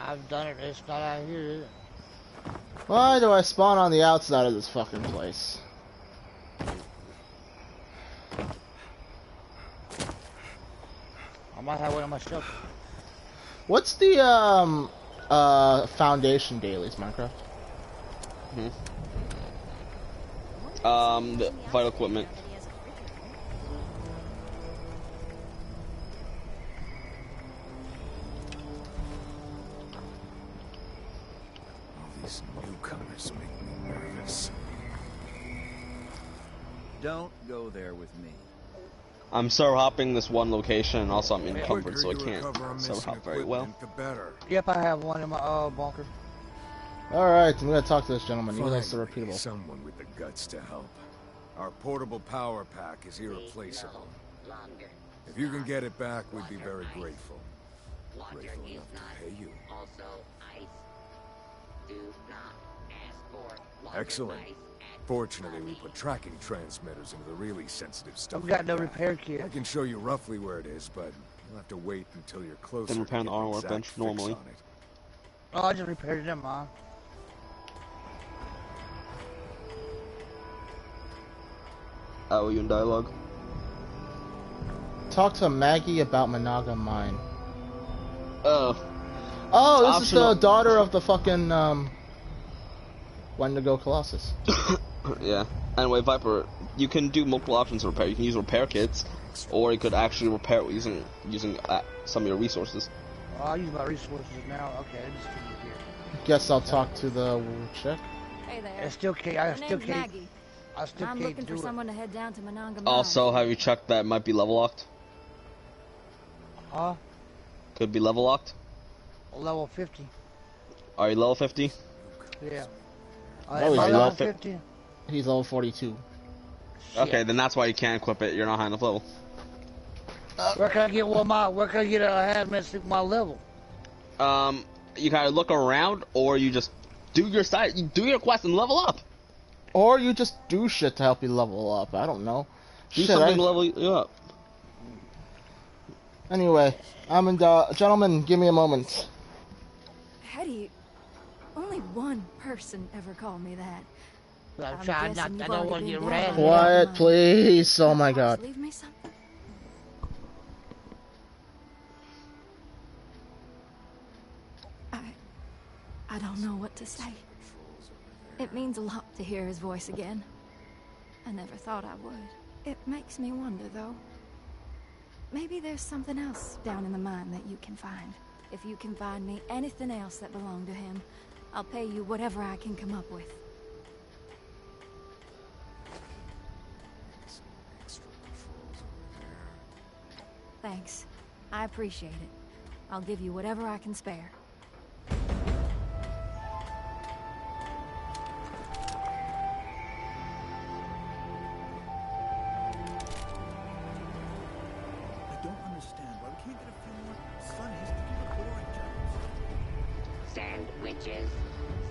I've done it. It's not out here, is it? Why do I spawn on the outside of this fucking place? I might have one on my shelter. What's the foundation dailies, Minecraft? The vital equipment. All these newcomers make me nervous. Don't go there with me. I'm server hopping this one location, and also I'm encumbered, so I can't server hop very well. Yep, I have one in my bunker. Alright, I'm gonna talk to this gentleman. He likes the Finally, repeatable. someone with the guts to help. Our portable power pack is irreplaceable. If you can get it back, we'd be very grateful. Grateful enough to pay you. Excellent. Fortunately, we put tracking transmitters into the really sensitive stuff. I've got no repair kit. I can show you roughly where it is, but you'll have to wait until you're closer. Then repair the armor exact workbench fix normally. on it. Oh, I just repaired it, never mind. Oh, you in dialogue? talk to Maggie about Managa Mine. Oh. Oh, this is Optional. the daughter of the fucking, Wendigo Colossus. Yeah. Anyway, Viper, you can do multiple options of repair. You can use repair kits, or you could actually repair it using some of your resources. Oh, I'll use my resources now. Okay, let's see here. Guess I'll talk to the chick. Hey there. I still can't. Maggie. I'm looking for someone to head down to Monongah Mine. Also, have you checked that it might be level locked? Huh? Could be level locked. Level 50. Are you level 50? Yeah. Oh, he's level 50. He's level 42. Okay, then that's why you can't equip it. You're not high enough level. Where can I get where can I get a hazmat my level? You gotta look around, or you just do your quest and level up. Or you just do shit to help you level up. I don't know. Do something to level you up. Anyway, gentlemen, give me a moment. Hetty, only one person ever called me that. I'm trying not. I don't want to get red. Quiet, please. Oh my god. Leave me something. I don't know what to say. It means a lot to hear his voice again. I never thought I would. It makes me wonder, though. Maybe there's something else down in the mine that you can find. If you can find me anything else that belonged to him, I'll pay you whatever I can come up with. Thanks. I appreciate it. I'll give you whatever I can spare.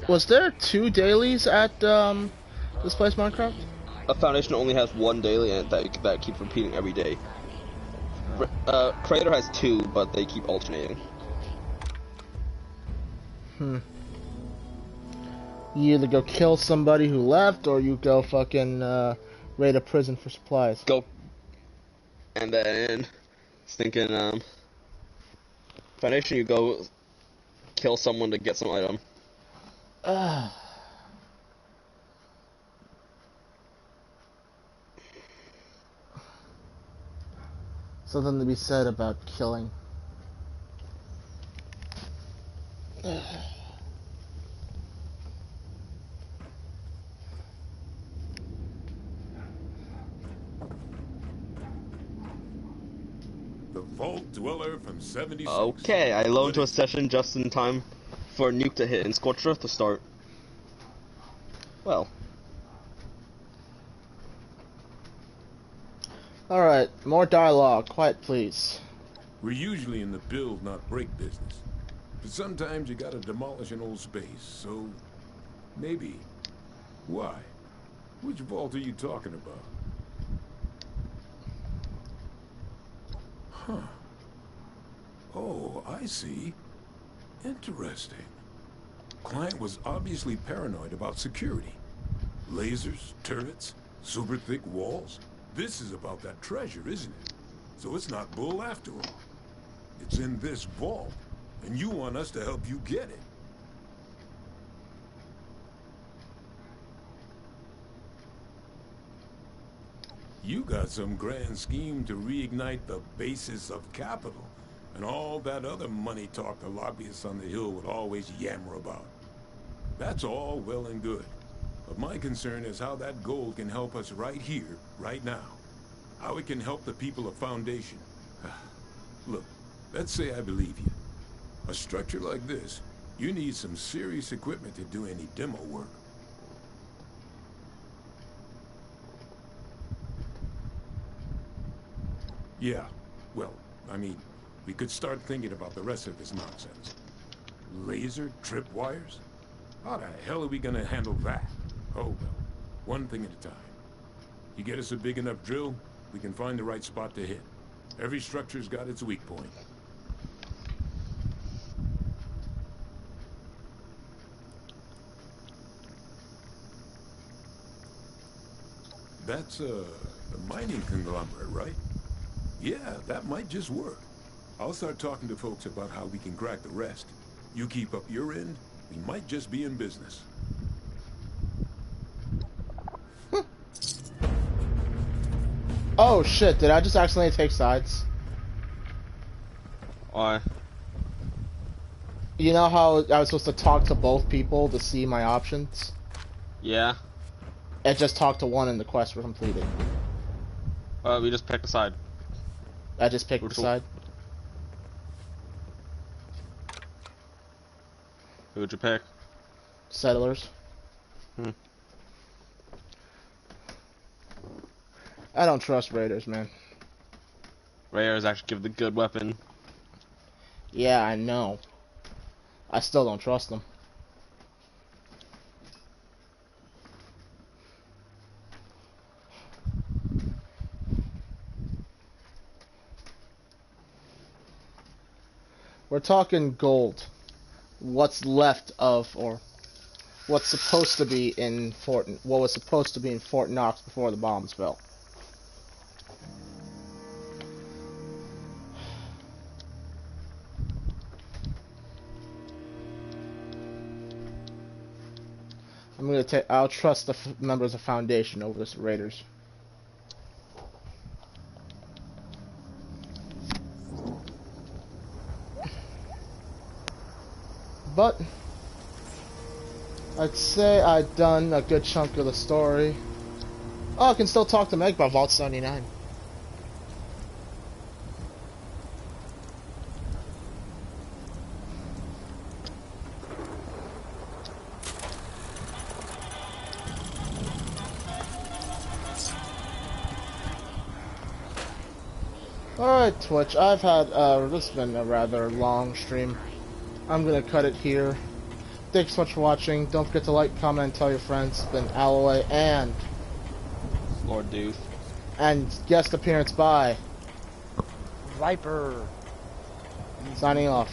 Was there 2 dailies at this place, Minecraft? A Foundation only has 1 daily, and that keeps repeating every day. Crater has 2, but they keep alternating. You either go kill somebody who left, or you go fucking raid a prison for supplies. Go. And then, thinking, Foundation, you go kill someone to get some item. Something to be said about killing. The Vault Dweller from 76. Okay, I load into a session just in time for Nuke to hit and Scorched Earth to start. Well. Alright, more dialogue. Quiet, please. We're usually in the build, not break business. But sometimes you gotta demolish an old space, so... maybe. Why? Which vault are you talking about? Huh. Oh, I see. Interesting. Client was obviously paranoid about security. Lasers, turrets, super thick walls. This is about that treasure, isn't it? So it's not bull after all. It's in this vault, and you want us to help you get it. You got some grand scheme to reignite the basis of capital, and all that other money talk the lobbyists on the Hill would always yammer about. That's all well and good. But my concern is how that gold can help us right here, right now. How it can help the people of Foundation. Look, let's say I believe you. A structure like this, you need some serious equipment to do any demo work. Yeah, well, I mean, we could start thinking about the rest of this nonsense. Laser tripwires? How the hell are we gonna handle that? Oh well, one thing at a time. You get us a big enough drill, we can find the right spot to hit. Every structure's got its weak point. That's a mining conglomerate, right? Yeah, that might just work. I'll start talking to folks about how we can crack the rest. You keep up your end, we might just be in business. Oh shit, did I just accidentally take sides? Why? You know how I was supposed to talk to both people to see my options? Yeah. I just talked to one and the quest was completed. We just picked a side. I just picked the side. Who'd you pick? Settlers. Hmm. I don't trust raiders, man. Raiders actually give the good weapon. Yeah, I know. I still don't trust them. We're talking gold. What's left of, or what's supposed to be in what was supposed to be in Fort Knox before the bombs fell. I'll trust the members of Foundation over the Raiders. But I'd say I've done a good chunk of the story. Oh, I can still talk to Meg about Vault 79. Alright, Twitch, I've had, this has been a rather long stream. I'm gonna cut it here. Thanks so much for watching. Don't forget to like, comment, and tell your friends. It's been Alloway and Lord Dooth. And guest appearance by Viper. Signing off.